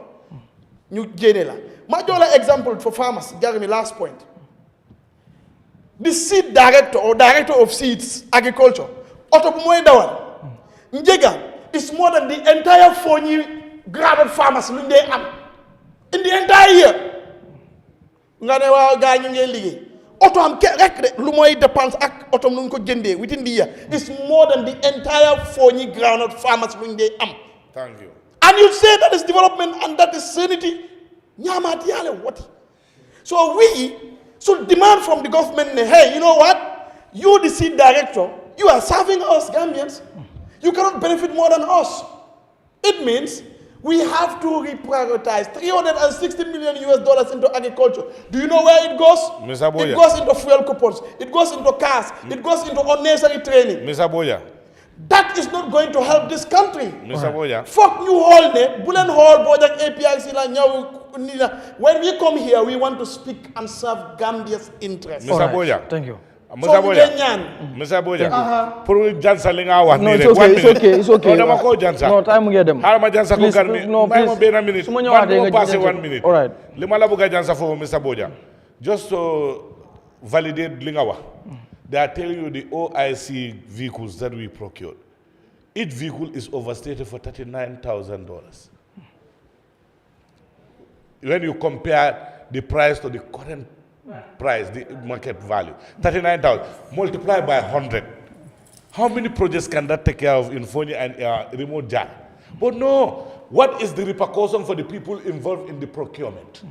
ñu génne la ma joola example for farmers Jeremy last point the seed director or director of seeds agriculture oto bu mooy dawal njëga is more than the entire 4 ñi graduate farmers lu ñu dee am in the entire year nga ne waaw gaa ñu ngee liggéey oto am rek de lu mooy dépense ak oto nu ñu ko jëndee within the year is more than the entire 4 ñi groundnut farmers lu ñu dee am. Thank you. And you say that is development and that is sanity. ñaamaat yàlla what? So we should demand from the government, hey, you know what? You the seed director, you are serving us Gambians. You cannot benefit more than us. It means we have to reprioritize $360 million into agriculture. Do you know where it goes? Mr. Boya. It goes into fuel coupons. It goes into cars. It goes into unnecessary training. Mr. Boya. That is not going to help this country. Mr. Boya. Fuck you all ne. Bulen hall bojak APIC la nyaw. When we come here, we want to speak and serve Gambia's interests. Mr. Boya. Thank you. Mr. Boya, pour jansa li nga wax ni rek 1 minute. It's okay. Dama ko jansa. No, time mu ngi dem. Har ma jansa ko garmi. No, May mo please. benn minute. Su ma ñëwaatee nga passé jansa. 1 minute. All right. Li ma la bëgg a jansa foofu Mr. Boya. Just to validate li nga wax. They are telling you the OIC vehicles that we procured. Each vehicle is overstated for $39,000. When you compare the price to the current price, the market value, 39,000 multiplied by 100. How many projects can that take care of in Fonia and remote Jack? But no, what is the repercussion for the people involved in the procurement?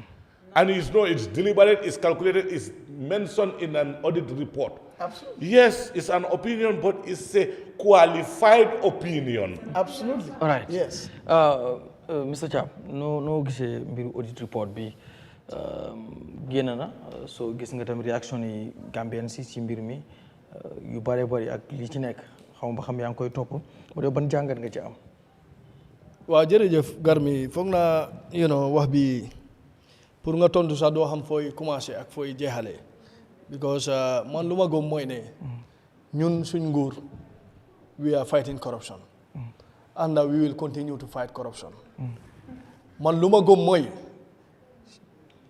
And it's deliberate, it's calculated, it's mentioned in an audit report. Absolutely. Yes, it's an opinion, but it's a qualified opinion. Absolutely. All right. Yes. Mr. Cham, no gisee mbiru audit report bi génn na so gis nga tamit réaction yi Gambien si ci mbir mi yu bare bari ak li ci nekk xaw ma ba xam yaa ngi koy topp mu dee ban jàngat nga ci am. waaw jërëjëf Garmi foog naa wax bi pour nga tontu sax doo xam fooy commencé ak fooy jeexalee because man lu ma gëm mooy ne ñun suñ nguur we are fighting corruption and we will continue to fight corruption man lu ma gëm mooy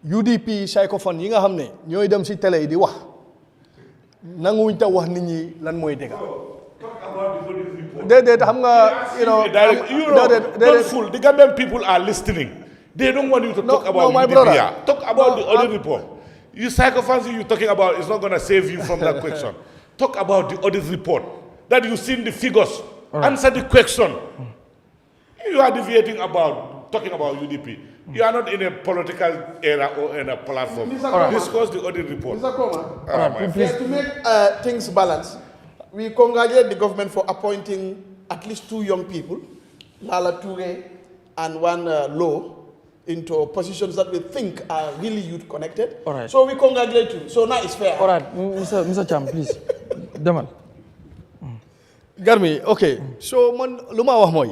UDP psychophone yi nga xam ne ñooy dem si télé yi di wax nanguwuñ ta wax nit ñi lan mooy dëgg déedéet xam nga don't fool. The Gambian people are listening. They don't want you to talk about UDP. Talk about the audit report. You psychophancy you're talking about is not going to save you from that question. Talk about the audit report. That you've seen the figures. Right. Answer the question. You are deviating talking about UDP. You are not in a political era or in a platform. Discuss the audit report. Mr. Koma, to make things balanced, we congratulate the government for appointing at least 2 young people, Lala Toure and one Low, into positions that we think are really youth connected. All right. So we congratulate you. So now it's fair. All right, Mr. Cham, please. Demal. Garmi, okay. So man lu ma wax mooy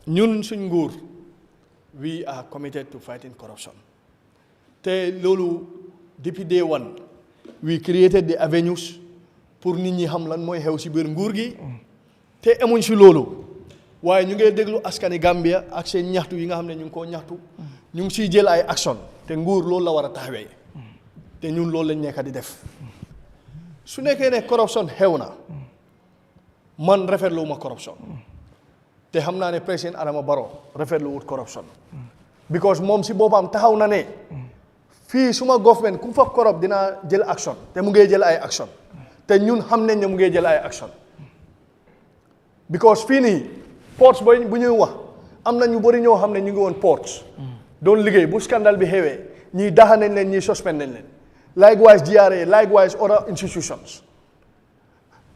ñun suñ nguur we are committed to fighting corruption. Te loolu depuis day one we created the avenues pour nit ñi xam lan mooy xew si biir nguur gi te amuñ si loolu waaye ñu ngi déglu askani Gambia ak seen ñaxtu yi nga xam ne ñu ngi koo ñaxtu ñu ngi siy jël ay action te nguur loolu la war a taxawee te ñun loolu lañ nekk di def su nekkee ne corruption xew na man rafetlu ma corruption te xam naa ne président Adama Barrow rafetlu wut corruption because moom si boppam taxaw na ne fii suma government ku fa corrupt dinaa jël action te mu ngi jël ay action te ñun xam nañ ne mu ngi jël ay action because fii nii ports bu ñuy wax am na ñu bëri ñoo xam ne ñu ngi woon ports doon liggéey bu scandale bi xewee ñii daxa nañ leen ñii suspend nañ leen likewise GRA likewise other institutions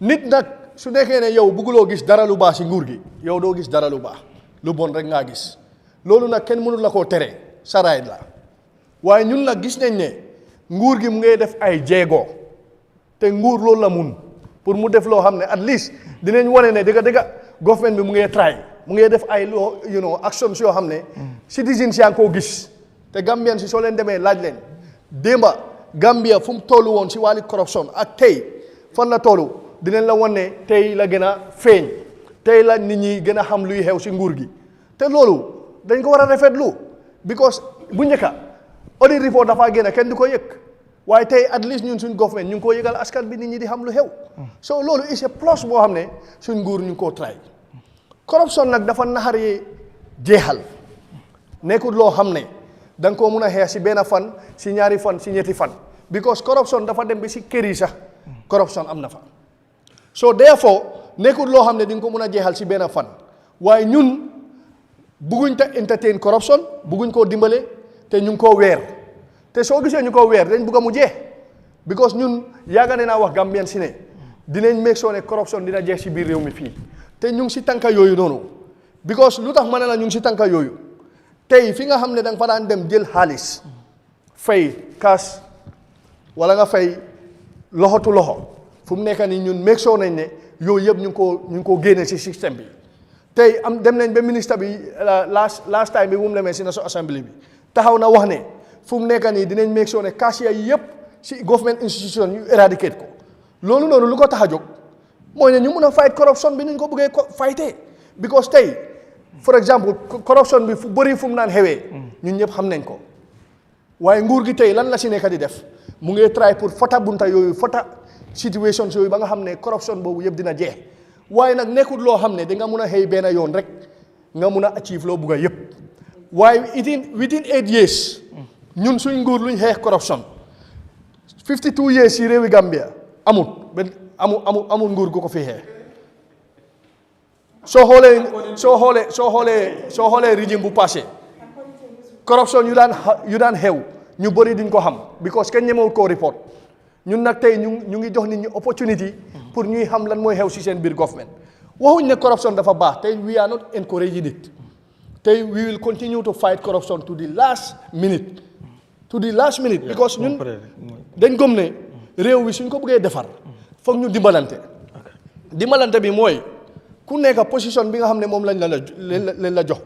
nit nag su nekkee ne yow bëgguloo gis dara lu baax si nguur gi yow doo gis dara lu baax lu bon rek ngaa gis loolu nag kenn mënul la koo tere sa right la waaye ñun nag gis nañ ne nguur gi mu ngay def ay jéego te nguur loolu la mun pour mu def loo xam ne at least dinañ wane ne dëgg government bi mu ngay try mu ngay def ay loo actions yoo xam ne citizens yaa ngi koo gis te Gambian si soo leen demee laaj leen démba Gambia fu mu toll woon si wàllu corruption ak tey fan la toll dinañ la wan ne tey la gën a feeñ tey la nit ñi gën a xam luy xew si nguur gi te loolu dañ ko war a rafetlu because bu njëkka audit report dafa génn kenn du ko yëg waaye tey at least ñun suñ government ñu ngi koo yëgal askan bi nit ñi di xam lu xew so loolu is a plus boo xam ne suñ nguur ñu ngi koo try corruption nag dafa naxari jeexal nekkul loo xam ne da nga koo mun a xeex si benn fan si ñaari fan si ñetti fan because corruption dafa dem bi si kër yi sax corruption am na fa so therefore nekkul loo xam ne di nga ko mun a jeexal si benn fan waaye ñun bugguñ te entertain corruption bugguñ koo dimbale te ñu ngi koo weer te soo gisee ñu ko weer dañ bugg a mu jeex because ñun yaaga ne naa wax Gambien si ne dinañ make sure ne corruption dina jeex si biir réew mi fii te ñu ngi si tànka yooyu noonu because lu tax ma ne la ñu ngi si tànka yooyu tey fi nga xam ne da nga fa daan dem jël xaalis fay cash wala nga fay loxo tu loxo fu mu nekk nii ñun make sure nañ ne yooyu yëpp ñu ngi koo génne si système bi tey am dem nañ ba ministre bi last time bi bu mu demee si National Assembly bi taxaw na wax ne fu mu nekk nii dinañ make sure ne cashier yi yëpp si government institution ñu eradicate ko loolu noonu lu ko tax a jóg mooy ne ñu mun a fight corruption bi ni ñu ko bëggee fightee because tey for example corruption bi fu bëri fu mu naan xewee ñun ñëpp xam nañ ko waaye nguur gi tey lan la si nekk di def mu ngi try pour fota bunta yooyu fota situations yooyu ba nga xam ne corruption boobu yëpp dina jeex waaye nag nekkul loo xam ne di nga mun a xëy benn yoon rek nga mun a achieve loo bugg a yëpp waaye within 8 years ñun suñ nguur luñ xeex corruption 52 years si réewi Gambia amul nguur gu ko fi xeex soo xoolee régime bu passé corruption yu daan xew ñu bëri duñ ko xam because kenn ñemewul koo report ñun nag tey ñu ngi jox nit ñi opportunity pour ñuy xam lan mooy xew si seen biir government waxuñ ne corruption dafa baax tey we are not encouraging it tey we will continue to fight corruption to the last minute because ñun dañ gëm ne réew bi suñ ko bëggee defar foog ñu dimbalante bi mooy ku nekk position bi nga xam ne moom lañ la jox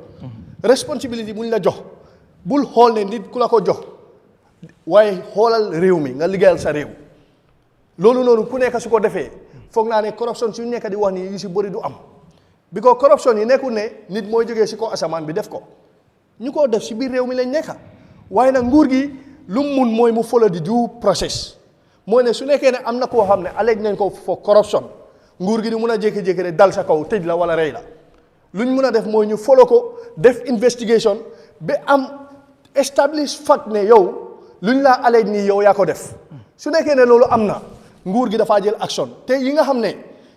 responsibility buñ la jox bul xool ne nit ku la ko jox waaye xoolal réew mi nga liggéeyal sa réew loolu noonu ku nekk su ko defee foog naa ne corruption suñu nekk di wax ni yu si bëri du am because corruption yi nekkul ne nit mooy jógee si ko asamaan bi def ko ñu ko def si biir réew mi lañ nekka waaye nag nguur gi lu mu mun mooy mu follow di due process mooy ne su nekkee ne am na koo xam ne allege nañ ko for corruption nguur gi di mun a jékki-jékki rek dal sa kaw tëj la wala rey la luñ mun a def mooy ñu follow ko def investigation ba am establish fact ne yow luñ laa allege nii yow yaa ko def su nekkee ne loolu am na nguur gi dafaa jël action te yi nga xam ne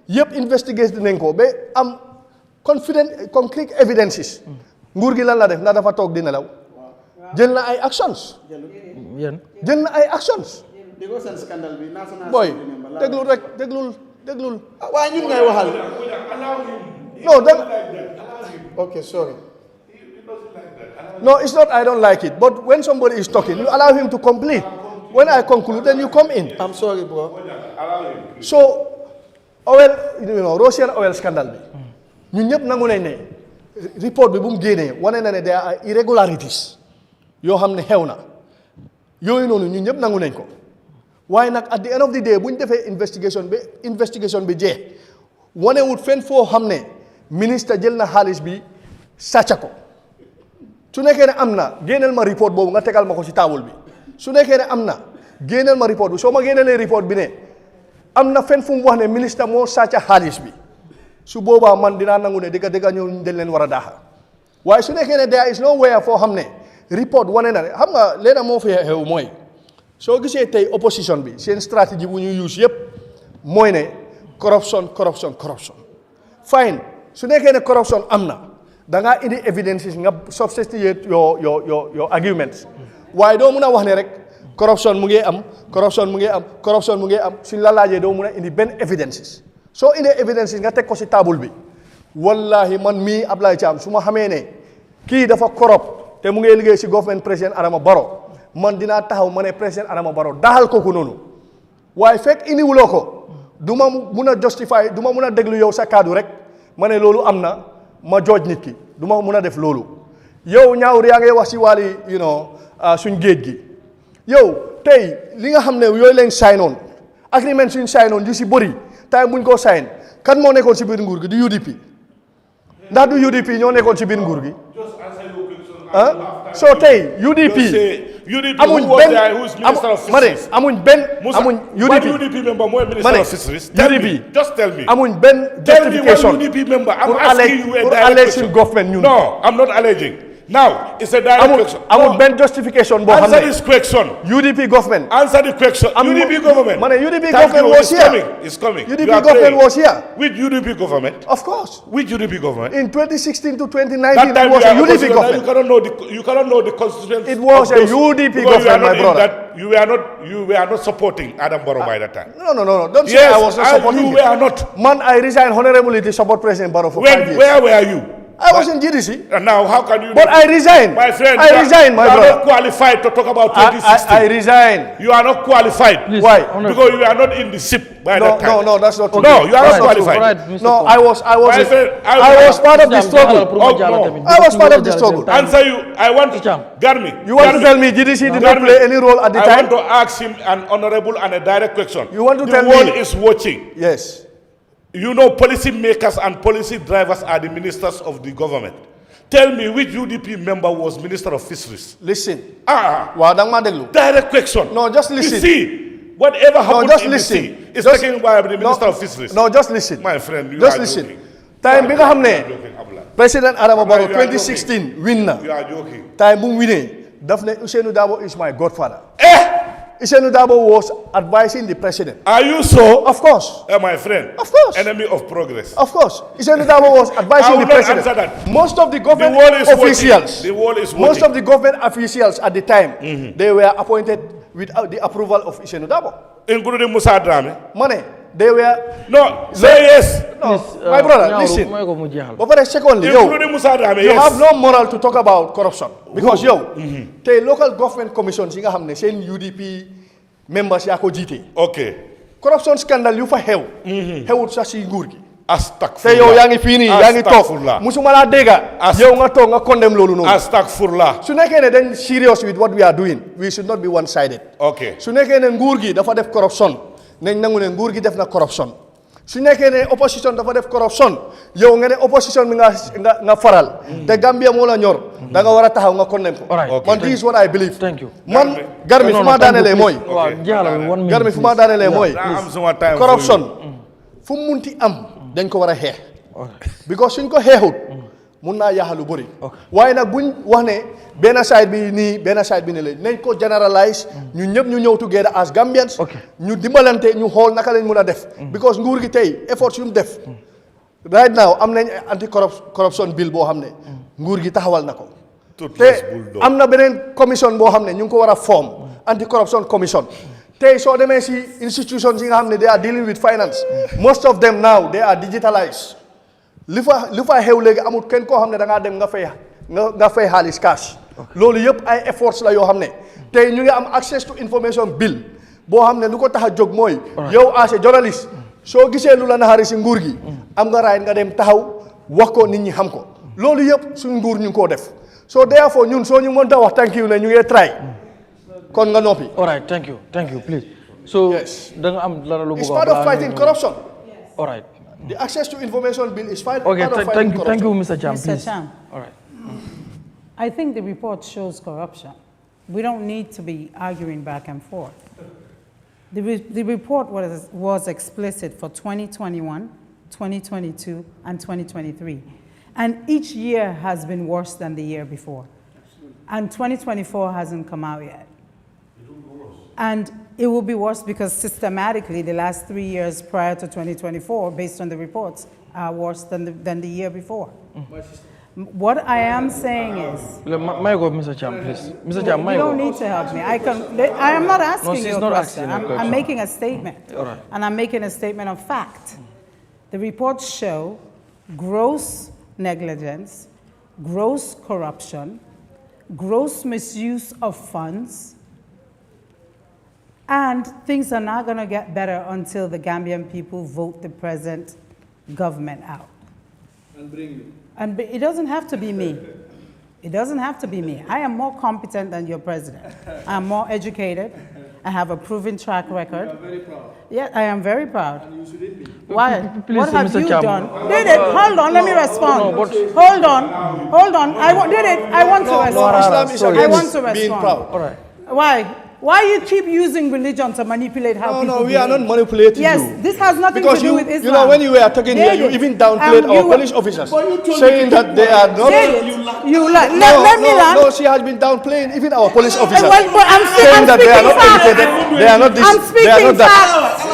yëpp investigate nañ ko ba am concrete evidences nguur gi lan la def ndax dafa toog di nelaw jël na ay actions jël na ay actions booy déglul waaye ñun ngay waxal no da okay sorry no it's not I don't like it but when somebody is talking you allow him to complete when I conclude then you come in I'm sorry bro so oil Russian oil scandal bi ñun ñëpp nangu nañ ne report bi bu mu génnee wane na ne there are irregularities yoo xam ne xew na yooyu noonu ñun ñëpp nangu nañ ko waaye nag at the end of the day bu ñu defee investigation bi jeex wanewut fenn foo xam ne ministre jël na xaalis bi sàcca ko su nekkee ne am na génneel ma report boobu nga tegal ma ko ci table bi su nekkee ne am na génneel ma report bi soo ma génneelee report bi ne am na fenn fu mu wax ne ministre moo sàcca xaalis bi su boobaa man dinaa nangu ne dëgg ñëw dañ leen war a daaxa waaye su nekkee ne there is no way foo xam ne report wane na ne xam nga leena moo fi xew mooy soo gisee tey opposition bi seen stratégie bu ñuy use yëpp mooy ne corruption fine su nekkee ne corruption am na da ngaa indi evidences nga substantiate your arguments waaye doo mun a wax ne rek corruption mu ngi am corruption mu ngi am corruption mu ngi am suñ la laajee doo mun a indi benn evidences soo indee evidences nga teg ko si table bi wallahi man mii Ablaye Thiam su ma xamee ne kii dafa corrupt te mu ngi liggéey si government président Adama Barrow man dinaa taxaw ma ne président Adama Barrow daxal kooku noonu waaye fekk indiwuloo ko du ma mun a justify du ma mun a déglu yow sa kaddu rek ma ne loolu am na ma jooj nit ki du ma mun a def loolu yow ñaawur yaa ngay wax si wàlli suñ géej gi yow tey li nga xam ne yooyu leen sign on agreement suñ sign on yu si bëri tey buñ ko sign kan moo nekkoon si biir nguur gi du UDP ndax du UDP ñoo nekkoon si biir nguur gi so tey UDP amuñ benn UDP member mooy minister of fisheries. UDP Just tell me. amuñ benn justification UDP member. I'm pour asking you a pour direct allege question. suñ government ñun. No, I'm not alleging. Now, it's a direct question. amuñ benn justification boo xam Answer ne this question. UDP government. Answer the question. UDP government. Ma ne UDP Thank government you. was It's here. coming. It's coming. UDP You are government praying. was here. Which UDP government? Of course. Which UDP government? In 2016 to That 2019, time it was a UDP you government. cannot know the constituency. It was of a those, UDP because government, my you are not in brother. that- You were not supporting Adam Barrow by that time. No. Don't say Yes, I was not supporting you it. were not. Man, I resigned honorably to support President Barrow for 5 years. Where were you? I was in GDC. And now, how can you? But I resigned. My friend, I resigned, my you are brother. not qualified to talk about 2016. I resigned. You are not qualified. Please, Why? Because you are not in the ship by that time. No, that's not true. No, you are That's not not true. qualified. Alright, Mr. No, Paul. I was My friend, I was part of the struggle. Oh, no. I was part of the struggle. Answer you. I want to. Jam. Garmi. You want to tell me GDC did not play any role at the I time? want to ask him an honorable and a direct question. You want to the tell me- world is watching. Yes. You know, policy makers and policy drivers are the ministers of the government. Tell me which UDP member was Minister of Fisheries? Listen. Ah, Waa dang ma déglu. direct question. No, just listen. You see, whatever happens just in listen. the sea is Just- taken by the Minister of Fisheries. No, just listen. My friend, you Just are listen. joking. Time bi nga xam You ne are joking, Abla. President Adama Barrow You are 2016 win na. You are joking. Time bu mu winee daf ne Ousainou Darboe is my godfather. Ousainou Darboe was advising the president. Are you so? Of course. My friend. Of course. Enemy of progress. Of course. Ousainou Darboe was I advising will the not president. answer that. Most of the The government world is officials, watching. The world is most watching. of the government officials at the time, they were appointed without the approval of Ousainou Darboe. Including Musa Drame. Money, they were. No, say yes. No, my brother, listen. But secondly, Including Musa Drame, you yes. have no moral to talk about corruption because the local government commissions yi nga xam ne seen UDP members yaa ko jiite. Okay. Corruption scandal yu fa xew. xewut sax si nguur gi. Astagfirullah. te yow yaa ngi fii nii yaa ngi toog Astagfirullah. musuma laa dégga yow nga toog nga condemn loolu noonu. Astagfirullah. su nekkee ne dañ serious with what we are doing we should not be one sided. Okay. su nekkee ne nguur gi dafa def corruption nañ nangu ne nguur gi def na corruption su nekkee ne opposition dafa def corruption yow nga ne opposition bi nga faral te Gambia moo la ñor da nga war a taxaw nga condemn ko. man this is what I believe. Thank you. man Garmi fu ma daanelee mooy. Garmi fu ma daanelee mooy. corruption fu mu munti am dañ ko war a xeex. because suñ ko xeexut mun naa yaaxal lu bëri. waaye nag buñ wax ne benn side bi nii benn side bi ne la nañ ko generalize ñu ñëpp ñu ñëw together as Gambians. ñu dimbalante ñu xool naka lañ mun a def. because nguur gi tey effort yu mu def. right now am nañ anti corruption bill boo xam ne. nguur gi taxawal na ko. te am na beneen commission boo xam ne ñu ngi ko war a form anti corruption commission. tey soo demee si institutions yi nga xam ne they are dealing with finance most of them now they are digitalized li fa xew léegi amul kenn koo xam ne da ngaa dem nga fay xaalis cash loolu yëpp ay efforts la yoo xam ne tey ñu ngi am access to information bill boo xam ne lu ko tax a jóg mooy yow as a journalist soo gisee lu la naxari si nguur gi am nga right nga dem taxaw wax ko nit ñi xam ko loolu yëpp suñ nguur ñu ngi koo def so therefore ñun soo ñu mënta wax thank you ne ñu ngi try kon nga noppi. All right, thank you, please. So, yes. It's part of fighting corruption. All right. The access to information bill is part of fighting corruption. Thank you, Mr. Jam, Mr. please. Jam. All right. I think the report shows corruption. We don't need to be arguing back and forth. The report was explicit for 2021, 2022, and 2023. And each year has been worse than the year before. And 2024 hasn't come out yet. And it will be worse because systematically the last 3 years prior to 2024, based on the reports, are worse than the year before. What I am saying is, My God, Mr. Cham, please. Mr. Cham, you don't need to help me. I am not asking you a question. I'm making a statement. All right. And I'm making a statement of fact. The reports show gross negligence, gross corruption, gross misuse of funds, and things are not going to get better until the Gambian people vote the present government out. And bring you. And it doesn't have to be me. It doesn't have to be me. I am more competent than your president. I am more educated. I have a proven track record. You are very proud. Yeah, I am very proud. And you shouldn't be. Why? Please, What have Mr. you Cham. done? Did it? Hold on, let me respond. Hold on. Did it? I want to respond. Islam is I want to against being respond. proud. All right. Why? Why you keep using religion to manipulate how people No, we are not behave? manipulating Yes, you. this has nothing Because to do with Islam. you know, when you were talking here, you David, even downplayed our you were- police officers, saying that they are not. Let me land. No, she has been downplaying even our police officers, But I'm saying that they are not facts. educated, they are not this, I'm they are speaking not that. facts.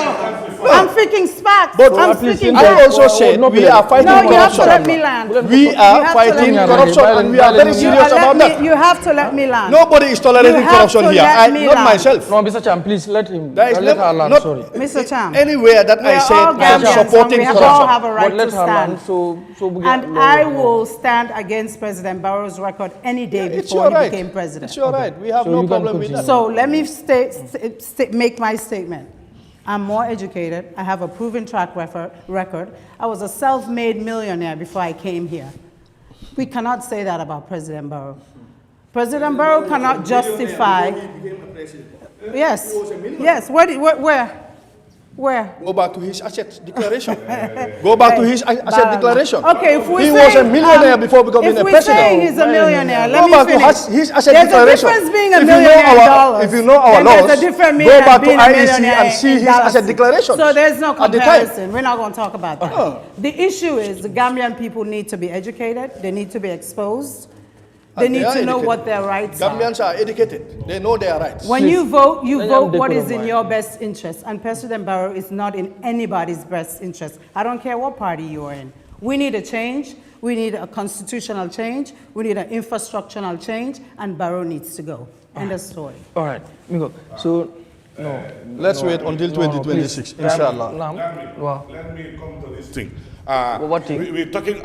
I'm speaking facts. But I'm speaking I facts. also said we are fighting No, you have to corruption. let me land. We You are have to fighting let me corruption, and we are very serious about that. You have to let me land. Nobody is tolerating You have corruption to here. let me Not land. myself. No, Mr. Cham, please let him. There is Let her land, not sorry. Mr. Cham. anywhere that We I are said all I am Gambians, supporting and we all corruption. have a right But let to her land. stand. So And I will stand against President Barrow's record any day It's before your he right. became president. It's your right. We have So no you can problem with continue. that. So let me make my statement. I'm more educated. I have a proven track record. I was a self-made millionaire before I came here. We cannot say that about President Barrow. President Barrow cannot justify. Yes. Yes. Where? Go back to his asset declaration. Go back to his asset declaration. Okay, if we he say, was a millionaire before becoming a if we're president. saying he's a millionaire, let Go me back finish. to his asset There's declaration. a difference being a If you know millionaire in our- dollars. if you know our then laws, there's a different go meaning back of to being a IEC millionaire and see in his dollars. asset declarations So there's no at the time. comparison. We're not going to talk about that. The issue is the Gambian people need to be educated. They need to be exposed. They And need are to know educated. what their rights are. Gambians are educated. They know their rights. When you vote Let vote them what is decorum, in your best interest. And President Barrow is not in anybody's best interest. I don't care what party you're in. We need a change. We need a constitutional change. We need an infrastructural change. And Barrow needs to go. End of story. All right, Mingo. So, no. Let's wait until 2026, please. inshallah. Wow. Let me come to this thing. What thing? We're talking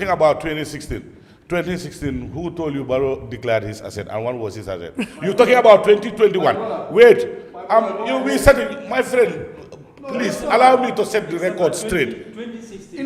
about 2016. 2016, who told you Barrow declared his asset and what was his asset? You're talking about 2021. Wait, you'll be setting, my friend, please allow me to set the record straight. 2016,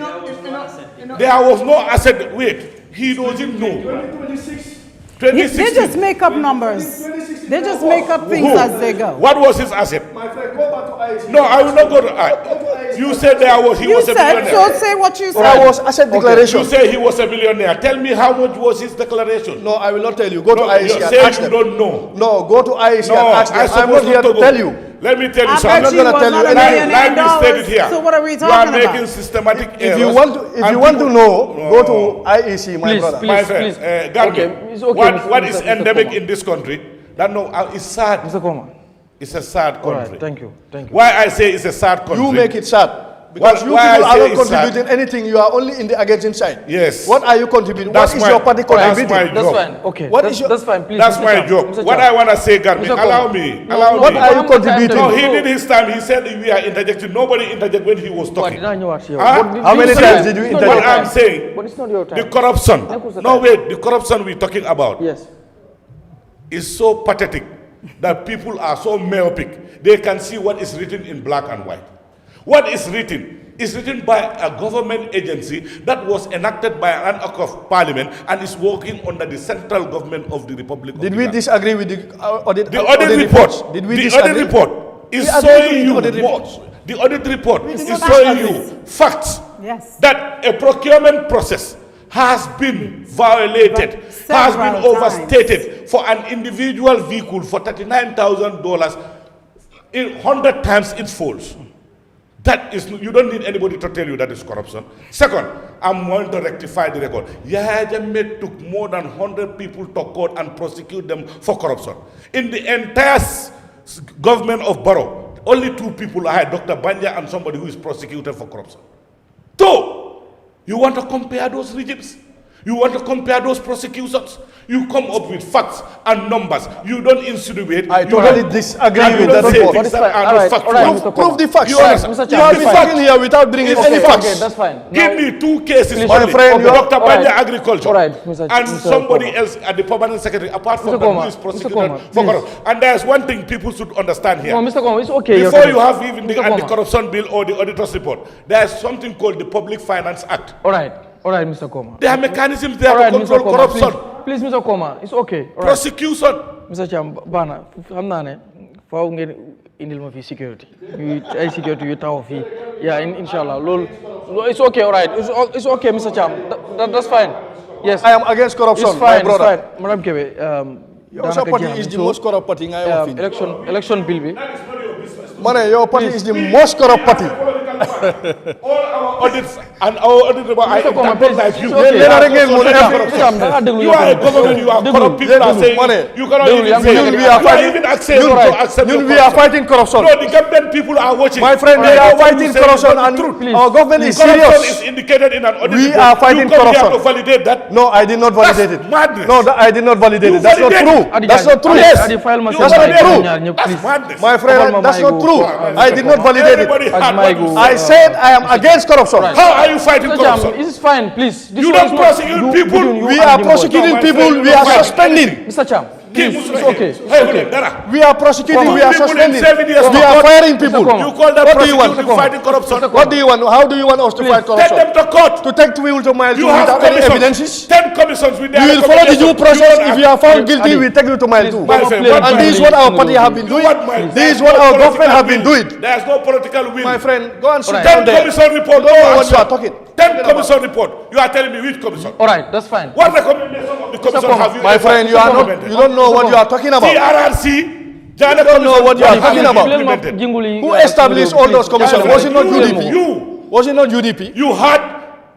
There was no asset. Wait, he doesn't know. 2016. They just make up numbers. They just make up things Who? as they go. What was his asset? My friend, go back to IEC. No, I will not go to. You said he You was a said, millionaire. so say what you There said. was asset declaration. You say he was a millionaire. Tell me how much was his declaration? No, I will not tell you. Go to No, IEC you and say ask you them. don't know. No, go to IEC No, and ask them. I'm not here to tell you. Let me tell you I something. bet not you gonna was tell not you a anything. millionaire Like in we stated dollars. here. So what are we You are talking making about? systematic If errors. you want to know, go to IEC, my Please, brother. please. My friend, Gambia, Okay, it's okay, what Mr. is Mr. endemic Koma. in this country? That it's sad. Mr. Koma. It's a sad All country. right, thank you. Why I say it's a sad country? You make it sad. Because you why I people are say not it's sad? contributing anything. You are only in the against side. Yes. What are you contributing? That's What is my- your party that's contributing? my That's job. fine. Okay. What that's, is your- that's fine, please. That's Mr. my Cham, joke. Mr. What Cham. I want to say, Garmin, Mr. allow Koma. me. No, Allow no, me. What no, are you I'm not contributing? No, entitled he to- did his time. He said we are interjecting. Nobody interject when he was But talking. did I know what you- Huh? But How many it's times not- did you it's not interject? your What I'm time. saying, But it's not your time. the corruption. That was the No, time. wait. The corruption we're talking about Yes. is so pathetic that people are so myopic. They can see what is written in black and white. What is written is written by a government agency that was enacted by an act of parliament and is working under the central government of the Republic of Did the we Gambia. disagree with the audit? The audit reports? report. Did we The disagree? audit report is We agreed showing with you the audit what- reports. the audit report is did showing not you facts Yes. that a procurement process has been violated, But has been several overstated for an individual vehicle for $39,000 in 100 times it falls. That is, you don't need anybody to tell you that is corruption. Second, I'm going to rectify the record. Yahya Jammeh took more than 100 people to court and prosecute them for corruption. In the entire government of Barrow, only 2 people are Dr. Banja and somebody who is prosecuted for corruption. 2, you want to compare those regimes? You want to compare those prosecutions? You come up with facts and numbers. You don't insinuate. I totally disagree with that report. Prove the facts. You understand? You have been talking here without bringing any facts. Okay, that's fine. Give me 2 cases My only. friend, you Dr. are- Banya Agriculture Mr. and Mr. somebody Koma. else at the permanent secretary, apart from Mr. that, Koma, who is Mr. prosecuted Koma, for corruption. And there's one thing people should understand here. No, Mr. Koma, it's okay. Before you have even the Mr. Koma. anti-corruption bill or the auditor's report, there's something called the Public Finance Act. All right, Mr. Koma. There are mechanisms there All right, to Mr. control Koma, corruption. please, Mr. Koma, it's okay. All right. Prosecution. Mr. Cham, bana, xam naa ne faaw ngeen indil ma fi security. Ay security yu taw fi. Yeah, inshallah. It's okay, all right. It's okay, Mr. Cham. That's fine. Yes. I am against corruption, It's fine, my brother. It's fine. Madam Kebe, Your party is the most corrupt party in our opinion. Election bill bi. Mane, your party is the most corrupt party. All our audits and our auditors are examples like you. You are a government, you are corrupt. People are saying you cannot even say we are fighting. We are fighting corruption. No, the government people are watching. My friend, we are fighting corruption and our government is Corruption is serious. indicated in an audit. We are fighting you come corruption. here to validate that. No, I did not validate it. Madness. No, I did not validate You it. That's not validate true. That's not true. Yes. That's not true. That's madness. My friend, that's not true. I did not validate Everybody it. had what you I said. said I am against corruption. How are you fighting Mr. Cham, corruption? it's fine, please. This You one is don't not- prosecute people. We are prosecuting people. We are suspending. Mr. Cham, please, it's okay. It's Hey, okay. Dara. We are prosecuting. We are People in suspending. 7 years We are court. firing people. Mr. You call that What do you want? prosecuting fighting corruption? What do you want? How do you want us to fight Take corruption? them to court. To take people to mile You 2 have without any commissions. evidences? 10 commissions with their We will follow the due recommendations. process. don't If you are found Adi, guilty, we take you to mile 2. My friend, what And mile? this is what our party have been doing. What mile? This is There's what no our political government have been will. doing. There's no political will. My friend, go and sit Alright. down 10 there. commission report. Don't know no what you are answer. talking. 10 commission report. You are telling me which commission? All right, that's fine. What recommendation of the commission Koma, have you My ever friend, you are not. implemented? You don't know what you are talking about. TRRC. You don't know what you are talking about. Implemented. Who established all those commissions? Was it not UDP? You. Was it not UDP? You had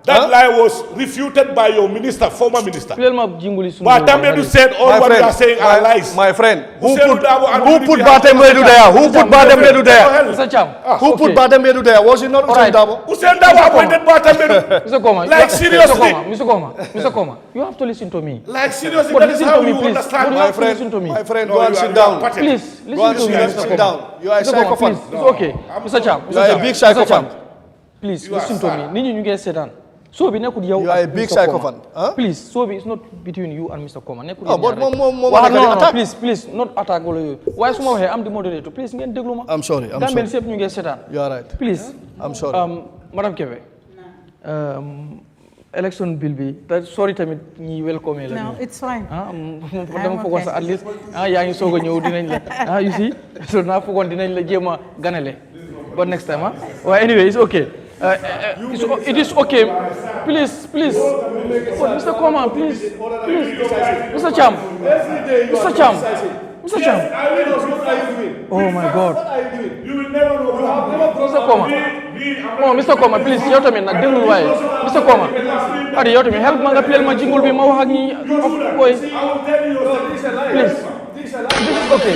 that lie was refuted by your minister, former minister. But Tamedu said all My what you friend, are saying are lies. my friend, who Hussein put Dabo and who UDP put have- Batembedu there? Who put Batembedu there? Mr. Cham, Who put Batembedu there? Was it not Hussein Alright. Dabo? Hussein Dabo appointed Batambedu. Mr. Koma, Like, seriously? Mr. Koma, you have to listen to me. Like seriously, But that is listen how to me, you please. understand. But My you listen to friend, me. my friend, No, go and you sit are down. pathetic. Please, Go and listen to me, sit Mr. sit Koma. down. You are a Mr. Koma, psychopath. please, it's okay. Mr. Cham, You are a big psychopath. Please, You are listen to sad. me. Nini you get sedan. So be nekud yow. You are a and big Mr. Koma. psychopath, huh? Please, so be it's not between you and Mr. Koma. Nekud No, but yéen ñaar rek. mo Waaw, nekk di no, attack. please, not attack wala yooyu. Waaye su ma waxee am di moderator, please ngeen déglu ma. I'm sorry. I'm Gambien sorry. yëpp ñu ngi seetaan. You are right. Please. I'm sorry. Madame Kebe. Election bill bi. Sorry tamit ñi welcome la. No, it's fine. Dama foogoon sa at least yaa ngi soog a ñëw dinañ la you see so naa foogoon dinañ la jéem a ganale but next time well anyway it's okay it is okay please but Mr. Koma please Mr. Cham oh my God Mr. Koma please yow tamit nag déglul waaye Mr. Koma adi yow tamit help ma nga pleel ma jingul bi ma wax ak ñi boy please this is okay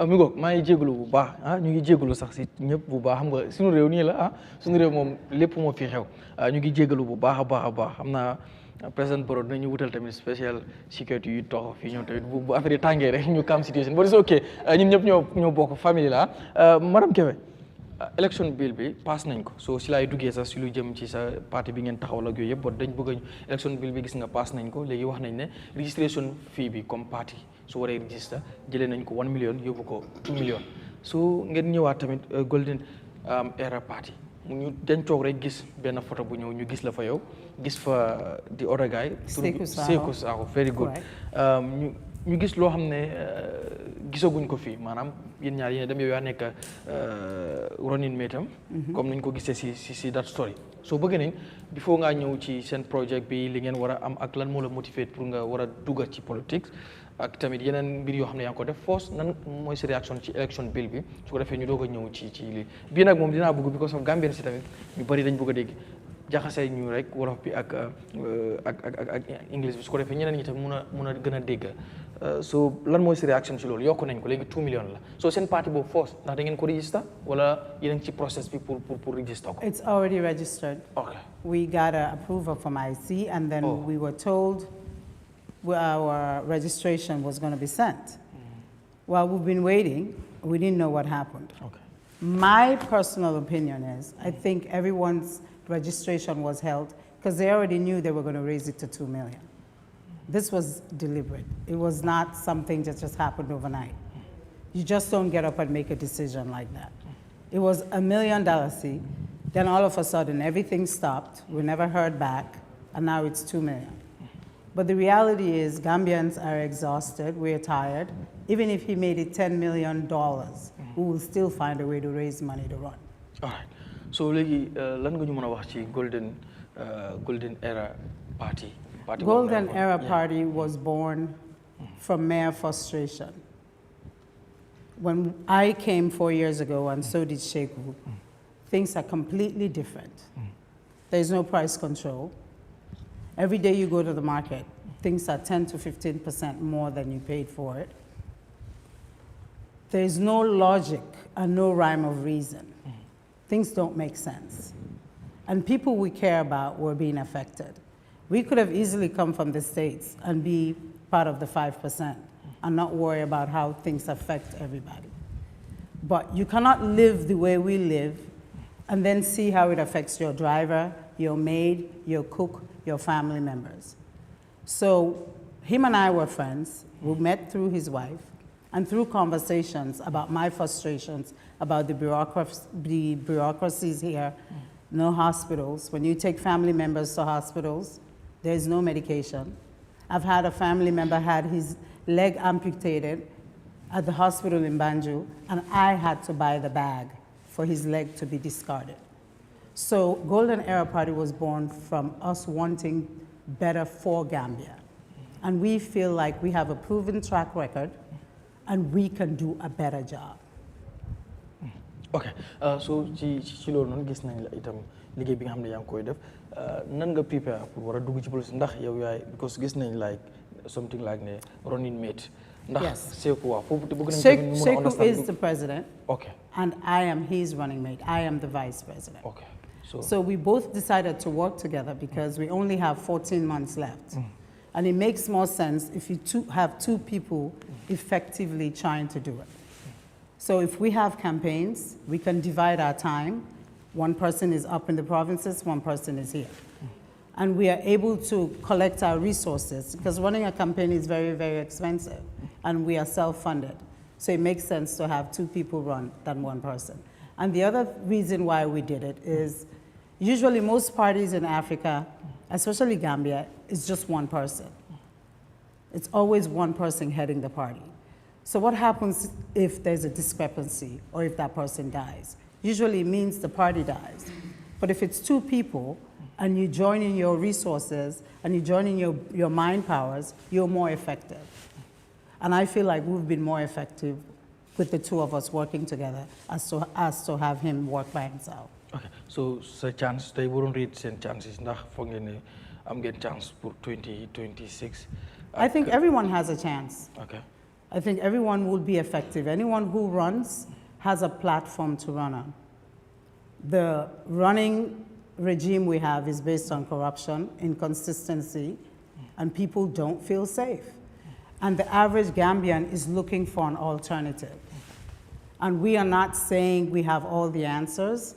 mi ngoog maa ngi jégalu bu baax ñu ngi jégalu sax si ñëpp bu baax xam nga suñu réew nii la suñu réew moom lépp moo fi xew ñu ngi jégalu bu baax a baax xam naa président Barrow dinañu wutal tamit spécial sécurité yu tox fii ñoom tamit bu affaire yi tàngee rek ñu calm situation but it's okay ñun ñëpp ñoo bokk famille la madame Kebe election bill bi pass nañ ko so si laay duggee sax si lu jëm ci sa parti bi ngeen taxawal ak yooyu yëpp dañ bëgg election bill bi gis nga pass nañ ko léegi wax nañ ne registration fee bi comme parti su waree register jëlee nañ ko 1 million yóbbu ko 2 million so ngeen ñëwaat tamit Golden Era Party ñu dañ toog rek gis benn photo bu ñëw ñu gis la fa yow gis fa di other guy Seku Saho very good ñu gis loo xam ne gisaguñ ko fii maanaam yéen ñaar yéen dem yow yaa nekk running mate am comme nañ ko gisee si that story soo bëgg nañ before ngaa ñëw ci seen project bi li ngeen war a am ak lan moo la motiver pour nga war a dugga ci politique ak tamit yeneen mbir yoo xam ne yaa ngi ko def force nan mooy sa réaction ci election bill bi su ko defee ñu doog a ñëw ci lii bii nag moom dinaa bëgg because of Gambien si tamit ñu bëri dañ bëgg a dégg jaxase ñu rek wolof bi ak English bi su ko defee ñeneen ñi tamit mun a gën a dégg so lan mooy sa réaction ci loolu yokku nañ ko léegi 2 millions la so seen parti boobu force ndax da ngeen ko register wala yéen ci process bi pour register ko. It's already registered. Okay. We got an approval from IC and then we were told our registration was going to be sent. While we've been waiting, we didn't know what happened. Okay. My personal opinion is I think everyone's registration was held because they already knew they were going to raise it to 2 million. This was deliberate. It was not something that just happened overnight. You just don't get up and make a decision like that. It was $1 million seat. Then all of a sudden, everything stopped. We never heard back, and now it's 2 million. But the reality is Gambians are exhausted, we're tired. Even if he made it $10 million, we will still find a way to raise money to run. All right. So léegi lan nga ñu mën a wax ci Golden Era Party. Golden Era Party was born from mere frustration. When I came 4 years ago, and so did Sheku, things are completely different. There's no price control. Every day you go to the market, things are 10 to 15% more than you paid for it. There's no logic and no rhyme of reason. Things don't make sense. And people we care about were being affected. We could have easily come from the States and be part of the 5% and not worry about how things affect everybody. But you cannot live the way we live and then see how it affects your driver, your maid, your cook, your family members. So him and I were friends. We met through his wife and through conversations about my frustrations about the bureaucracies here, no hospitals. When you take family members to hospitals, there's no medication. I've had a family member had his leg amputated at the hospital in Banjul, and I had to buy the bag for his leg to be discarded. So Golden Era Party was born from us wanting better for Gambia. And we feel like we have a proven track record and we can do a better job. Okay, so ci loolu noonu gis nañ la itam liggéey bi nga xam ne yaa ngi koy def nan nga prepare pour war a dugg ci politique ndax yow yaay because gis nañ like something like ne running mate. Yes. Seku is the president. Okay. And I am his running mate. I am the vice president. Okay. So we both decided to work together because we only have 14 months left. And it makes more sense if you have two people effectively trying to do it. So if we have campaigns, we can divide our time. One person is up in the provinces, one person is here. And we are able to collect our resources because running a campaign is very, very expensive and we are self-funded. So it makes sense to have two people run than one person. And the other reason why we did it is usually most parties in Africa, especially Gambia, is just one person. It's always one person heading the party. So what happens if there's a discrepancy or if that person dies? Usually it means the party dies. But if it's two people, and you join in your resources and you join in your mind powers, you're more effective. And I feel like we've been more effective with the two of us working together as to have him work by himself. Okay, so chance, they wouldn't read chances, I'm getting chance for 2026. I think everyone has a chance. Okay. I think everyone will be effective. Anyone who runs has a platform to run on. The running regime we have is based on corruption, inconsistency, and people don't feel safe. And the average Gambian is looking for an alternative. And we are not saying we have all the answers,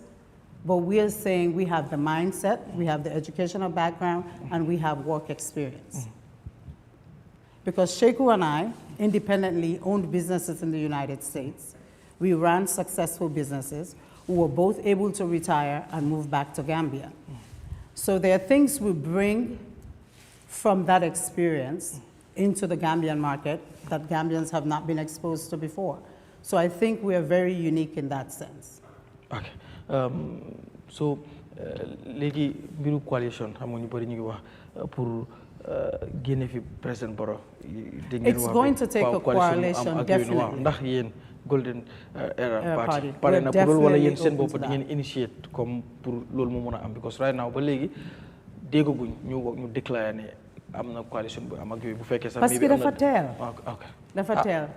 but we are saying we have the mindset, we have the educational background, and we have work experience. Because Sheku and I independently owned businesses in the United States. We ran successful businesses. We were both able to retire and move back to Gambia. So there are things we bring from that experience into the Gambian market that Gambians have not been exposed to before. So I think we are very unique in that sense. Okay. So, léegi mbiru coalition xam nga ñu bari ñu ngi wax pour génne fi président Barrow. It's going to take a coalition, definitely. Ndax yéen Golden Era Party pare na pour loolu wala yéen seen bopp di ngeen initiate comme pour loolu mu mën a am because right now ba léegi déggaguñ ñu déclaré ne am na coalition bu am ak yooyu bu fekkee sax. Parce que dafa teel. Okay. Dafa teel.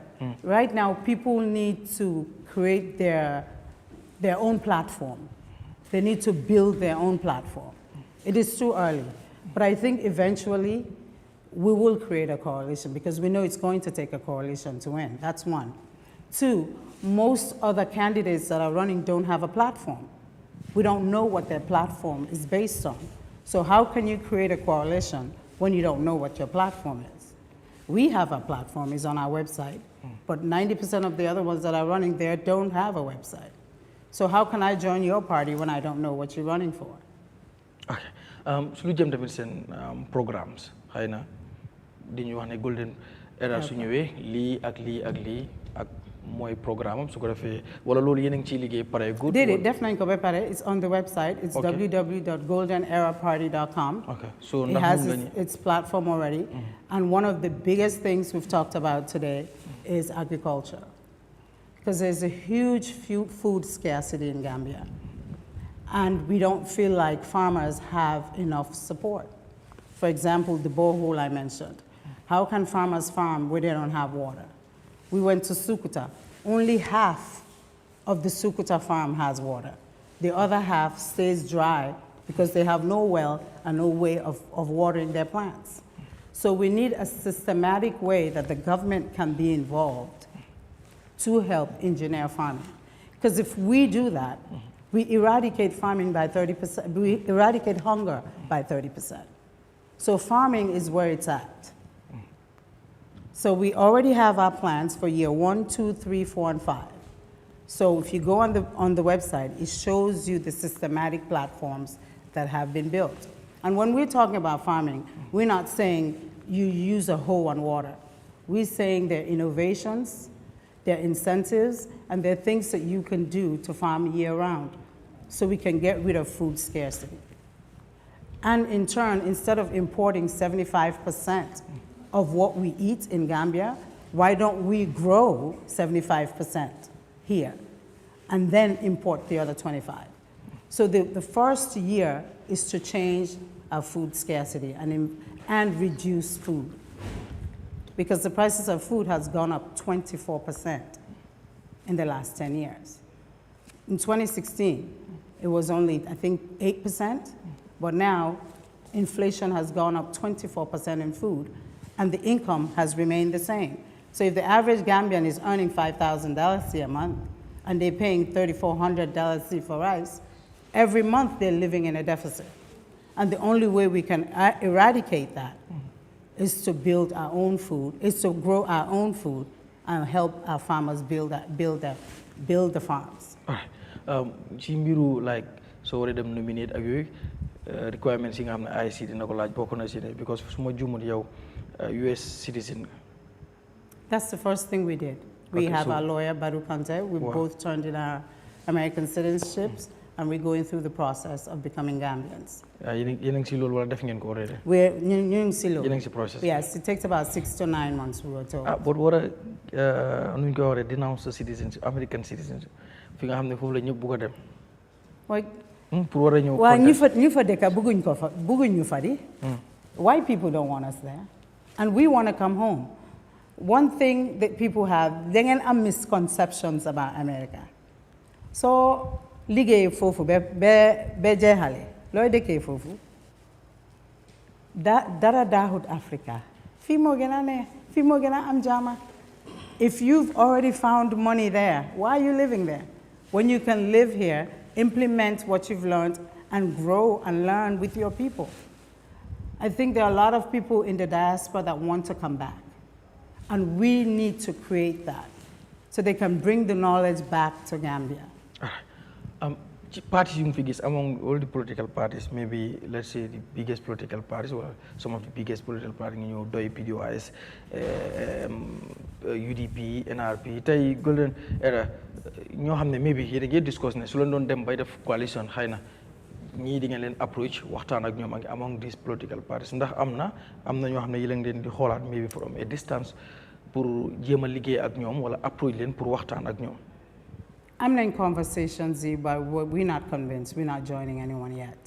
Right now people need to create their own platform. They need to build their own platform. It is too early. But I think eventually we will create a coalition because we know it's going to take a coalition to win. That's one. Two, most other candidates that are running don't have a platform. We don't know what their platform is based on. So how can you create a coalition when you don't know what your platform is? We have a platform, it's on our website, but 90% of the other ones that are running there don't have a website. So how can I join your party when I don't know what you're running for? Okay. Su lu jëm tamit seen programmes xëy na di ñu wax ne Golden Era su ñëwee lii ak lii ak lii ak mooy programme am su ko defee wala loolu yéen a ngi ciy liggéey pare good. Def nañ ko ba pare. It's on the website. It's www.goldeneraparty.com. Okay. So it has its platform already. And one of the biggest things we've talked about today is agriculture. Because there's a huge food scarcity in Gambia. And we don't feel like farmers have enough support. For example, the borehole I mentioned. How can farmers farm where they don't have water? We went to Sukuta. Only half of the Sukuta farm has water. The other half stays dry because they have no well and no way of watering their plants. So we need a systematic way that the government can be involved to help engineer farming. Because if we do that, we eradicate farming by 30%, we eradicate hunger by 30%. So farming is where it's at. So we already have our plans for year 1, 2, 3, 4, and 5. So if you go on the website, it shows you the systematic platforms that have been built. And when we're talking about farming, we're not saying you use a hoe and water. We're saying there are innovations, there are incentives, and there are things that you can do to farm year-round so we can get rid of food scarcity. And in turn, instead of importing 75% of what we eat in Gambia, why don't we grow 75% here and then import the other 25? So the first year is to change our food scarcity and reduce food. Because the prices of food has gone up 24% in the last 10 years. In 2016, it was only, I think, 8%, but now inflation has gone up 24% in food, and the income has remained the same. So if the average Gambian is earning $5,000 a month, and they're paying $3,400 for rice, every month they're living in a deficit. And the only way we can eradicate that is to build our own food, is to grow our own food and help our farmers build the farms. All right. Ci mbiru like so waree dem nominate ak yooyu requirements yi nga xam ne IC dina ko laaj bokk na ci ne because su ma juumul yow US citizen. That's the first thing we did. We have our lawyer, Baru Kante. We both turned in our American citizenships, and we're going through the process of becoming Gambians. Yéen a ngi ci loolu wala def ngeen ko already? We're ñu ngi ci loolu. Yéen a ngi ci process. Yes, it takes about 6 to 9 months, we were told. But war a nu ñu ko waree denounce the citizenship, American citizenship. Fi nga xam ne foofu la ñëpp bëgg a dem. Pour war a ñëw. Waaw ñu fa dëkk bëgguñ ñu fa di. White people don't want us there, and we want to come home. one thing that people have, they have misconceptions about America. So, liggéey fofu be jeexale looy dëkkee fofu dara daahut Africa fii moo gën a ne fii moo gën a am jaama. If you've already found money there, why are you living there? When you can live here, implement what you've learned, and grow and learn with your people. I think there are a lot of people in the diaspora that want to come back. And we need to create that so they can bring the knowledge back to Gambia. Parties you figure among all the political parties, maybe let's say the biggest political parties, or some of the biggest political parties, you know, DOI, PDOIS, UDP, NRP, tay golden era, ñoo xamne maybe yéen a ngi discuss ne su leen doon dem bay def coalition xëy na ñii di ngeen leen approach waxtaan ak ñoom among these political parties ndax am na ñoo xam ne yi leen leen di xoolaat maybe from a distance pour jéem a liggéey ak ñoom wala approach leen pour waxtaan ak ñoom. I'm in conversations, but we're not convinced. We're not joining anyone yet.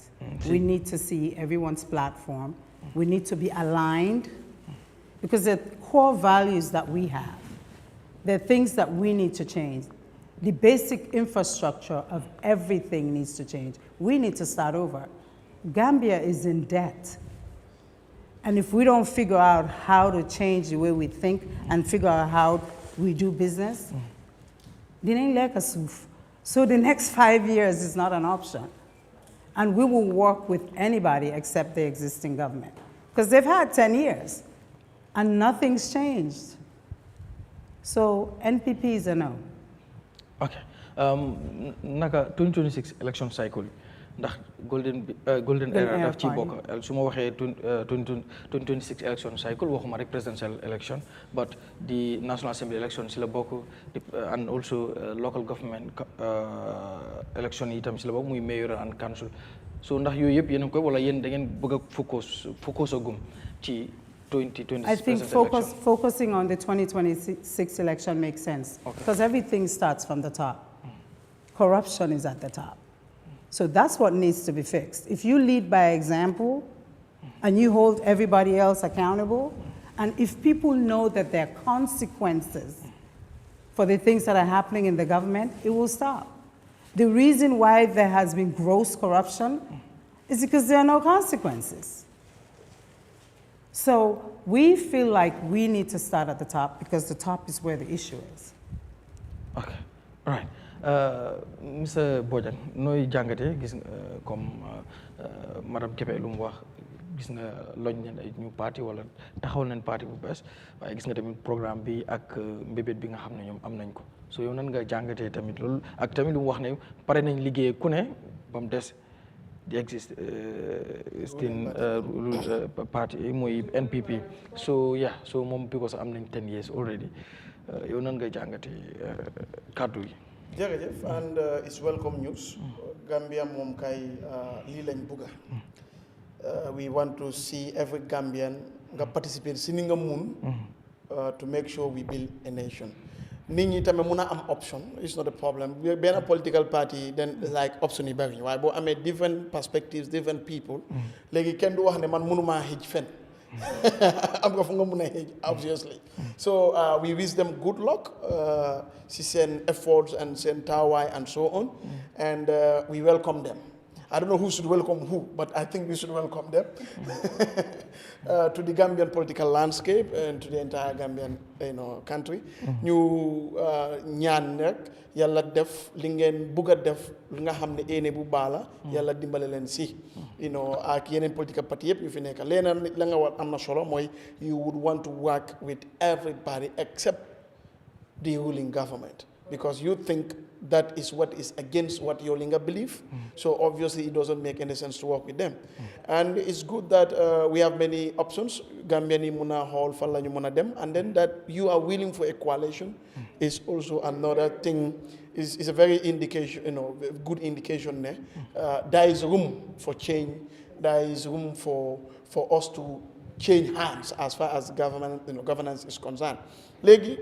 We need to see everyone's platform. We need to be aligned because the core values that we have, the things that we need to change. The basic infrastructure of everything needs to change. We need to start over. Gambia is in debt. And if we don't figure out how to change the way we think and figure out how we do business, so the next 5 years is not an option. And we will work with anybody except the existing government. Because they've had 10 years and nothing's changed. So NPP is a no. Okay. Naka 2026 election cycle. Ndax golden era daf ci bokk su ma waxee 2026 election cycle waxuma rek presidential election but the National Assembly election si la bokk and also local government election yi itam si la bokk muy mayor and council so ndax yooyu yëpp yéen a koy wala yéen da ngeen bëgg a focus agum ci 2026 I think focusing on the 2026 election makes sense because everything starts from the top. Corruption is at the top. So that's what needs to be fixed. If you lead by example and you hold everybody else accountable, and if people know that there are consequences for the things that are happening in the government, it will stop. The reason why there has been gross corruption is because there are no consequences. So we feel like we need to start at the top because the top is where the issue is. Okay, all right. Mr. Bojang nooy jàngate gis nga comme madame Kebe lu mu wax gis nga loñ nañ ay ñu parti wala taxawal nañ parti bu bees waaye gis nga tamit programme bi ak mbébét bi nga xam ne ñoom am nañ ko so yow nan nga jàngatee tamit loolu ak tamit lu mu wax ne pare nañ liggéey ku ne ba mu des di exist parti mooy NPP so yeah so moom because am nañ 10 years already yow nan nga jàngatee kàddu yi. Jërëjëf and it's welcome news. Gambia moom kay lii lañ bugga. We want to see every Gambian nga participate si ni nga mun to make sure we build a nation. Nit ñi tamit mun a am option it's not a problem. Benn political party then like option yi bari waaye boo amee different perspectives different people léegi kenn du wax ne man mënumaa xëj fen am nga fu nga mun a xëj obviously. So we wish them good luck, seen efforts and seen tawai and so on, and we welcome them. I don't know who should welcome who, but I think we should welcome them to the Gambian political landscape and to the entire Gambian country. Ñu ñaan rek yàlla def li ngeen bugg a def li nga xam ne éene bu baala yàlla dimbale leen si ak yeneen political party yëpp yu fi nekk leneen la nga war am na solo mooy you would want to work with everybody except the ruling government because you think that is what is against what your Linga believe. So obviously it doesn't make any sense to work with them. And it's good that we have many options. Gambiani muna hall falla muna dem, and then that you are willing for a coalition is also another thing. Is a very indication, good indication there. There is room for change. There is room for us to change hands as far as governance is concerned. Legi.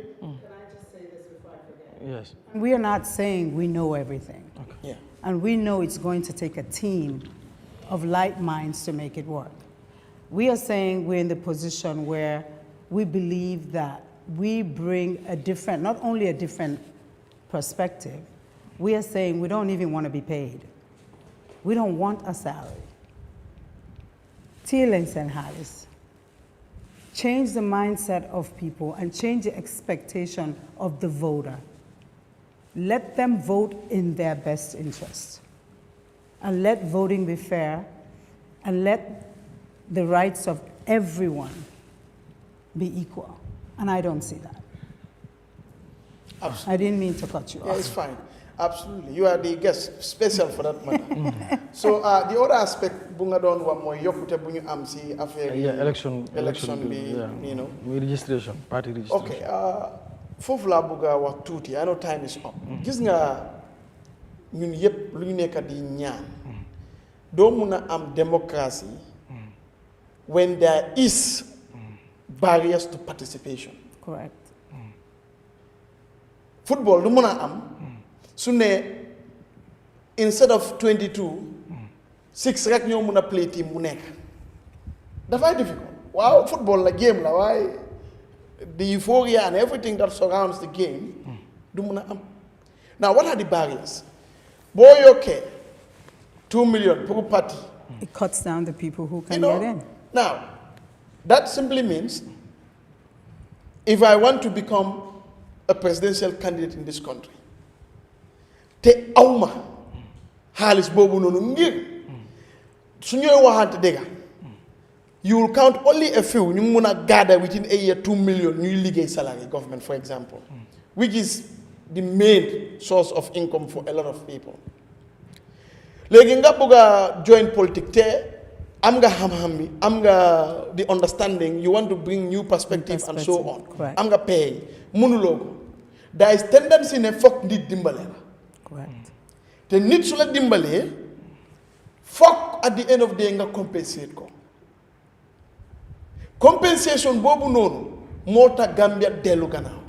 Yes. We are not saying we know everything. Okay. Yeah. And we know it's going to take a team of light minds to make it work. We are saying we're in the position where we believe that we bring a different, not only a different perspective, we are saying we don't even want to be paid. We don't want a salary. Tilings and Harris. Change the mindset of people and change the expectation of the voter. Let them vote in their best interest. And let voting be fair, and let the rights of everyone be equal. And I don't see that. Absolutely. I didn't mean to cut you off. Yeah, it's fine. Absolutely. You are the guest, special for that matter. So the other aspect, bunga don wa moy yokute buñu am ci affaire election bi, you know. Registration, party registration. Okay, fofu la buga wax tuuti. I know time is up. Gis nga ñun yépp lu ñu nekk di ñaan. Do mëna am democracy when there is barriers to participation. Correct. Football du mëna am su ne instead of 22 6 rek ñoo mëna play team mu nekk dafay difficult. Wow, football la game la waaye the euphoria and everything that surrounds the game du mëna am. Now what are the barriers? Boy, okay, 2 million per party. It cuts down the people who can You know, get in. now that simply means if I want to become a presidential candidate in this country, te awma xaalis boobu noonu ngir su ñooy waxante dëgga you will count only a few ñu mun a gather within a year 2 million ñuy liggéey salary government for example, which is the main source of income for a lot of people. Léegi nga bëgg a join politique te am nga xam-xam bi am nga the understanding, you want to bring new perspective and so on. Correct. Am nga pay mënuloo ko. There is tendency ne foog nit dimbale la. Correct. te nit su la dimbalee foog at the end of the day nga compensate ko compensation boobu noonu moo tax Gambia dellu gannaaw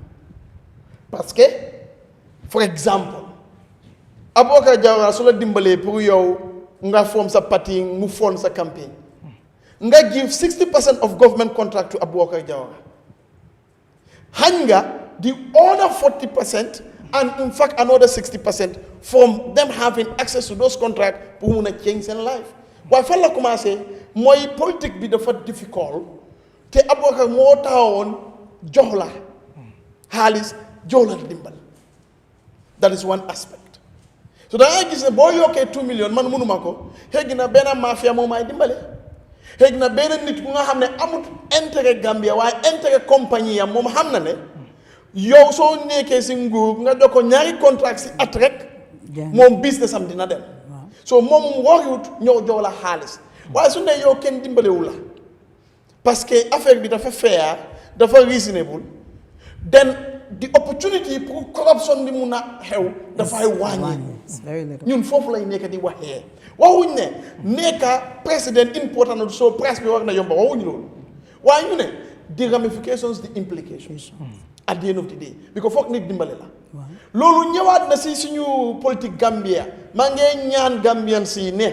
parce que for example Aboubacar Jawara su la dimbalee pour yow nga form sa parti mu fond sa campagne nga give 60% of government contract to Aboubacar Jawara xañ nga the other 40% and in fact another 60% from them having access to those contracts pour mun a change seen life waaye fan la commencé mooy politique bi dafa difficult te Aboubacar moo taxawoon jox la xaalis jox la dimbal that is one aspect so da ngay gis ne boo yokkee 2 million man mënuma ko xëy na benn mafia moo may dimbale xëy na benn nit ku nga xam ne amut intérêt Gambia waaye intérêt compagnie am moom xam na ne yow soo nekkee si nguur nga jox ko ñaari contract si at rek moom business am dina dem so moom wariwut ñëw jox la xaalis waaye su ne yow kenn dimbalewu la parce que affaire bi dafa fair dafa reasonable then the opportunity pour corruption bi mun a xew dafay wàññi ñun foofu lay nekk di waxee waxuñ ne nekka président important so presse bi war na yomba waxuñ loolu waaye ñu ne the ramifications the implications at the end of the day because foog nit dimbale la loolu ñëwaat na si suñu politique Gambia maa ngi ñaan Gambian si ne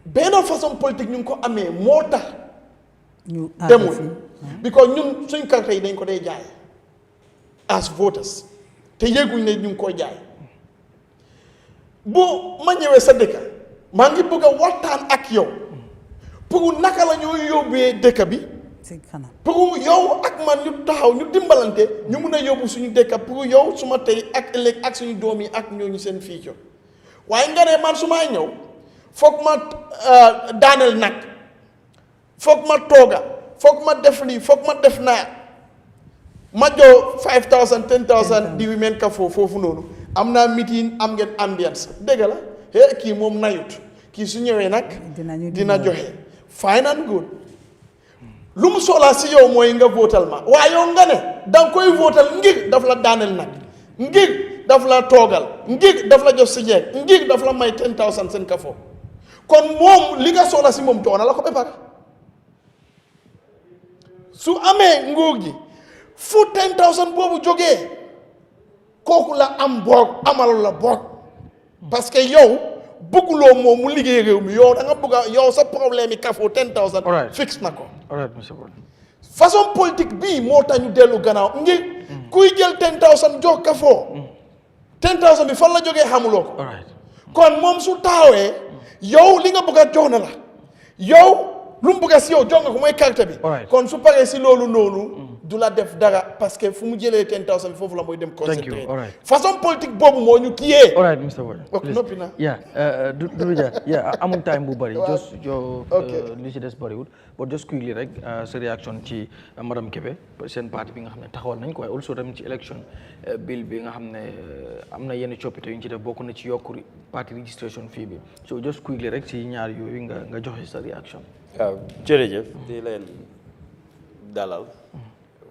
benn façon politique ñu ngi ko amee moo tax demul because ñun suñ carte yi dañ ko dee jaay as voters te yéeguñ ne ñu ngi koy jaay bu ma ñëwee sa dëkk maa ngi bëgg a waxtaan ak yow pour naka la ñoo yóbbee dëkk bi pour yow ak man ñu taxaw ñu dimbalante ñu mun a yóbbu suñu dëkk pour yow su ma tey ak ëllëg ak suñu doom yi ak ñooñu seen future waaye nga ne man su may ñëw foog ma daaneel nag foog ma tooga foog ma def lii foog ma def naa ma joo 5000 10000 di women ka foofu noonu am naa meeting am ngeen ambiance dëgg la kii moom nayut kii su ñëwee nag dina joxe fine and good lu mu soxlaa si yow mooy nga votal ma waaye yow nga ne danga koy votal ngir daf la daaneel nag ngir daf la toogal ngir daf la jox si jeeg ngir daf la may 10000 seen ka foofu kon moom li nga soxla si moom jox na la ko ba pare su amee nguur gi fu 10000 boobu jógee kooku la am boog amalu la boog parce que yow bëgguloo moom mu liggéey réew mi yow da nga bëgg a yow sa problème yi kafoo 10000 fixe na ko façon politique bii moo tax ñu dellu gannaaw ngir kuy jël 10,000 jox ka foo 10,000 bi fan la jógee xamuloo ko kon moom su taawee yow li nga bëgg a jox na la yow lu mu bëgg a si yow jox nga ko mooy carte bi kon su paree si loolu noonu du la def dara parce que fu mu jëlee 10,000 bi foofu la mooy dem concentré façon politique boobu moo ñu kiyee all right Mr. Wade noppi na Doudou Dia amul time bu bëri just li ci des bëriwul but just quickly rek sa réaction ci madame Kebe seen parti bi nga xam ne taxawal nañ ko waaye also tamit ci election bill bi nga xam ne am na yenn coppite yu ñu ci def bokk na ci yokku party registration fii bi so just quickly rek ci ñaar yooyu nga joxe sa réaction waaw jërëjëf di leen dalal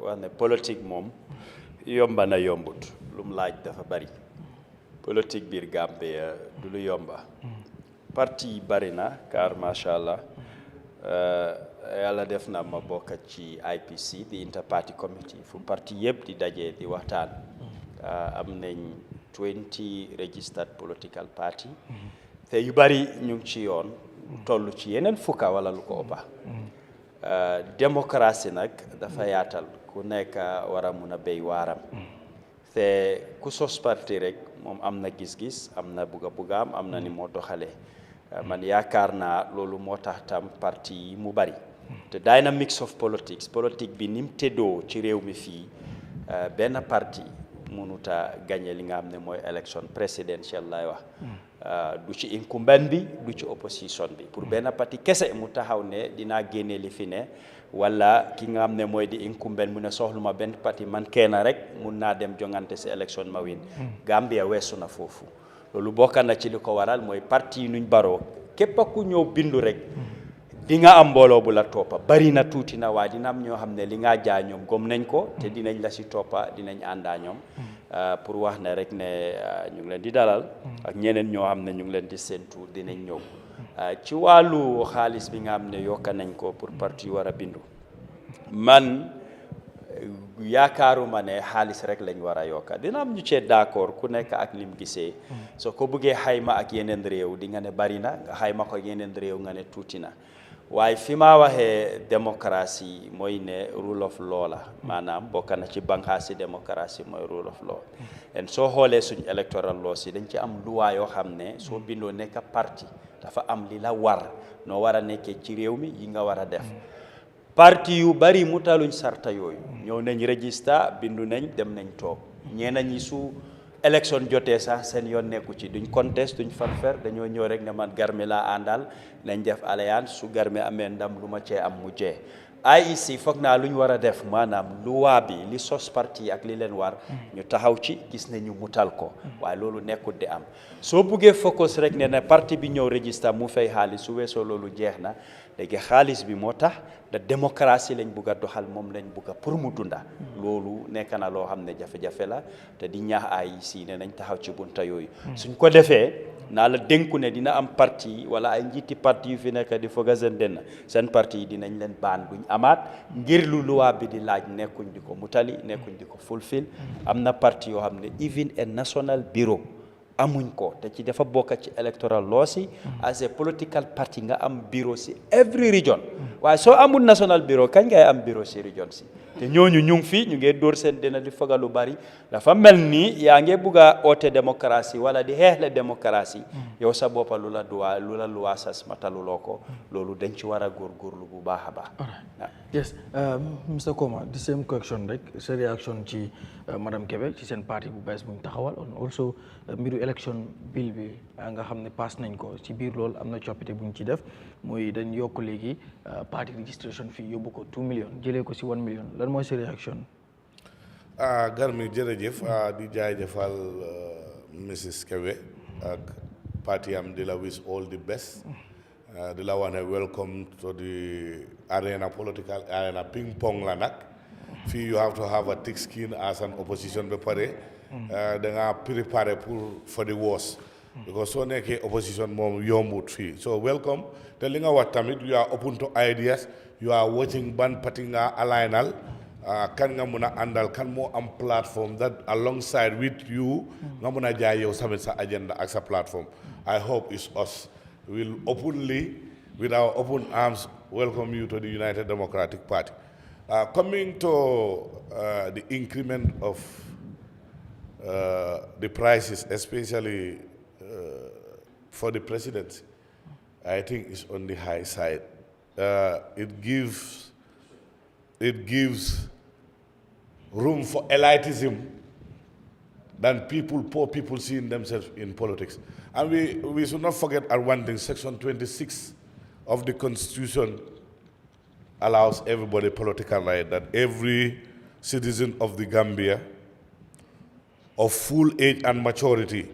wax ne politique moom yomba na yombut lu mu laaj dafa bari politique biir Gambia du lu yomba parti yi bari na car macha allah yàlla def na ma bokk ci IPC di Interparty Committee fu parti yëpp di daje di waxtaan am nañ 20 registered political party te yu bari ñu ngi ci yoon toll ci yeneen fukka wala lu ko ëppa démocratie nag dafa yaatal ku nekk war a mun a béy waaram te ku sos parti rek moom am na gis-gis am na bugga-buggaam am na ni moo doxalee man yaakaar naa loolu moo tax tam parti yi mu bari te dynamics of politics politique bi ni mu tëddoo ci réew mi fii benn parti mënut a gagné li nga xam ne mooy élection présidentielle lay wax du ci incumbent bi du ci opposition bi pour benn parti kese mu taxaw ne dinaa génne li fi ne wala ki nga xam ne mooy di incumbent mu ne soxluma benn parti man kenn rek mun naa dem jongante si élection ma win Gambia weesu na foofu loolu bokk na ci li ko waral mooy parti yi nuñ baroo képp ku ñëw bindu rek di nga am mbooloo bu la toppa bari na tuuti na waaye dina am ñoo xam ne li nga jaay ñoom gom nañ ko te dinañ la si toppa dinañ àndaa ñoom pour wax ne rek ne ñu ngi leen di dalal ak ñeneen ñoo xam ne ñu ngi leen di séentu dinañ ñëw ci wàllu xaalis bi nga xam ne yokka nañ ko pour parti yu war a bindu man yaakaaruma ne xaalis rek lañ war a yokka dina am ñu cee d'accord ku nekk ak lim gisee soo ko bëggee xayma ak yeneen réew di nga ne bari na nga xayma ko yeneen réew nga ne tuuti na waaye fi ma waxee démocratie mooy ne rule of law la maanaam bokk na ci banqaasi démocratie mooy rule of law en soo xoolee suñ electoral law si dañ ci am loi yoo xam ne soo bindoo nekk parti dafa am li la war noo war a nekkee ci réew mi yi nga war a def parti yu bari mu taluñ sarta yooyu ñëw nañ register bindu nañ dem nañ toog ñeena ñi su élection jotee sax seen yoon nekku ci duñ contest duñ fanfer dañoo ñëw rek ne man Garmi laa àndal nañ def alliance su Garmi amee ndam lu ma cee am mu jee IEC foog naa lu ñu war a def maanaam loi bi li sos parti ak li leen war ñu taxaw ci gis nañu mutal ko waaye loolu nekkul di am soo buggee focus rek ne parti bi ñëw register mu fay xaalis su weesoo loolu jeex na léegi xaalis bi moo tax da démocratie lañ bugg a doxal moom lañ bugg a pour mu dunda loolu nekk na loo xam ne jafe-jafe la te di ñaax IEC ne nañ taxaw ci bunta yooyu suñ ko defee naa la dénku ne dina am parti wala ay njiiti parti yu fi nekk di foga seen parti yi dinañ leen baan duñ amaat ngir lu loi bi di laaj nekkuñ di ko mutali nekkuñ di ko fulfil am na parti yoo xam ne even a national bureau amuñ ko te ci dafa bokk ci electoral law si as a political party nga am bureau si every region waaye soo amul national bureau kañ ngay am bureau si region si te ñooñu ñu ngi fi ñu ngi dóor seen dina di foga lu bari dafa mel ni yaa ngi bugg a oote démocratie wala di xeexle démocratie yow sa boppa lu la luwaa sas mataluloo ko loolu dañ ci war a góorgóorlu bu baax a baax. Yes, Mr. Koma, the same question rek sa réaction ci madame Kebe ci seen parti bu bees bu ñu taxawal also mbiru election bill bi nga xam ne pass nañ ko ci biir loolu am na coppite bu ñu ci def mooy dañ yokk léegi party registration fii yóbbu ko 2 millions jëlee ko si 1 million lan mooy sa réaction. Garmi jërëjëf di jaajëfal Mrs Kebe ak parti am di la wish all the best di la wax ne welcome to the arena political arena ping pong la nag fii you have to have a thick skin as an opposition ba pare da nga préparé for the worst because soo nekkee opposition moom yombut fii so welcome te li nga wax tamit you are open to ideas you are watching ban parti nga alignal kan nga mun a àndal kan moo am platform that alongside with you nga mun a jaay yow tamit sa agenda ak sa platform I hope it's us will openly with our open arms welcome you to the United Democratic Party Coming to the increment of the prices, especially for the presidency, I think it's on the high side. It gives room for elitism than poor people seeing themselves in politics. And we should not forget at one thing, Section 26 of the Constitution allows everybody political right, that every citizen of the Gambia of full age and maturity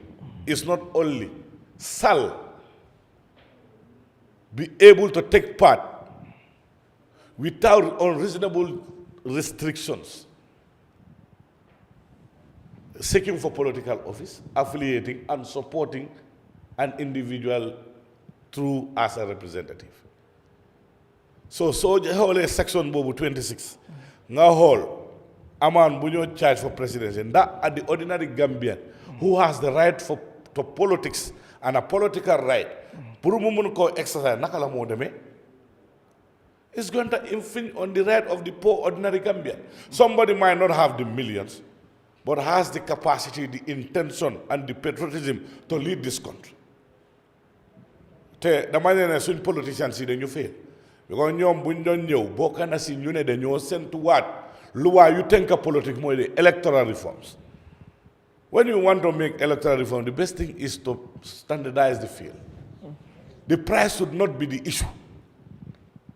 is not only shall be able to take part without unreasonable restrictions, seeking for political office, affiliating and supporting an individual through as a representative. So the section bobu 26 nga hol aman bu ñoo charge for presidency that at the ordinary Gambian who has the right to politics and a political right pour mu mun ko exercise naka la mo demé is going to infringe on the right of the poor ordinary Gambian. Somebody might not have the millions but has the capacity, the intention and the patriotism to lead this country. Te dama ne suñ politicians yi dañu fail because ñoom buñ doon ñëw bokk na si ñu ne dañoo sentuwaat loi yu tënk politique mooy the electoral reforms. When you want to make electoral reform, the best thing is to standardize the field. The price should not be the issue.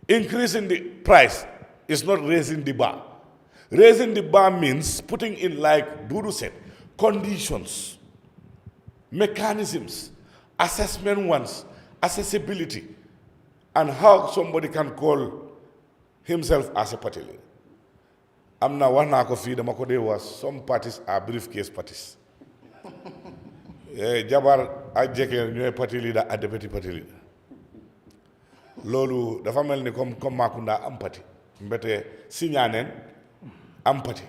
Increasing the price is not raising the bar. Raising the bar means putting in, like Dudu said, conditions, mechanisms, assessment ones, accessibility, and how somebody can call himself as a party leader. I'm now one coffee, the Makode was some parties are briefcase parties. Jabar ajeke ñoy party leader a deputy party leader. Lolu dafa melni comme Makunda am parti mbete signanen am parti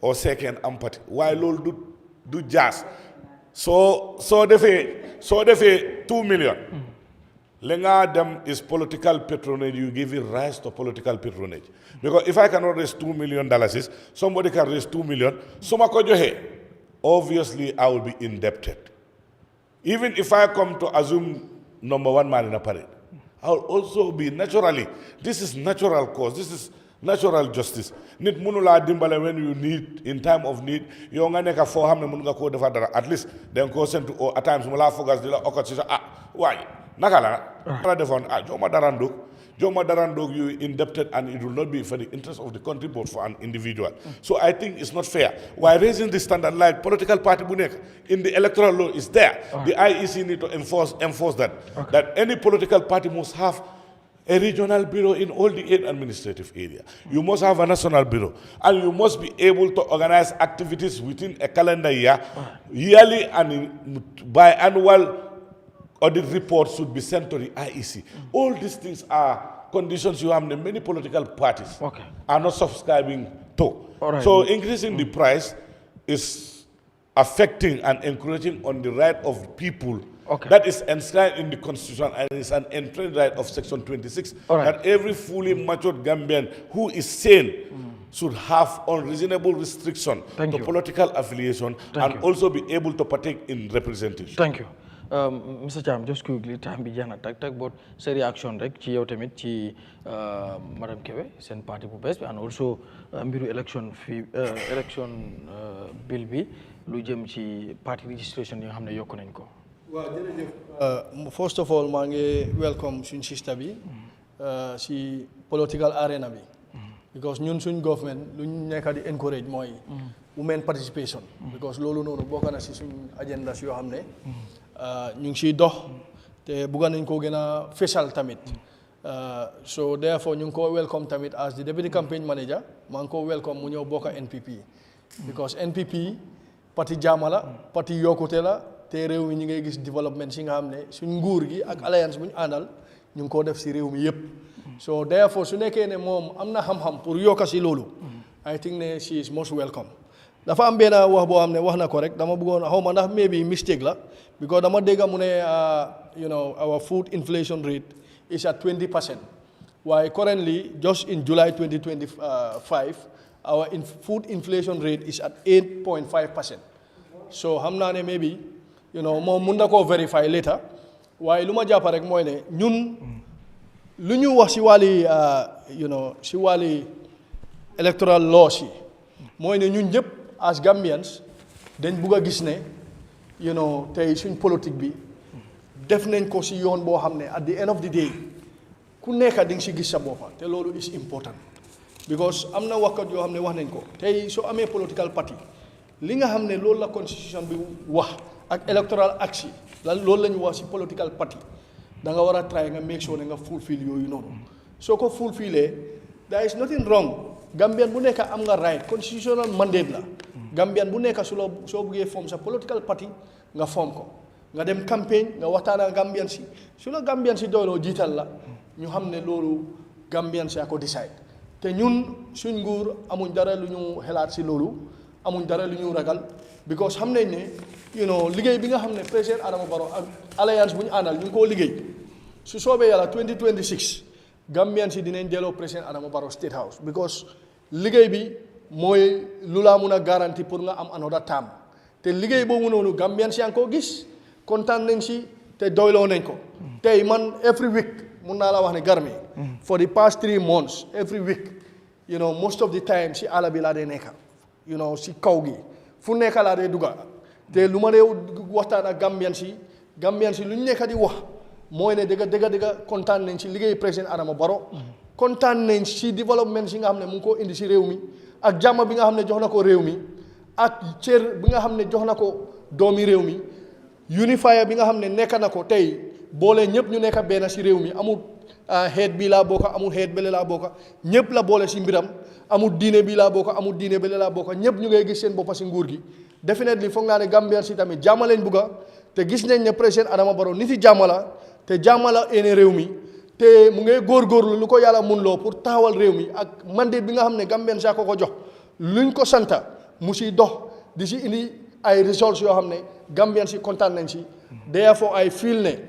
o seken am parti way lolu du jazz so defé 2 million lenga dem is political patronage. You give it rise to political patronage because if I cannot raise $2 million, somebody can raise 2 million. Suma ko joxe, obviously I will be indebted. Even if I come to assume number one man in a parade, I will also be naturally. This is natural cause. This is natural justice. Nit munula dimbale when you need, in time of need. Yo nga neka fo hamne munga ko defa dara. At least then go send to at times mula focus dila okati why nakala defon Joma Darandog, you indebted, and it will not be for the interest of the country, but for an individual. So I think it's not fair. Why raising the standard like political party bunek in the electoral law is there. The IEC need to enforce that. That any political party must have a regional bureau in all the 8 administrative areas. You must have a national bureau. And you must be able to organize activities within a calendar year, yearly and biannual. Audit reports should be sent to the IEC. All these things are conditions you have. Many political parties are not subscribing to. So increasing the price is affecting and encouraging on the right of people. That is enshrined in the Constitution and is an entrenched right of Section 26. That every fully matured Gambian who is sane should have unreasonable restriction to political affiliation and also be able to partake in representation. Thank you. Mr. Cham, just quickly, time bi jana tak but say reaction rek ci yow tamit ci Madame Kebe sen parti bu bes and also mbiru election bill bi lu jëm ci party registration yi nga xamne yok nañ ko. Wa jërëjëf first of all maa ngi welcome suñ sister bi si political arena bi because ñun suñ government lu ñu nekk di encourage mooy women participation because loolu noonu bokk na si suñ agenda yoo xam ne ñu ngi siy dox te bugga nañ koo gën a fésal tamit so therefore ñu ngi ko welcome tamit as the deputy campaign manager maa ngi ko welcome mu ñëw bokk NPP because NPP parti jaama la parti yokkute la te réew mi ñi ngay gis développement si nga xam ne suñ nguur gi ak alliance bu ñu àndal ñu ngi koo def si réew mi yëpp so therefore su nekkee ne moom am na xam-xam pour yokka si loolu I think ne she is most welcome dafa am benn wax boo xam ne wax na ko rek dama bëggoon xaw ma ndax maybe mistake la because dama dégg mu ne you know our food inflation rate is at 20% Why currently, just in July 2025, our food inflation rate is at 8.5%. So hamna ne maybe, mo munda ko verify later. Why luma japa rek moy ne ñun lu ñu wax ci wali ci wali electoral law ci moy ne ñun ñep as Gambians dañ bëgg gis ne tay suñ politique bi def nañ ko ci yoon bo xamne at the end of the day ku nekk di nga ci gis sa boppa te loolu is important because am na wakkat yoo xam ne wax nañ ko tey soo amee political party li nga xam ne loolu la constitution bi wax ak electoral acts yi loolu la ñu wax ci political party da nga war a try nga make sure ne nga fulfill yooyu noonu soo ko fulfillee there is nothing wrong Gambian bu nekk am nga right constitutional mandate la Gambian bu nekk soo buggee form sa political party nga form ko nga dem campagne nga waxtaan ak Gambian si su la Gambian si doyloo jiital la ñu xam ne loolu Gambian si ko decide te ñun suñ nguur amuñ dara lu ñu xelaat si loolu amuñ dara lu ñu ragal because xam nañ ne liggéey bi nga xam ne président Adama Barrow ak alliance bu ñu àndal ñu ngi koo liggéey su soobee yàlla 2026 Gambian si dinañ delloo président Adama Barrow State House because liggéey bi mooy lu laa mun a garanti pour nga am another term te liggéey boobu noonu Gambian si yaa ngi koo gis kontaan nañ si te doyloo nañ ko tey man every week mun naa la wax ne Garmi for the past 3 months every week most of the time si àll bi laa dee nekka si kaw gi fu nekka laa dee dugga te lu ma dee waxtaan ak Gambian si lu ñu nekka di wax mooy ne dëgga kontaan nañ si liggéey président Adama Barrow kontaan nañ si développement si nga xam ne mu ngi koo indi si réew mi ak jàmm bi nga xam ne jox na ko réew mi ak cër bi nga xam ne jox na ko doomi réew mi unifier bi nga xam ne nekk na ko tey boole ñëpp ñu nekk benn si réew mi amul xeet bi laa bokka amul xeet bële laa bokka ñëpp la boole si mbiram amul diine bi laa bokka amul diine bële laa bokka ñëpp ñu ngay gis seen boppa si nguur gi definitely foog naa ne Gambien si tamit jàmm lañ bugga te gis nañ ne président Adama Barrow nit yi jàmm la te jàmm la ene réew mi te mu ngay góorgóorlu lu ko yàlla mun loo pour taxawal réew mi ak mandate bi nga xam ne Gambien saa ko jox luñ ko santa mu siy dox di si indi ay results yoo xam ne Gambian si kontaan nañ si therefore I feel ne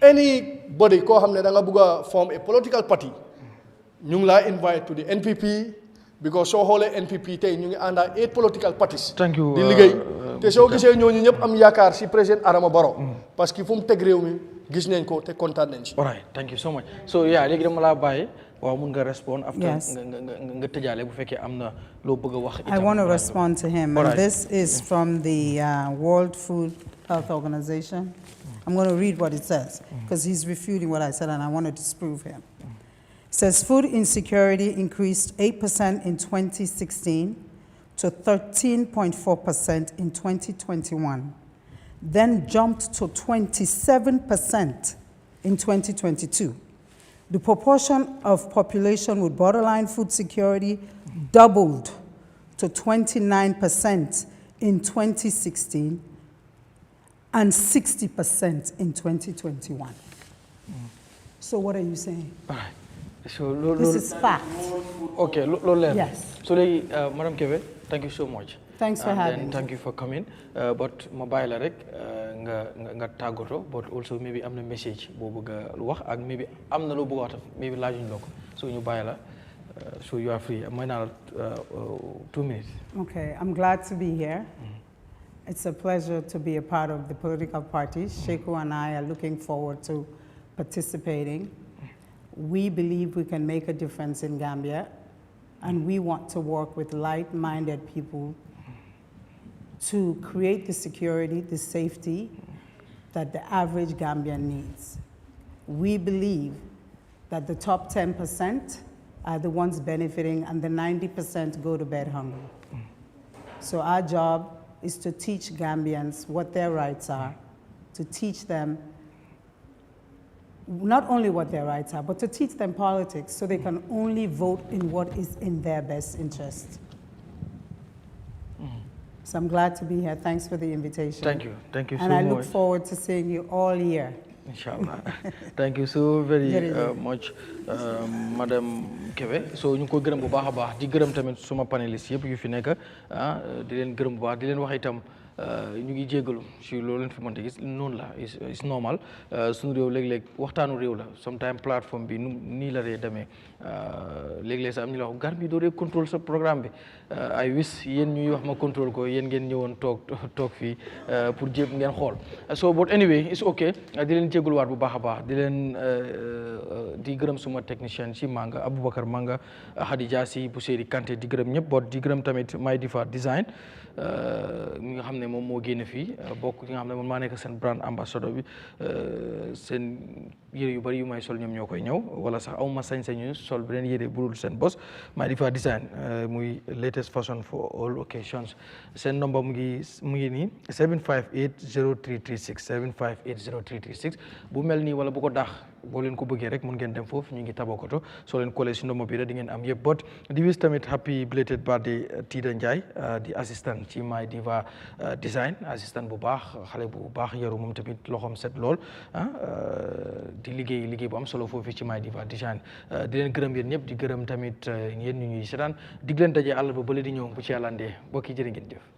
anybody koo xam ne da nga bugg a form a political party ñu ngi laa invite to the NPP because soo xoolee NPP tey ñu ngi ànd ak 8 political parties di liggéey te soo gisee ñooñu ñëpp am yaakaar si président Adama Barrow parce que fu mu teg réew mi gis nañ ko te kontaan nañ si. all right thank you so much so léegi dama laa bàyyi waaw mun nga respond after nga tëjaale bu fekkee am na loo bëgg a wax. I want to respond to him and this is from the World Food Health Organization. I'm going to read what it says because he's refuting what I said and I want to disprove him. It says food insecurity increased 8% in 2016 to 13.4% in 2021, then jumped to 27% in 2022. The proportion of population with borderline food security doubled to 29% in 2016 and 60% in 2021. So what are you saying? All right. So this is fact. Okay, yes. So Madam Kebe, thank you so much. Thanks for having me. Thank you for coming. But mobile rek nga tagoto, but also maybe am na message bo bëgg wax ak maybe am na lo bëgg wax maybe laajuñ lako. So ñu bayila so you are free. May na 2 minutes. Okay, I'm glad to be here. It's a pleasure to be a part of the political parties. Sheku and I are looking forward to participating. We believe we can make a difference in Gambia, and we want to work with like-minded people to create the security, the safety that the average Gambian needs. We believe that the top 10% are the ones benefiting and the 90% go to bed hungry. So our job is to teach Gambians what their rights are, to teach them not only what their rights are, but to teach them politics so they can only vote in what is in their best interest. So I'm glad to be here. Thanks for the invitation. Thank you. Thank you so much. much. And I look forward to seeing you all year. Inshallah. Thank you so very much, Madam Kebe. So ñu ko gërëm bu baaxa baax di gërëm tamit suma panelist yëpp yu fi nekk di leen gërëm bu baax di leen wax itam ñu ngi jéggalu si loolu leen fi mënte gis noonu la is normal suñu réew léeg-léeg waxtaanu réew la sometimes plateforme bi nii la dee demee léeg-léeg sax am ñu la wax Garmi doo dee contrôle sa programme bi ay wis yéen ñuy wax ma contrôle ko yéen ngeen ñëwoon toog fii pour jéem ngeen xool so but anyway it's okay di leen jégaluwaat bu baax a baax di leen di gërëm suma technicien ci Manga Aboubacar Manga Hadija si bu Seri Kanté di gërëm ñëpp bot di gërëm tamit My Difa Design mi nga xam ne moom moo génn fii bokk ñi nga xam ne man maa nekk seen brand ambassadeur bi seen yére yu bari yu may sol ñoom ñoo koy ñëw wala sax aw ma sañ-sañu sol beneen yére bu dul seen bos My Difa Design muy latest fashion for all occasions seen number mu ngi nii 7580336 7580336 bu mel nii wala bu ko daax boo leen ko bëggee rek mun ngeen dem foofu ñu ngi Tabakoto soo leen collé si ndombo bi rek di ngeen am yëpp bot di wis tamit happy belated birthday Tida Ndiaye di assistant ci My Diva Design assistant bu baax xale bu baax yaru moom tamit loxoom set lool di liggéey bu am solo foofu ci My Diva Design di leen gërëm yéen ñëpp di gërëm tamit yéen ñu ñuy seetaan dig leen daje àll ba bële di ñëw bu ci yàlla andee bokki jërë ngeen jëf